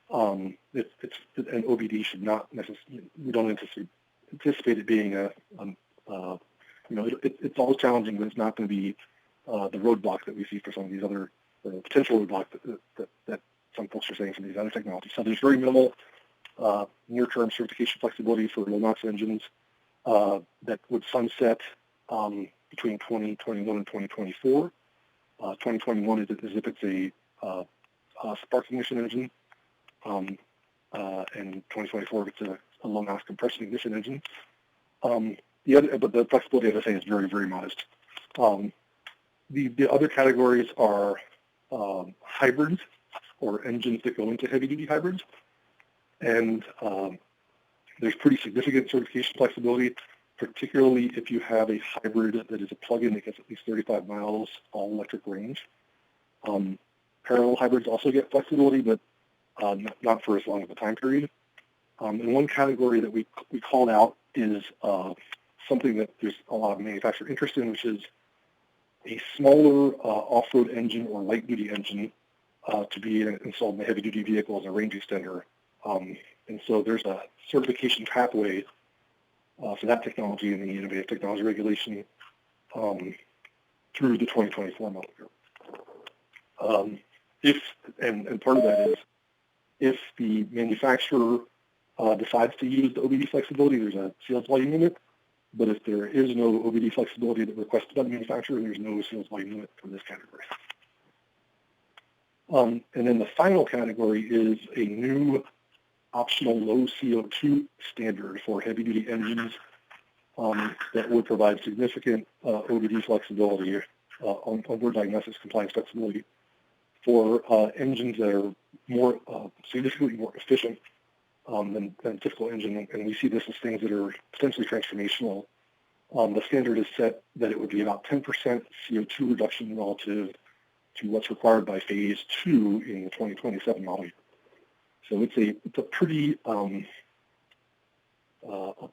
And OBD should not necessarily, we don't anticipate it being it's always challenging, but it's not going to be the roadblock that we see for some of these other potential roadblock that some folks are saying for these other technologies. So there's very minimal near-term certification flexibility for low NOx engines that would sunset between 2021 and 2024. 2021 is if it's a spark ignition engine, and 2024 if it's a low NOx compression ignition engine. But the flexibility, as I say, is very, very modest. The other categories are hybrids, or engines that go into heavy-duty hybrids. And there's pretty significant certification flexibility, particularly if you have a hybrid that is a plug-in that gets at least 35 miles all-electric range. Parallel hybrids also get flexibility, but not for as long of a time period. And one category that we called out is something that there's a lot of manufacturer interest in, which is a smaller off-road engine or light-duty engine to be installed in a heavy-duty vehicle as a range extender. And so there's a certification pathway for that technology in the innovative technology regulation through the 2024 model year. And part of that is if the manufacturer decides to use the OBD flexibility, there's a sales volume limit. But if there is no OBD flexibility that requested by the manufacturer, there's no sales volume limit for this category. And then the final category is a new optional low CO2 standard for heavy-duty engines that would provide significant OBD flexibility, onboard diagnostics compliance flexibility for engines that are more significantly more efficient than a typical engine, and we see this as things that are potentially transformational. The standard is set that it would be about 10% CO2 reduction relative to what's required by phase 2 in the 2027 model year. So it's a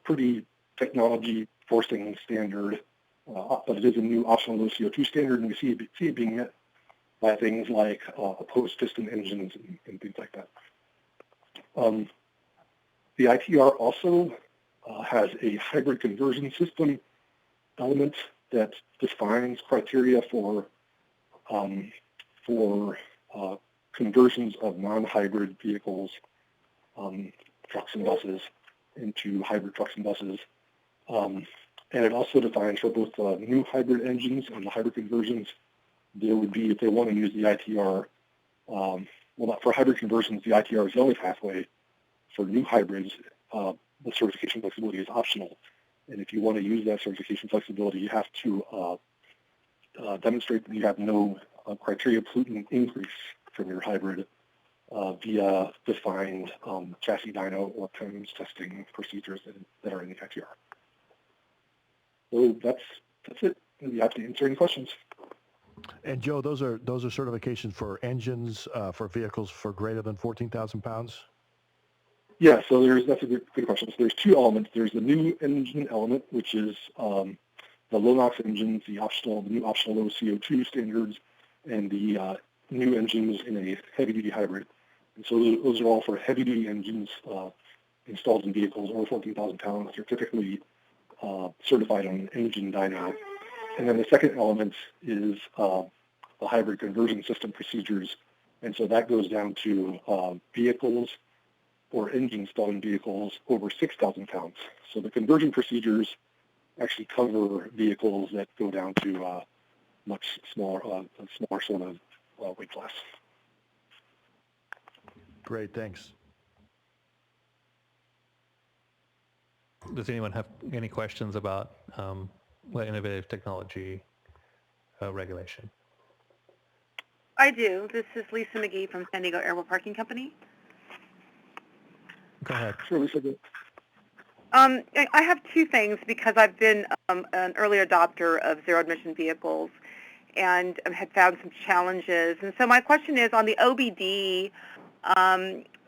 pretty technology forcing standard, but it is a new optional low CO2 standard, and we see it being met by things like opposed piston engines and things like that. The ITR also has a hybrid conversion system element that defines criteria for conversions of non-hybrid vehicles, trucks and buses, into hybrid trucks and buses. And it also defines for both new hybrid engines and the hybrid conversions, there would be, if they want to use the ITR, for hybrid conversions, the ITR is the only pathway. For new hybrids, the certification flexibility is optional. And if you want to use that certification flexibility, you have to demonstrate that you have no criteria pollutant increase from your hybrid via defined chassis dyno or PIMS testing procedures that are in the ITR. So that's it. You have to answer any questions. And Joe, those are certifications for engines for vehicles for greater than 14,000 pounds? Yeah, so that's a good question. So there's two elements. There's the new engine element, which is the low NOx engines, the new optional low CO2 standards, and the new engines in a heavy-duty hybrid. And so those are all for heavy-duty engines installed in vehicles over 14,000 pounds. They're typically certified on engine dyno. And then the second element is the hybrid conversion system procedures. And so that goes down to vehicles or engine installed in vehicles over 6,000 pounds. So the conversion procedures actually cover vehicles that go down to much smaller sort of weight class. Great, thanks. Does anyone have any questions about innovative technology regulation? I do. This is Lisa McGee from San Diego Airport Parking Company. Go ahead. Sure, Lisa, go. I have two things because I've been an early adopter of zero-emission vehicles and had found some challenges. And so my question is, on the OBD,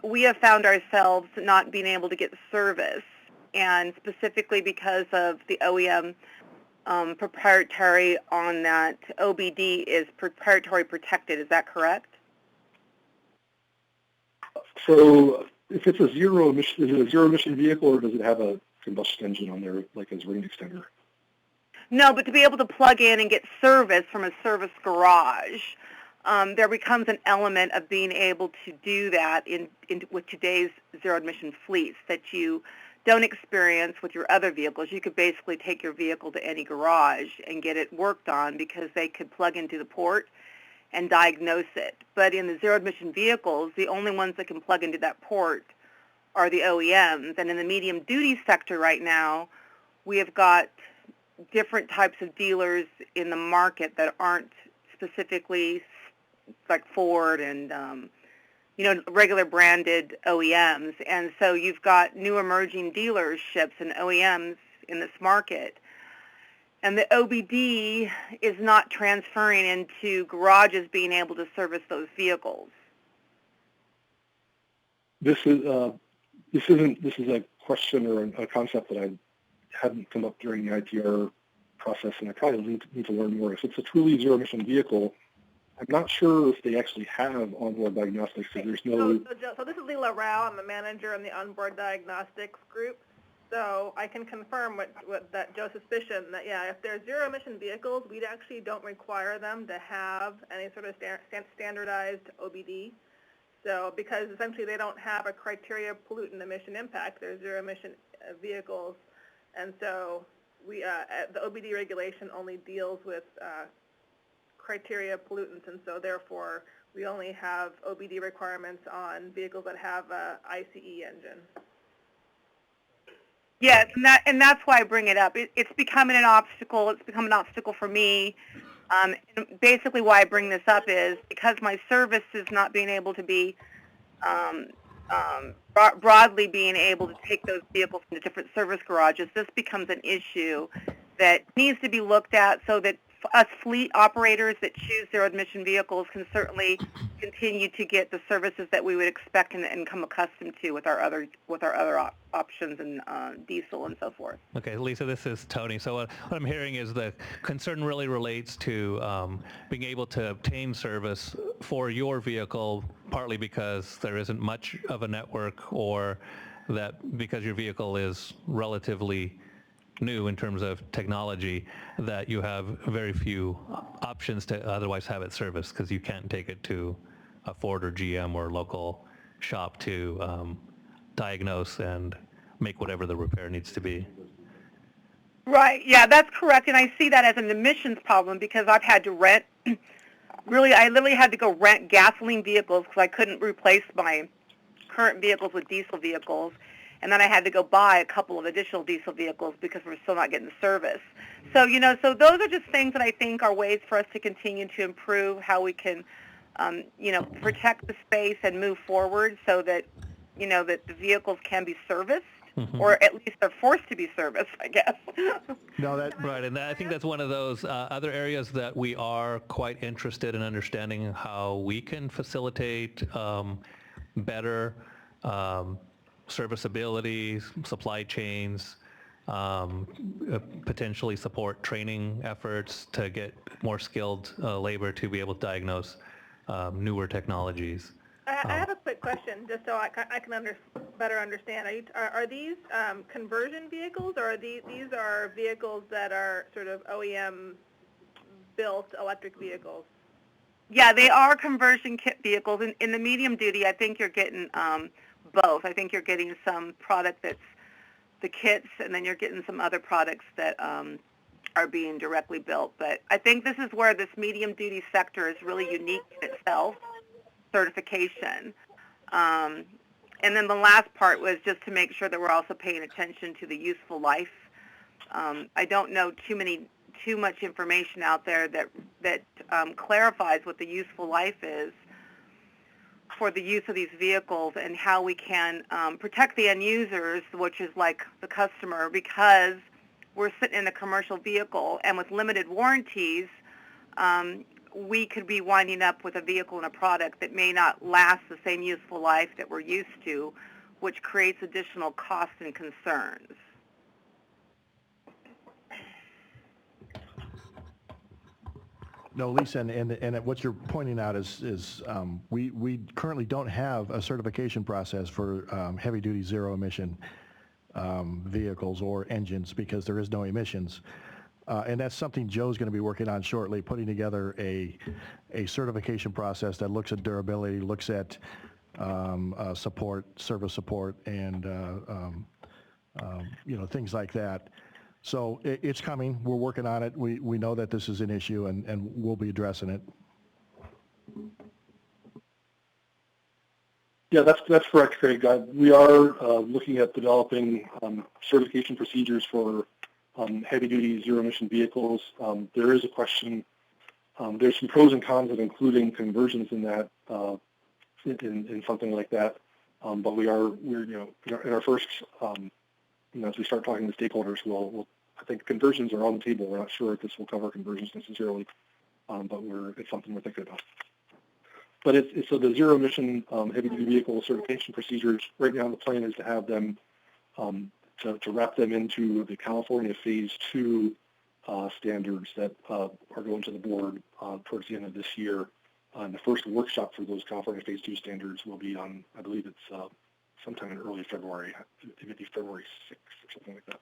we have found ourselves not being able to get service, and specifically because of the OEM proprietary on that OBD is proprietary protected. Is that correct? So if it's a zero emission, is it a zero emission vehicle, or does it have a combustion engine on there, like as range extender? No, but to be able to plug in and get service from a service garage, there becomes an element of being able to do that with today's zero-emission fleets that you don't experience with your other vehicles. You could basically take your vehicle to any garage and get it worked on because they could plug into the port and diagnose it. But in the zero-emission vehicles, the only ones that can plug into that port are the OEMs. And in the medium-duty sector right now, we have got different types of dealers in the market that aren't specifically like Ford and regular branded OEMs. And so you've got new emerging dealerships and OEMs in this market. And the OBD is not transferring into garages being able to service those vehicles. This is a question or a concept that I hadn't come up during the ITR process, and I probably need to learn more. If it's a truly zero-emission vehicle, I'm not sure if they actually have onboard diagnostics. So there's no. So this is Leela Rao. I'm a manager in the onboard diagnostics group. So I can confirm what that Joe's suspicion that, yeah, if they're zero-emission vehicles, we actually don't require them to have any sort of standardized OBD. So because essentially they don't have a criteria pollutant emission impact, they're zero-emission vehicles. And so we the OBD regulation only deals with criteria pollutants, and so therefore we only have OBD requirements on vehicles that have a ICE engine. Yes, and that's why I bring it up. It's becoming an obstacle. It's become an obstacle for me. And basically why I bring this up is because my service is not being able to be broadly being able to take those vehicles into different service garages. This becomes an issue that needs to be looked at so that us fleet operators that choose zero-emission vehicles can certainly continue to get the services that we would expect and come accustomed to with our other options and diesel and so forth. Okay, Lisa, this is Tony. So what I'm hearing is the concern really relates to being able to obtain service for your vehicle, partly because there isn't much of a network, or that because your vehicle is relatively new in terms of technology, that you have very few options to otherwise have it serviced because you can't take it to a Ford or GM or local shop to diagnose and make whatever the repair needs to be. Right, yeah, that's correct, and I see that as an emissions problem because I've had to rent, I literally had to go rent gasoline vehicles because I couldn't replace my current vehicles with diesel vehicles. and then I had to go buy a couple of additional diesel vehicles because we're still not getting the service. So, you know, so those are just things that I think are ways for us to continue to improve how we can, you know, protect the space and move forward so that, you know, that the vehicles can be serviced, or at least they're forced to be serviced, I guess. No, that right, and I think that's one of those other areas that we are quite interested in understanding how we can facilitate better serviceability, supply chains, potentially support training efforts to get more skilled labor to be able to diagnose newer technologies. I have a quick question, just so I can better understand. Are these conversion vehicles, or are these are vehicles that are sort of OEM-built electric vehicles? Yeah, they are conversion kit vehicles. In the medium duty, I think you're getting both. I think you're getting some product that's the kits, and then you're getting some other products that are being directly built. But I think this is where this medium duty sector is really unique in itself. Certification. And then the last part was just to make sure that we're also paying attention to the useful life. I don't know too much information out there that clarifies what the useful life is for the use of these vehicles and how we can protect the end users, which is like the customer, because we're sitting in a commercial vehicle and with limited warranties, we could be winding up with a vehicle and a product that may not last the same useful life that we're used to, which creates additional costs and concerns. No, Lisa, and what you're pointing out is we currently don't have a certification process for heavy-duty zero-emission vehicles or engines because there is no emissions. And that's something Joe's going to be working on shortly, putting together a certification process that looks at durability, looks at support, service support, and you know, things like that. So it's coming. We're working on it. We know that this is an issue, and we'll be addressing it. Yeah, that's correct, Craig. We are looking at developing certification procedures for heavy-duty zero-emission vehicles. There is a question. There's some pros and cons of including conversions in that, in something like that. But we're you know in our first you know, as we start talking to stakeholders, I think conversions are on the table. We're not sure if this will cover conversions necessarily, but it's something we're thinking about. But so the zero-emission heavy-duty vehicle certification procedures, right now the plan is to have them to wrap them into the California Phase 2 standards that are going to the board towards the end of this year. And the first workshop for those California Phase 2 standards will be on, I believe it's sometime in early February, maybe February 6th or something like that.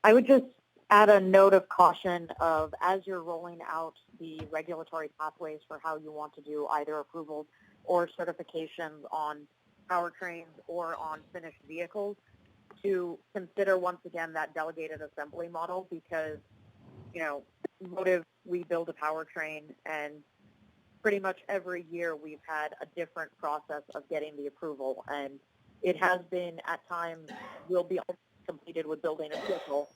I would just add a note of caution of, as you're rolling out the regulatory pathways for how you want to do either approvals or certifications on powertrains or on finished vehicles, to consider once again that delegated assembly model, because, you know, Motive, we build a powertrain, and pretty much every year we've had a different process of getting the approval, and it has been at times will be completed with building a vehicle,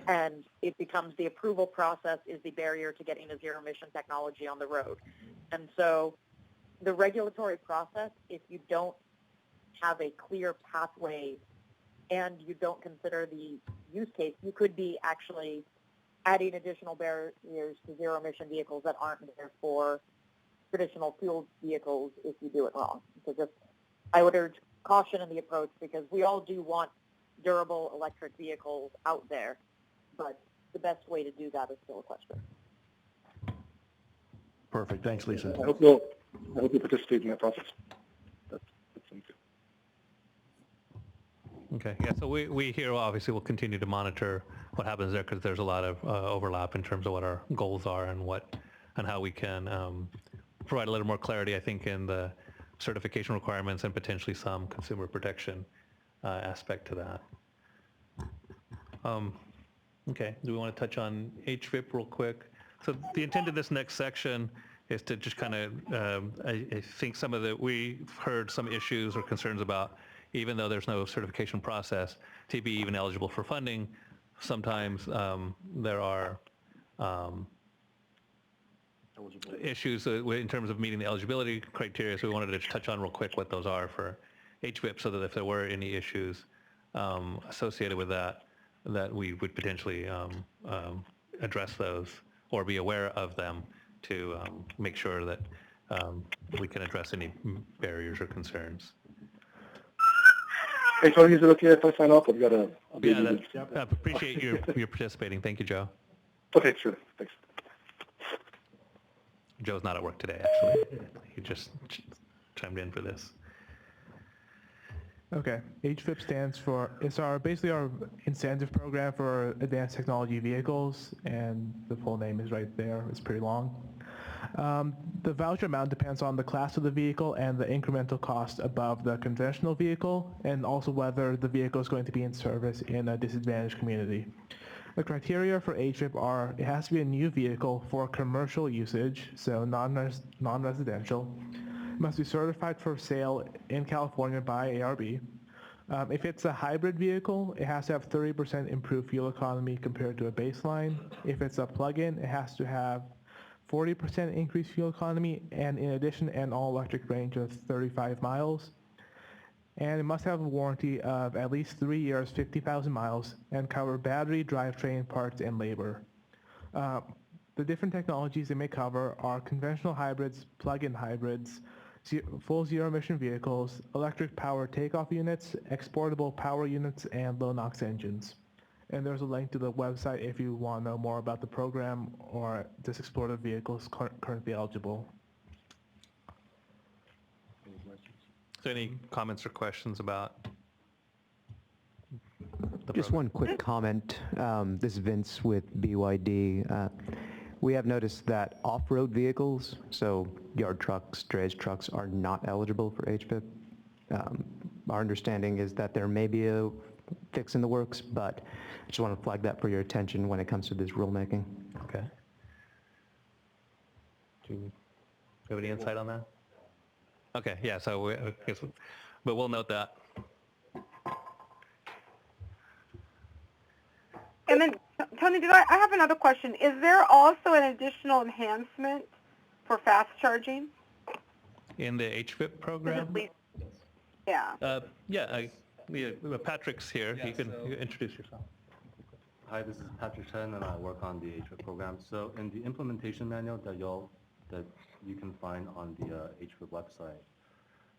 and it becomes the approval process is the barrier to getting a zero-emission technology on the road. And so the regulatory process, if you don't have a clear pathway and you don't consider the use case, you could be actually adding additional barriers to zero-emission vehicles that aren't there for traditional fuel vehicles if you do it wrong. So just, I would urge caution in the approach, because we all do want durable electric vehicles out there, but the best way to do that is still a question. Perfect. Thanks, Lisa. I hope you'll participate in that process. That's good. Okay. Yeah. So we here obviously will continue to monitor what happens there, because there's a lot of overlap in terms of what our goals are and how we can provide a little more clarity, I think, in the certification requirements and potentially some consumer protection aspect to that. Okay. Do we want to touch on HVIP real quick? So the intent of this next section is to just kind of, I think we've heard some issues or concerns about, even though there's no certification process, to be even eligible for funding, sometimes there are issues in terms of meeting the eligibility criteria, so we wanted to touch on real quick what those are for HVIP, so that if there were any issues associated with that, that we would potentially address those or be aware of them to make sure that we can address any barriers or concerns. Hey, Tony, is it okay if I sign off? I've got a I appreciate your participating. Thank you, Joe. Okay, sure. Thanks. Joe's not at work today, actually. He just chimed in for this. Okay, HVIP stands for, it's basically our incentive program for advanced technology vehicles, and the full name is right there. It's pretty long. The voucher amount depends on the class of the vehicle and the incremental cost above the conventional vehicle, and also whether the vehicle is going to be in service in a disadvantaged community. The criteria for HVIP are, it has to be a new vehicle for commercial usage, so non-residential. It must be certified for sale in California by ARB. If it's a hybrid vehicle, it has to have 30% improved fuel economy compared to a baseline. If it's a plug-in, it has to have 40% increased fuel economy, and in addition, an all-electric range of 35 miles. And it must have a warranty of at least 3 years, 50,000 miles, and cover battery, drivetrain, parts, and labor. The different technologies it may cover are conventional hybrids, plug-in hybrids, full zero-emission vehicles, electric power takeoff units, exportable power units, and low-NOx engines. And there's a link to the website if you want to know more about the program or just explore the vehicles currently eligible. So any comments or questions about the Just program? one quick comment. This is Vince with BYD. We have noticed that off-road vehicles, so yard trucks, drayage trucks, are not eligible for HVIP. Our understanding is that there may be a fix in the works, but I just want to flag that for your attention when it comes to this rulemaking. Okay. Do you have any insight on that? Okay, yeah, so but we'll note that. And then, Tony, I have another question. Is there also an additional enhancement for fast charging? In the HVIP program? Yeah. Patrick's here. Yeah, you can so- introduce yourself. Hi, this is Patrick Chen, and I work on the HVIP program. So in the implementation manual that you can find on the HVIP website,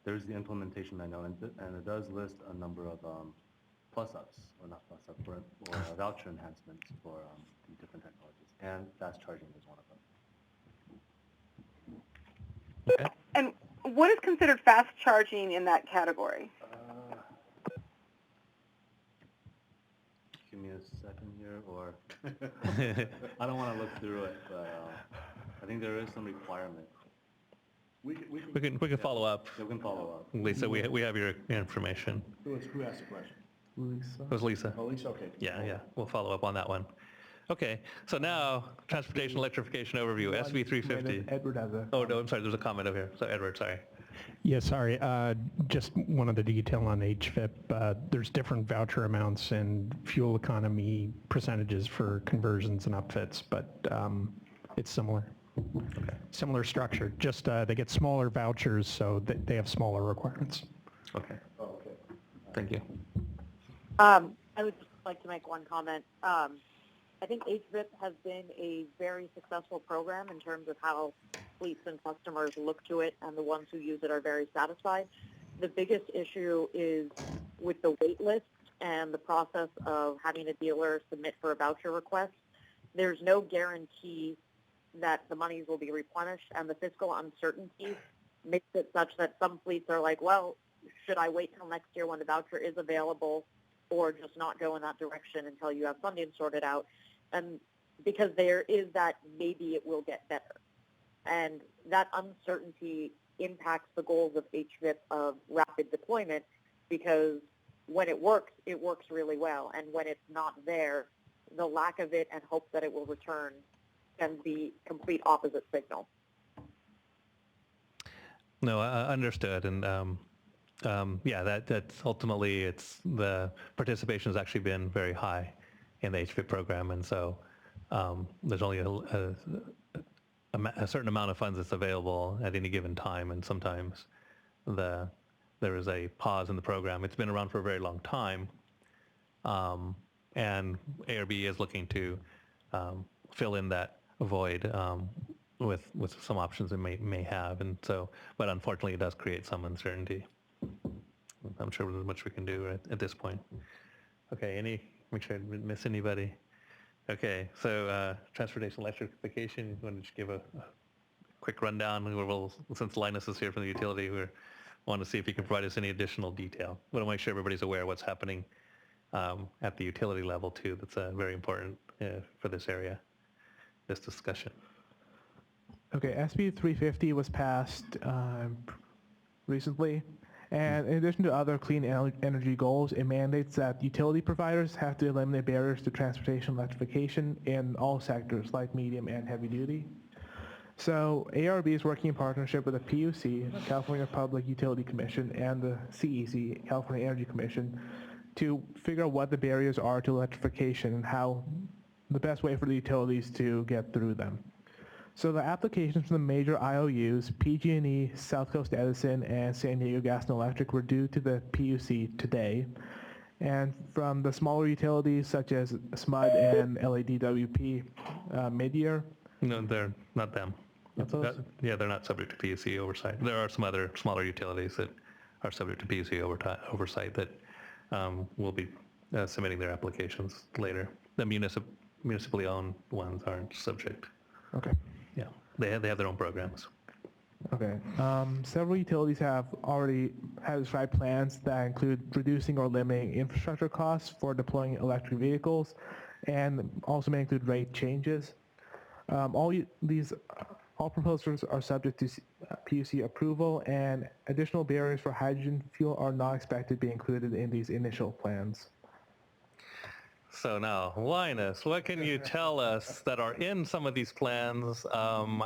there's the implementation manual, and it does list a number of plus-ups, or not plus-ups, or voucher enhancements for the different technologies, and fast charging is one of them. Okay. And what is considered fast charging in that category? Give me a second here, or I don't want to look through it, but I think there is some requirement. We can follow up. Yeah, we can follow up. Lisa, we have your information. Who asked the question? Lisa. It was Lisa. Oh, Lisa, okay. Yeah. We'll follow up on that one. Okay, so now, transportation electrification overview, SV 350. Edward has a... Oh, no, I'm sorry, there's a comment over here. So Edward, sorry. Yeah, sorry. Just one other detail on HVIP. There's different voucher amounts and fuel economy percentages for conversions and upfits, but it's similar. Okay. Similar structure. Just they get smaller vouchers, so they have smaller requirements. Okay. Oh, okay. Thank you. I would just like to make one comment. I think HVIP has been a very successful program in terms of how fleets and customers look to it, and the ones who use it are very satisfied. The biggest issue is with the wait list and the process of having a dealer submit for a voucher request. There's no guarantee that the monies will be replenished, and the fiscal uncertainty makes it such that some fleets are like, well, should I wait till next year when the voucher is available, or just not go in that direction until you have funding sorted out? And because there is that maybe it will get better. And that uncertainty impacts the goals of HVIP of rapid deployment, because when it works really well. And when it's not there, the lack of it and hope that it will return can be complete opposite signal. No, understood. And yeah, that's ultimately the participation has actually been very high in the HVIP program, and so there's only a certain amount of funds that's available at any given time, and sometimes there is a pause in the program. It's been around for a very long time, and ARB is looking to fill in that void with some options it may have, and so, but unfortunately, it does create some uncertainty. I'm sure there's much we can do at this point. Okay, make sure I didn't miss anybody. Okay, so transportation electrification, you want to just give a quick rundown? Since Linus is here from the utility, we want to see if he can provide us any additional detail. We want to make sure everybody's aware of what's happening at the utility level too. That's very important for this area, this discussion. Okay, SB 350 was passed recently, and in addition to other clean energy goals, it mandates that utility providers have to eliminate barriers to transportation electrification in all sectors, like medium and heavy duty. So ARB is working in partnership with the PUC, California Public Utility Commission, and the CEC, California Energy Commission, to figure out what the barriers are to electrification and how the best way for the utilities to get through them. So the applications from the major IOUs, PG&E, South Coast Edison, and San Diego Gas and Electric were due to the PUC today. And from the smaller utilities such as SMUD and LADWP mid-year. No, they're not them. Yeah, they're not subject to PUC oversight. There are some other smaller utilities that are subject to PUC oversight that will be submitting their applications later. The municipally owned ones aren't subject. Okay. Yeah, they have their own programs. Okay. Several utilities have already described plans that include reducing or limiting infrastructure costs for deploying electric vehicles, and also may include rate changes. All proposals are subject to PUC approval, and additional barriers for hydrogen fuel are not expected to be included in these initial plans. So now, Linus, what can you tell us that are in some of these plans,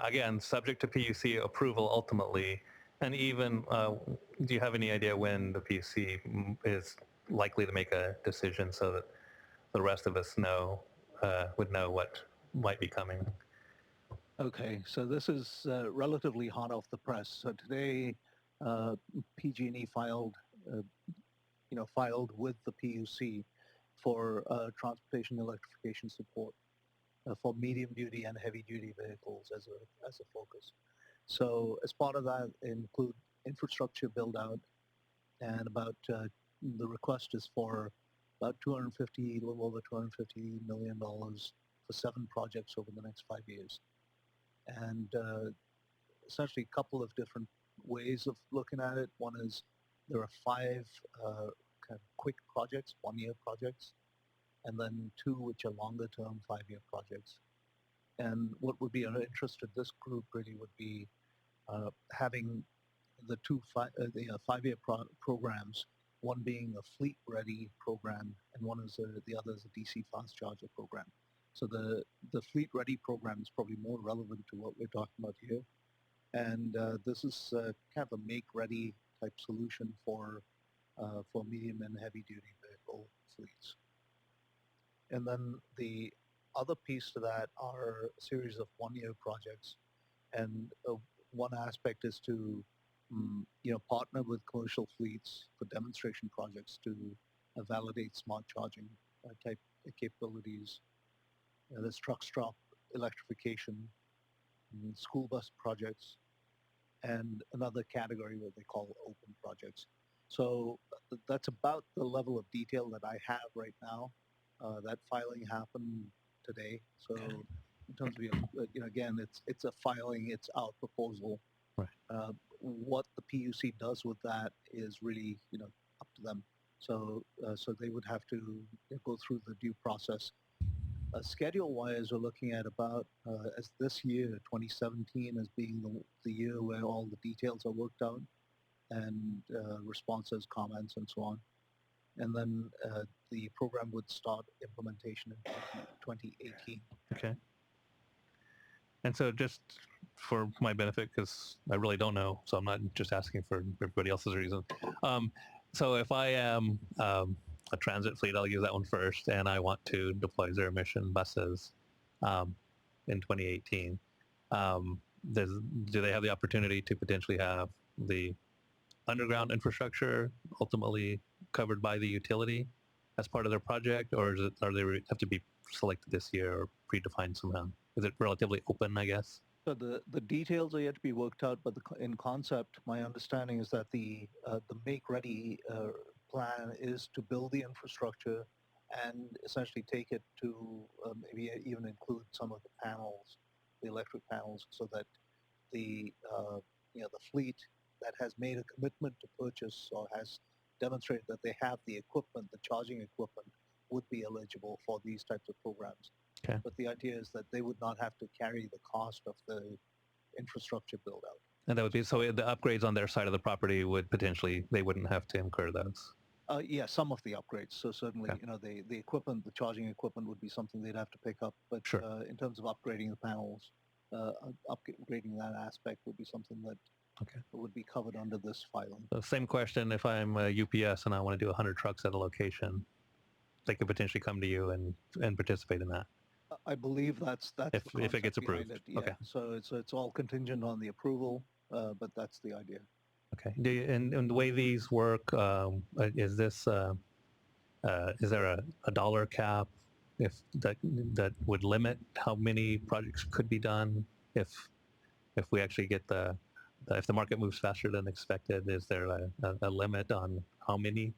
again, subject to PUC approval ultimately, and even, do you have any idea when the PUC is likely to make a decision so that the rest of us would know what might be coming? Okay, so this is relatively hot off the press. So today, PG&E filed with the PUC for transportation electrification support for medium duty and heavy duty vehicles as a focus. So as part of that, include infrastructure build out, and about the request is for about a little over $250 million for 7 projects over the next 5 years. And essentially a couple of different ways of looking at it. One is there are 5 kind of quick projects, 1-year projects, and then 2 which are longer term 5-year projects. And what would be of interest to this group really would be having the 5-year programs, one being a fleet ready program, and the other is a DC fast charger program. So the fleet ready program is probably more relevant to what we're talking about here. And this is kind of a make ready type solution for medium and heavy duty vehicle fleets. And then the other piece to that are a series of 1-year projects. And one aspect is to partner with commercial fleets for demonstration projects to validate smart charging type capabilities. There's truck stop electrification, school bus projects, and another category what they call open projects. So that's about the level of detail that I have right now. That filing happened today. So in terms of, again, it's a filing, it's our proposal. Right. What the PUC does with that is really, up to them. So they would have to go through the due process. Schedule-wise, we're looking at about, as this year, 2017, as being the year where all the details are worked out and responses, comments, and so on. And then the program would start implementation in 2018. Okay. And so just for my benefit, because I really don't know, so I'm not just asking for everybody else's reason. So if I am a transit fleet, I'll use that one first, and I want to deploy zero emission buses in 2018. Do they have the opportunity to potentially have the underground infrastructure ultimately covered by the utility as part of their project, or are they have to be selected this year or predefined somehow? Is it relatively open, I guess? So the details are yet to be worked out, but in concept, my understanding is that the make ready plan is to build the infrastructure and essentially take it to maybe even include some of the panels, the electric panels, so that the the fleet that has made a commitment to purchase or has demonstrated that they have the equipment, the charging equipment, would be eligible for these types of programs. Okay. But the idea is that they would not have to carry the cost of the infrastructure build out. And that would be, so the upgrades on their side of the property would potentially, they wouldn't have to incur those. Yeah, some of the upgrades. So certainly, Okay. the equipment, the charging equipment would be something they'd have to pick up. But Sure. In terms of upgrading the panels, upgrading that aspect would be something that would be covered under this filing. So same question, if I'm a UPS and I want to do 100 trucks at a location, they could potentially come to you and participate in that. I believe that's if it gets approved. Yeah. Okay. So it's all contingent on the approval, but that's the idea. Okay. And the way these work, is this is there a dollar cap if that would limit how many projects could be done if we actually get if the market moves faster than expected? Is there a limit on how many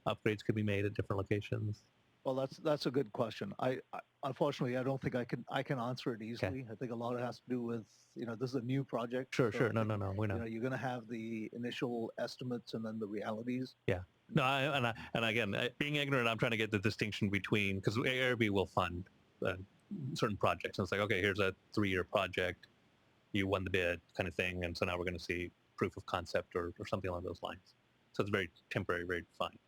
upgrades could be made at different locations? Well, that's a good question. I unfortunately I don't think I can answer it easily. Okay. I think a lot of it has to do with this is a new project. Sure, so sure. I No, think, we know. You're going to have the initial estimates and then the realities. Yeah. No, and again, being ignorant, I'm trying to get the distinction between, because ARB will fund certain projects, and it's like, okay, here's a 3-year project, you won the bid, kind of thing, and so now we're going to see proof of concept or something along those lines. So it's very temporary, very defined.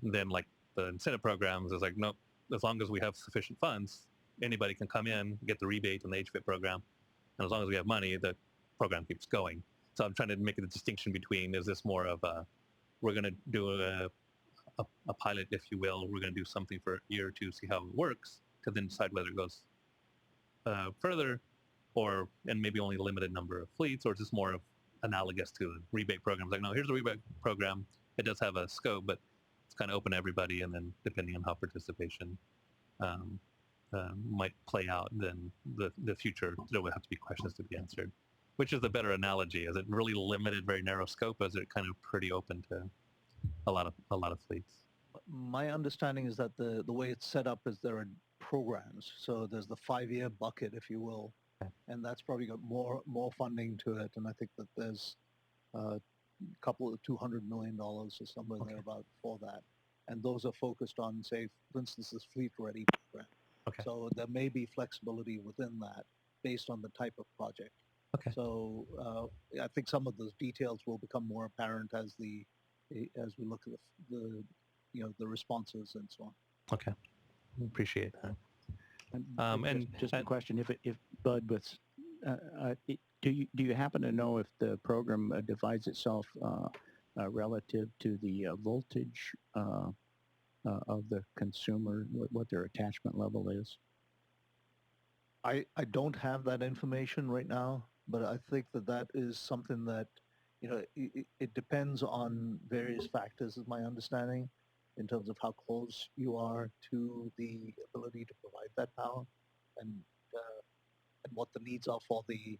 Then like the incentive programs is like, nope, as long as we have sufficient funds, anybody can come in, get the rebate in the HFIT program, and as long as we have money, the program keeps going. So I'm trying to make a distinction between, is this more of a, we're going to do a pilot, if you will, we're going to do something for a year or two, see how it works, to then decide whether it goes further, and maybe only a limited number of fleets, or is this more of analogous to the rebate programs? Like, no, here's the rebate program. It does have a scope, but it's kind of open to everybody, and then depending on how participation might play out, then the future, there would have to be questions to be answered. Which is the better analogy? Is it really limited, very narrow scope, or is it kind of pretty open to a lot of fleets? My understanding is that the way it's set up is there are programs. So there's the 5-year bucket, if you will, and that's probably got more funding to it. And I think that there's a couple of $200 million or somewhere there about for that. And those are focused on, say, for instance, this Fleet Ready program. Okay. So there may be flexibility within that based on the type of project. Okay. So I think some of those details will become more apparent as we look at the responses and so on. Okay. Appreciate that. And just a question: if Bud, do you happen to know if the program divides itself relative to the voltage of the consumer, what their attachment level is? I don't have that information right now, but I think that is something that, it depends on various factors, is my understanding, in terms of how close you are to the ability to provide that power and what the needs are for the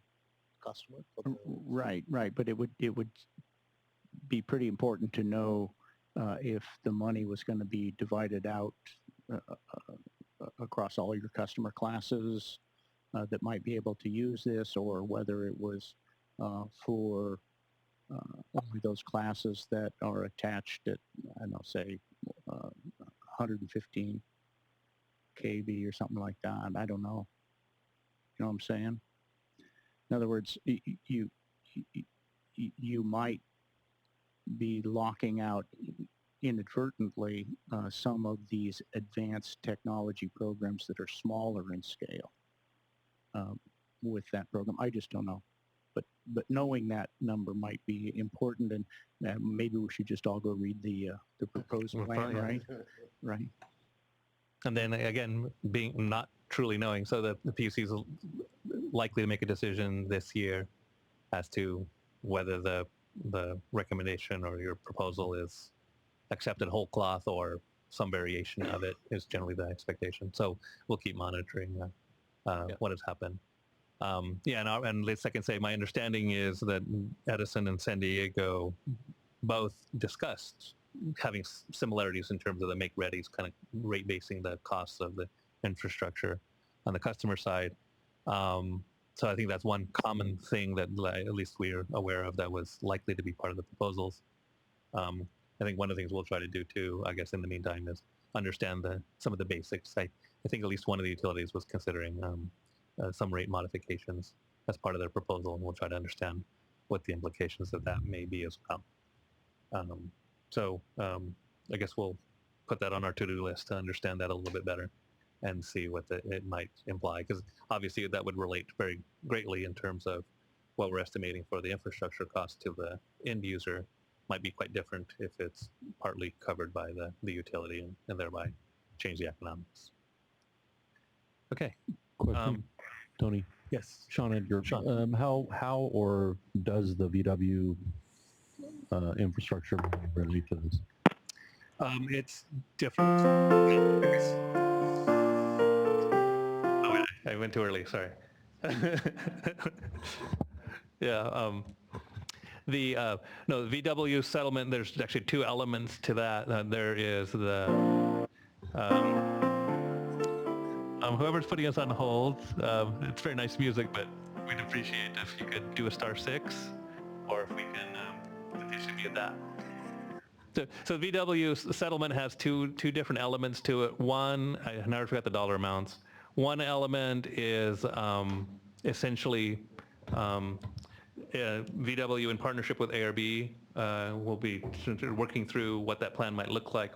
customer. Right. But it would be pretty important to know if the money was going to be divided out across all your customer classes that might be able to use this, or whether it was for only those classes that are attached at, I don't know, say 115 kV or something like that. I don't know. You know what I'm saying? In other words, you might be locking out inadvertently some of these advanced technology programs that are smaller in scale. with that program. I just don't know. But knowing that number might be important, and maybe we should just all go read the proposed plan, right? Right. And then again, being not truly knowing, so the PUC is likely to make a decision this year as to whether the recommendation or your proposal is accepted whole cloth or some variation of it is generally the expectation. So we'll keep monitoring what has happened. And let's I can say my understanding is that Edison and San Diego both discussed having similarities in terms of the make readies, kind of rate basing the costs of the infrastructure on the customer side. So I think that's one common thing that at least we're aware of that was likely to be part of the proposals. I think one of the things we'll try to do too, I guess in the meantime, is understand some of the basics. I think at least one of the utilities was considering some rate modifications as part of their proposal, and we'll try to understand what the implications of that may be as well. I guess we'll put that on our to-do list to understand that a little bit better and see what it might imply, because obviously that would relate very greatly in terms of what we're estimating for the infrastructure cost to the end user might be quite different if it's partly covered by the utility and thereby change the economics. Okay. Question, Tony. Yes. Sean Edgar. How or does the VW infrastructure relate to this? It's different. Oh, I went too early. Sorry. Yeah. The VW settlement. There's actually two elements to that. There is the whoever's putting us on hold. It's very nice music, but we'd appreciate if you could do a *6, or if we can distribute that. So the VW settlement has two different elements to it. One, I never forgot the dollar amounts. One element is essentially VW in partnership with ARB will be working through what that plan might look like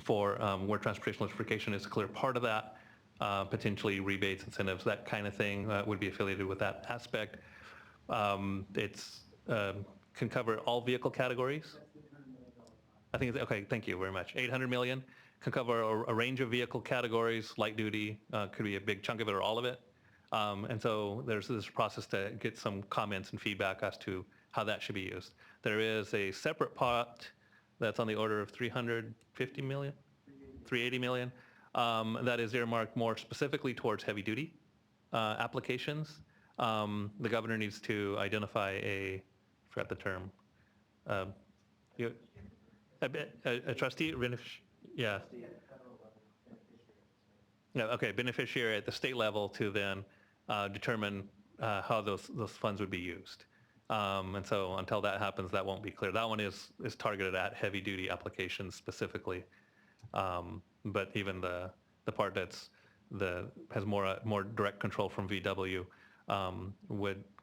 for where transportation electrification is a clear part of that, potentially rebates, incentives, that kind of thing would be affiliated with that aspect. It's can cover all vehicle categories. I think it's, okay, thank you very much. 800 million can cover a range of vehicle categories. Light duty could be a big chunk of it or all of it. And so there's this process to get some comments and feedback as to how that should be used. There is a separate pot that's on the order of 350 million, 380 million, that is earmarked more specifically towards heavy duty applications. The governor needs to identify I forgot the term, a trustee, yeah. Yeah, okay, beneficiary at the state level to then determine how those funds would be used. And so until that happens, that won't be clear. That one is targeted at heavy duty applications specifically. But even the part that's has more direct control from VW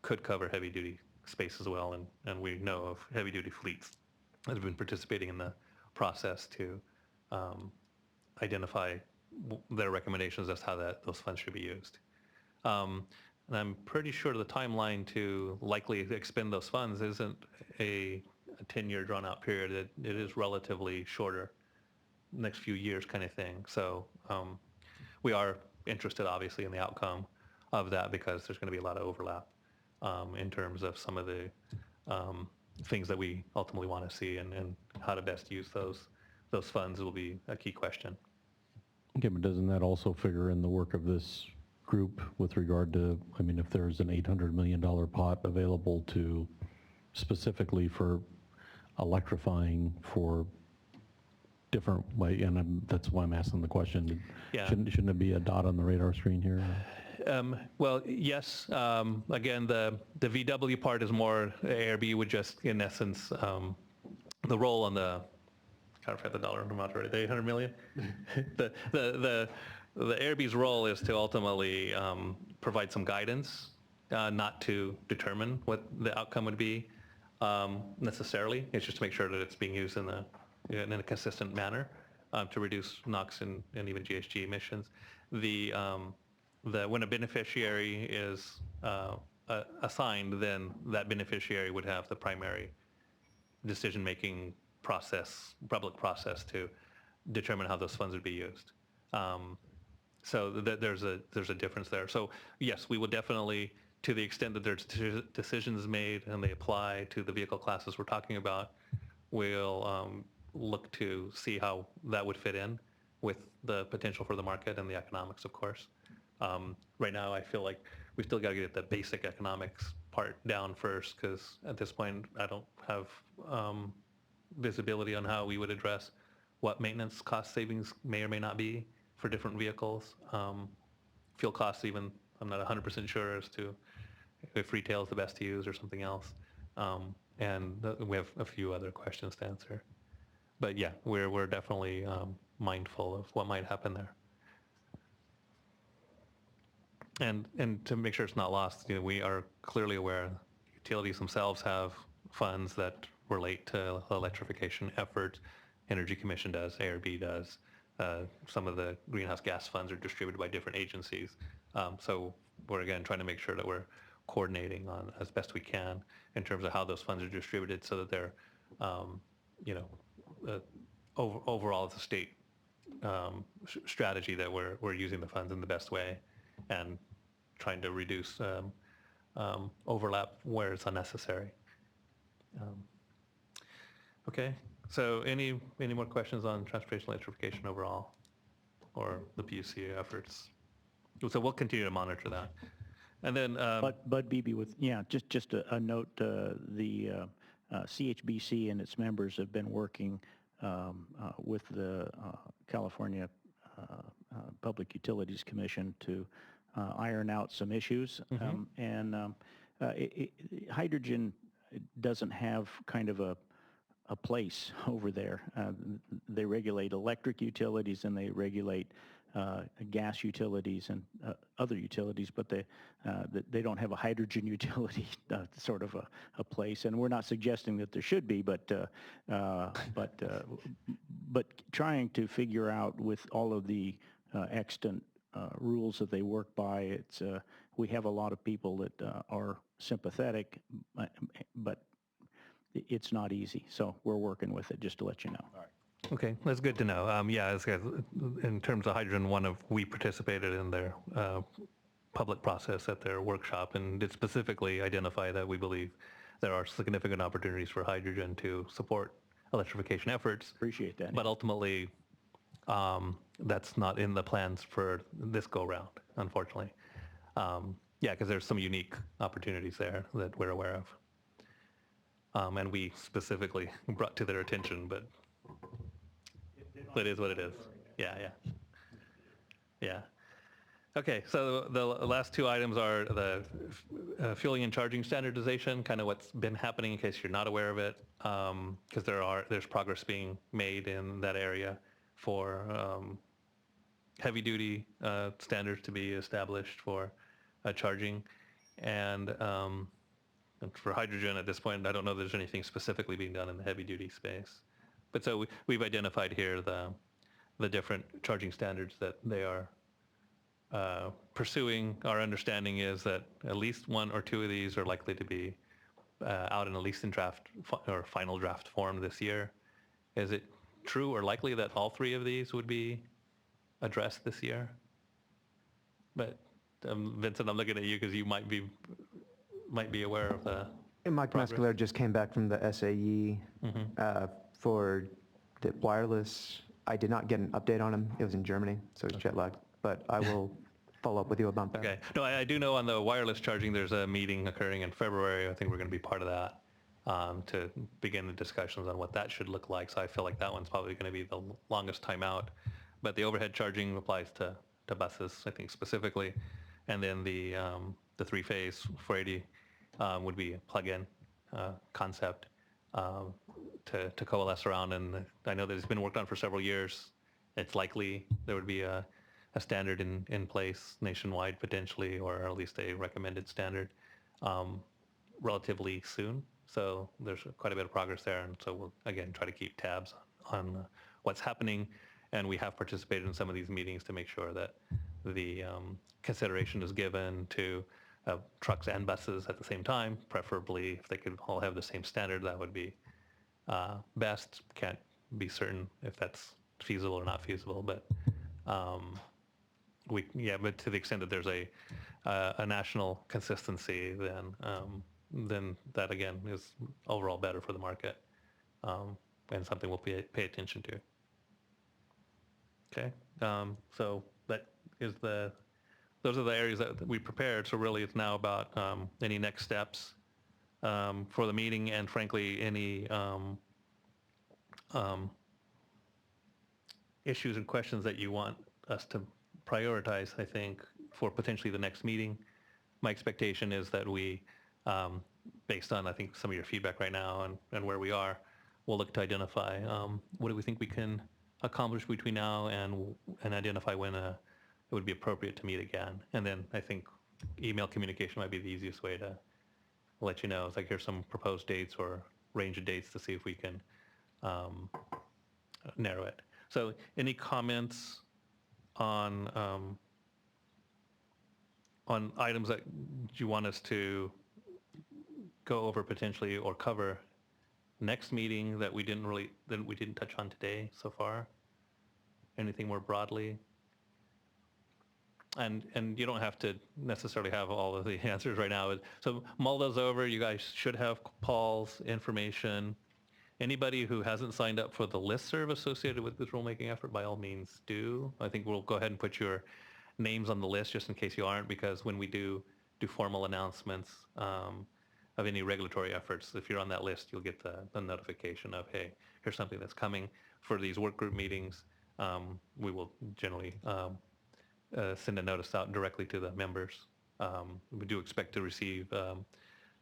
could cover heavy duty space as well. And we know of heavy duty fleets that have been participating in the process to identify their recommendations as to how those funds should be used. And I'm pretty sure the timeline to likely expend those funds isn't a 10-year drawn-out period. It is relatively shorter, next few years kind of thing. So we are interested, obviously, in the outcome of that because there's going to be a lot of overlap in terms of some of the things that we ultimately want to see, and how to best use those funds will be a key question. Okay, but doesn't that also figure in the work of this group with regard to, I mean, if there's an $800 million pot available to specifically for electrifying for different way, and that's why I'm asking the question. Yeah. Shouldn't it be a dot on the radar screen here? Well, yes. Again, the VW part is more, ARB would just, in essence, the role on the, I forgot the dollar amount already, the 800 million? the ARB's role is to ultimately provide some guidance, not to determine what the outcome would be necessarily. It's just to make sure that it's being used in a consistent manner to reduce NOx and even GHG emissions. The when a beneficiary is assigned, then that beneficiary would have the primary decision-making process, public process, to determine how those funds would be used. So there's a difference there. So yes, we will definitely, to the extent that there's decisions made and they apply to the vehicle classes we're talking about, we'll look to see how that would fit in with the potential for the market and the economics, of course. Right now, I feel like we still got to get the basic economics part down first, because at this point, I don't have visibility on how we would address what maintenance cost savings may or may not be for different vehicles. Fuel costs even, I'm not 100% sure as to if retail is the best to use or something else. And we have a few other questions to answer. But yeah, we're definitely mindful of what might happen there. And to make sure it's not lost, we are clearly aware utilities themselves have funds that relate to electrification efforts. Energy Commission does, ARB does. Some of the greenhouse gas funds are distributed by different agencies. So we're, again, trying to make sure that we're coordinating on as best we can in terms of how those funds are distributed, so that they're, overall as a state strategy, that we're using the funds in the best way and trying to reduce overlap where it's unnecessary. Okay, so any more questions on transportation electrification overall, or the PUC efforts? So we'll continue to monitor that. And then, Bud Beebe with, just a note, the CHBC and its members have been working with the California Public Utilities Commission to iron out some issues. Hydrogen doesn't have kind of a place over there. They regulate electric utilities and they regulate gas utilities and other utilities, but they don't have a hydrogen utility sort of a place. And we're not suggesting that there should be, but trying to figure out with all of the extant rules that they work by, we have a lot of people that are sympathetic, but it's not easy. So we're working with it, just to let you know. All right. Okay, that's good to know. In terms of hydrogen, we participated in their public process at their workshop, and did specifically identify that we believe there are significant opportunities for hydrogen to support electrification efforts. Appreciate that. But ultimately, that's not in the plans for this go-round, unfortunately. Because there's some unique opportunities there that we're aware of. And we specifically brought to their attention, but it is what it is. Yeah. Okay, so the last two items are the fueling and charging standardization, kind of what's been happening in case you're not aware of it, because there's progress being made in that area for heavy-duty standards to be established for charging. And for hydrogen at this point, I don't know if there's anything specifically being done in the heavy-duty space. But so we've identified here the different charging standards that they are pursuing. Our understanding is that at least one or two of these are likely to be out in at least in draft or final draft form this year. Is it true or likely that all three of these would be addressed this year? But Vincent, I'm looking at you because you might be aware of the Mike Mascalero just came back from the SAE for the wireless. I did not get an update on him. It was in Germany, so it's jet lagged. But I will follow up with you about that. Okay. No, I do know on the wireless charging, there's a meeting occurring in February. I think we're going to be part of that to begin the discussions on what that should look like. So I feel like that one's probably going to be the longest time out. But the overhead charging applies to buses, I think, specifically. And then the three-phase 480 would be a plug-in concept to coalesce around. And I know that it's been worked on for several years. It's likely there would be a standard in place nationwide potentially, or at least a recommended standard relatively soon. So there's quite a bit of progress there. And so we'll, again, try to keep tabs on what's happening. And we have participated in some of these meetings to make sure that consideration is given to trucks and buses at the same time. Preferably, if they could all have the same standard, that would be best. Can't be certain if that's feasible or not feasible, but but to the extent that there's a national consistency, then that again is overall better for the market, and something we'll pay attention to. Okay, so that is those are the areas that we prepared. So really, it's now about any next steps for the meeting, and frankly, any issues and questions that you want us to prioritize, I think, for potentially the next meeting. My expectation is that we, based on, I think, some of your feedback right now and where we are, we'll look to identify what do we think we can accomplish between now and identify when it would be appropriate to meet again. And then I think email communication might be the easiest way to let you know. It's like, here's some proposed dates or range of dates to see if we can narrow it. So any comments on items that you want us to go over potentially or cover next meeting that we didn't touch on today so far? Anything more broadly? And you don't have to necessarily have all of the answers right now. So mull those over. You guys should have Paul's information. Anybody who hasn't signed up for the listserv associated with this rulemaking effort, by all means do. I think we'll go ahead and put your names on the list just in case you aren't, because when we do formal announcements of any regulatory efforts, if you're on that list, you'll get the notification of, hey, here's something that's coming. For these work group meetings, we will generally send a notice out directly to the members. We do expect to receive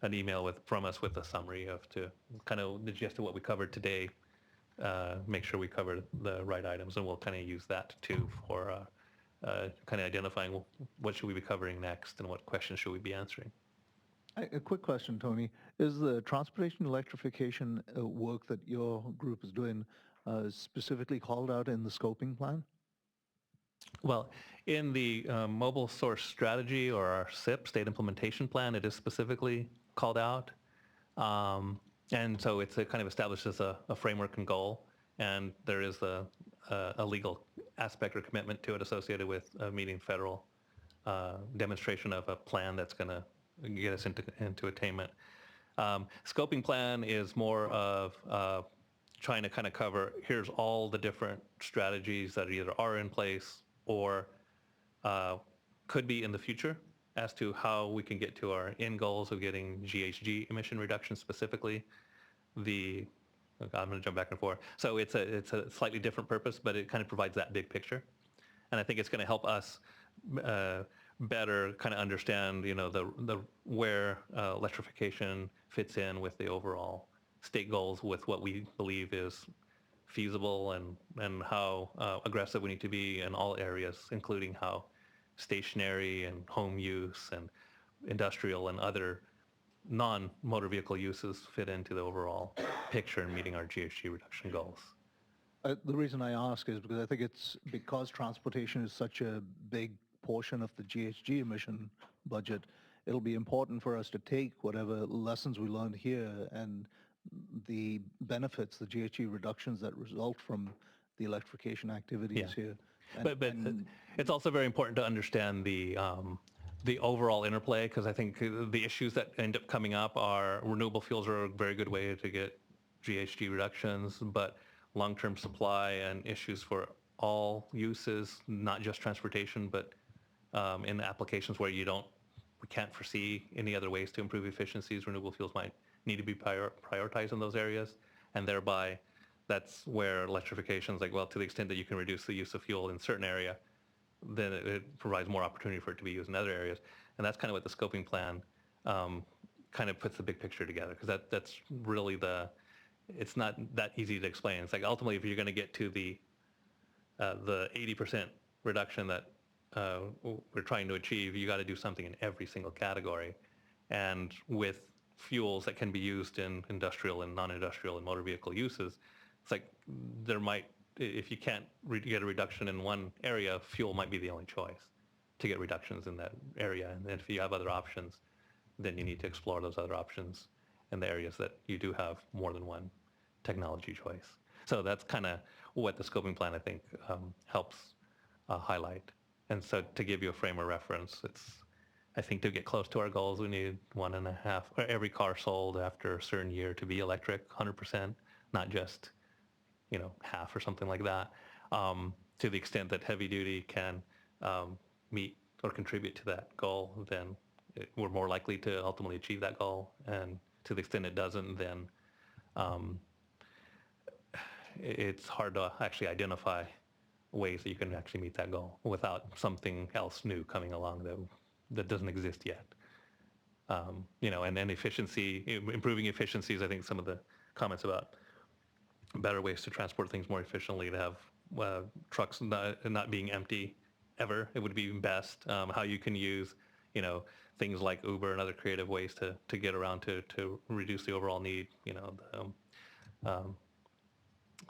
an email from us with a summary to kind of the gist of what we covered today, make sure we cover the right items, and we'll kind of use that too for kind of identifying what should we be covering next and what questions should we be answering. A quick question, Tony. Is the transportation electrification work that your group is doing specifically called out in the scoping plan? Well, in the mobile source strategy, or our SIP, State Implementation Plan, it is specifically called out. And so it's kind of established as a framework and goal, and there is a legal aspect or commitment to it associated with meeting federal demonstration of a plan that's going to get us into attainment. Scoping plan is more of trying to kind of cover, here's all the different strategies that either are in place or could be in the future as to how we can get to our end goals of getting GHG emission reduction specifically. I'm going to jump back and forth. So it's a slightly different purpose, but it kind of provides that big picture. And I think it's going to help us better kind of understand, the where electrification fits in with the overall state goals, with what we believe is feasible and how aggressive we need to be in all areas, including how stationary and home use and industrial and other non-motor vehicle uses fit into the overall picture in meeting our GHG reduction goals. The reason I ask is because I think it's because transportation is such a big portion of the GHG emission budget, it'll be important for us to take whatever lessons we learned here and the benefits, the GHG reductions that result from the electrification activities here. But it's also very important to understand the overall interplay, because I think the issues that end up coming up are renewable fuels are a very good way to get GHG reductions, but long-term supply and issues for all uses, not just transportation, but in applications where we can't foresee any other ways to improve efficiencies, renewable fuels might need to be prioritized in those areas, and thereby that's where electrification is like, well, to the extent that you can reduce the use of fuel in certain area, then it provides more opportunity for it to be used in other areas. And that's kind of what the scoping plan kind of puts the big picture together, because that's really it's not that easy to explain. It's like, ultimately, if you're going to get to the 80% reduction that we're trying to achieve, you got to do something in every single category. And with fuels that can be used in industrial and non-industrial and motor vehicle uses, it's like if you can't get a reduction in one area, fuel might be the only choice. to get reductions in that area. And if you have other options, then you need to explore those other options in the areas that you do have more than one technology choice. So that's kind of what the scoping plan, I think, helps highlight. And so to give you a frame of reference, I think to get close to our goals, we need 1.5, or every car sold after a certain year to be electric, 100%, not just, half or something like that. To the extent that heavy duty can meet or contribute to that goal, then we're more likely to ultimately achieve that goal. And to the extent it doesn't, then it's hard to actually identify ways that you can actually meet that goal without something else new coming along that doesn't exist yet. And then improving efficiencies, I think some of the comments about better ways to transport things more efficiently, to have trucks not being empty ever, it would be best. How you can use, things like Uber and other creative ways to get around to reduce the overall need,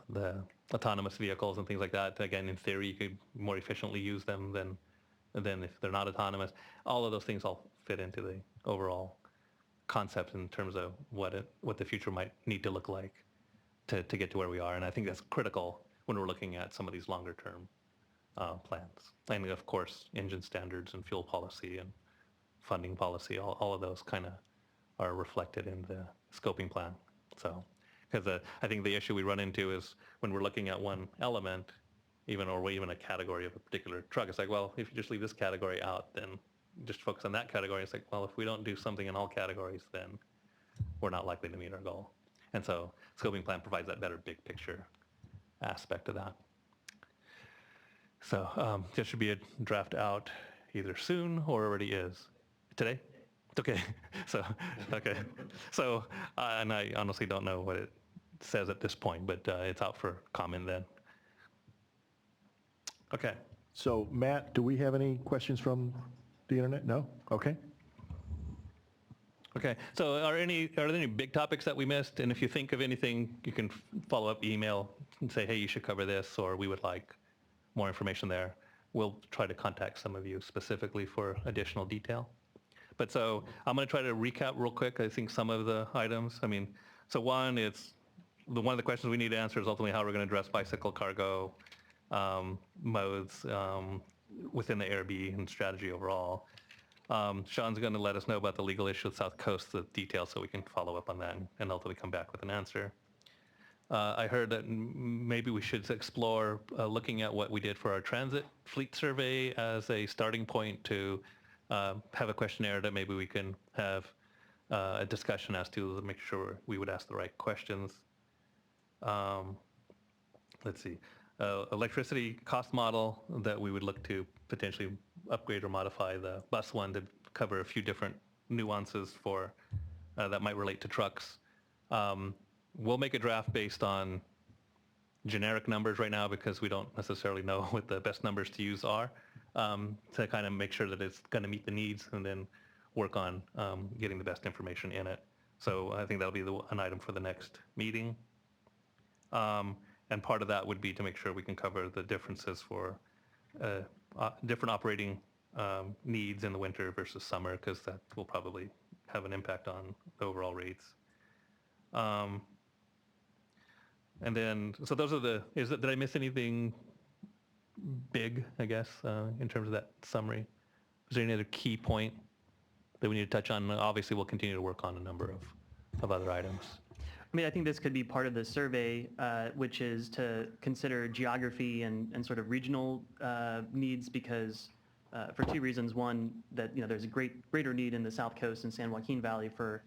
the autonomous vehicles and things like that. Again, in theory, you could more efficiently use them than if they're not autonomous. All of those things all fit into the overall concept in terms of what the future might need to look like to get to where we are. And I think that's critical when we're looking at some of these longer term plans. And of course, engine standards and fuel policy and funding policy, all of those kind of are reflected in the scoping plan. So, because I think the issue we run into is when we're looking at one element, even a category of a particular truck, it's like, well, if you just leave this category out, then just focus on that category. It's like, well, if we don't do something in all categories, then we're not likely to meet our goal. And so scoping plan provides that better big picture aspect of that. So there should be a draft out either soon or already is. Today? Okay. Okay. So, and I honestly don't know what it says at this point, but it's out for comment then. Okay. So Matt, do we have any questions from the internet? No? Okay. Okay. So are there any big topics that we missed? And if you think of anything, you can follow up email and say, hey, you should cover this, or we would like more information there. We'll try to contact some of you specifically for additional detail. But so I'm going to try to recap real quick, I think, some of the items. So one of the questions we need to answer is ultimately how we're going to address bicycle cargo modes within the ARB and strategy overall. Sean's going to let us know about the legal issue with South Coast, the details, so we can follow up on that and ultimately come back with an answer. I heard that maybe we should explore looking at what we did for our transit fleet survey as a starting point to have a questionnaire that maybe we can have a discussion as to make sure we would ask the right questions. Let's see. Electricity cost model that we would look to potentially upgrade or modify the bus one to cover a few different nuances for that might relate to trucks. We'll make a draft based on generic numbers right now because we don't necessarily know what the best numbers to use are, to kind of make sure that it's going to meet the needs and then work on getting the best information in it. So I think that'll be an item for the next meeting. And part of that would be to make sure we can cover the differences for different operating needs in the winter versus summer, because that will probably have an impact on the overall rates. And then, so those are did I miss anything big, I guess, in terms of that summary? Is there any other key point that we need to touch on? Obviously, we'll continue to work on a number of other items. I think this could be part of the survey, which is to consider geography and sort of regional needs, because for two reasons. One, that there's a greater need in the South Coast and San Joaquin Valley for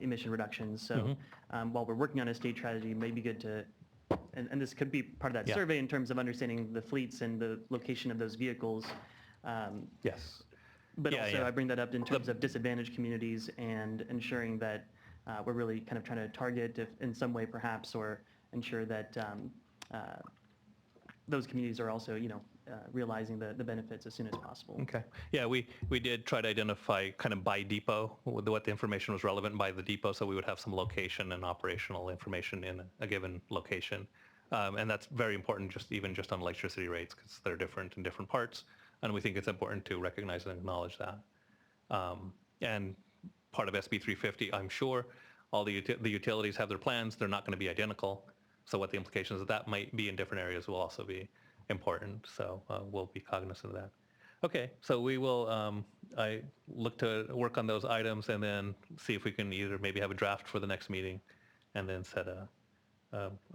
emission reductions. So while we're working on a state strategy, it may be good to, and this could be part of that survey in terms of understanding the fleets and the location of those vehicles. Yes. But also I bring that up in terms of disadvantaged communities and ensuring that we're really kind of trying to target in some way perhaps, or ensure that those communities are also, realizing the benefits as soon as possible. Okay. Yeah, we did try to identify kind of by depot what the information was relevant by the depot, so we would have some location and operational information in a given location. And that's very important, just on electricity rates, because they're different in different parts. and we think it's important to recognize and acknowledge that. And part of SB 350, I'm sure, all the utilities have their plans. They're not going to be identical. So what the implications of that might be in different areas will also be important. So we'll be cognizant of that. Okay, so we will, I look to work on those items and then see if we can either maybe have a draft for the next meeting and then set a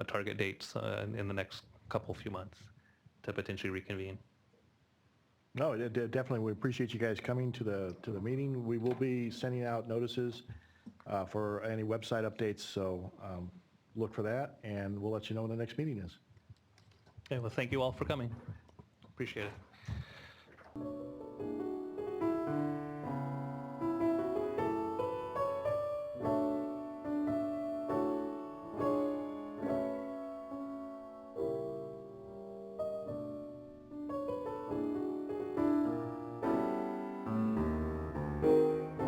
target dates in the next few months to potentially reconvene. No, definitely. We appreciate you guys coming to the meeting. We will be sending out notices for any website updates, so look for that, and we'll let you know when the next meeting is. Okay, well, thank you all for coming. Appreciate it.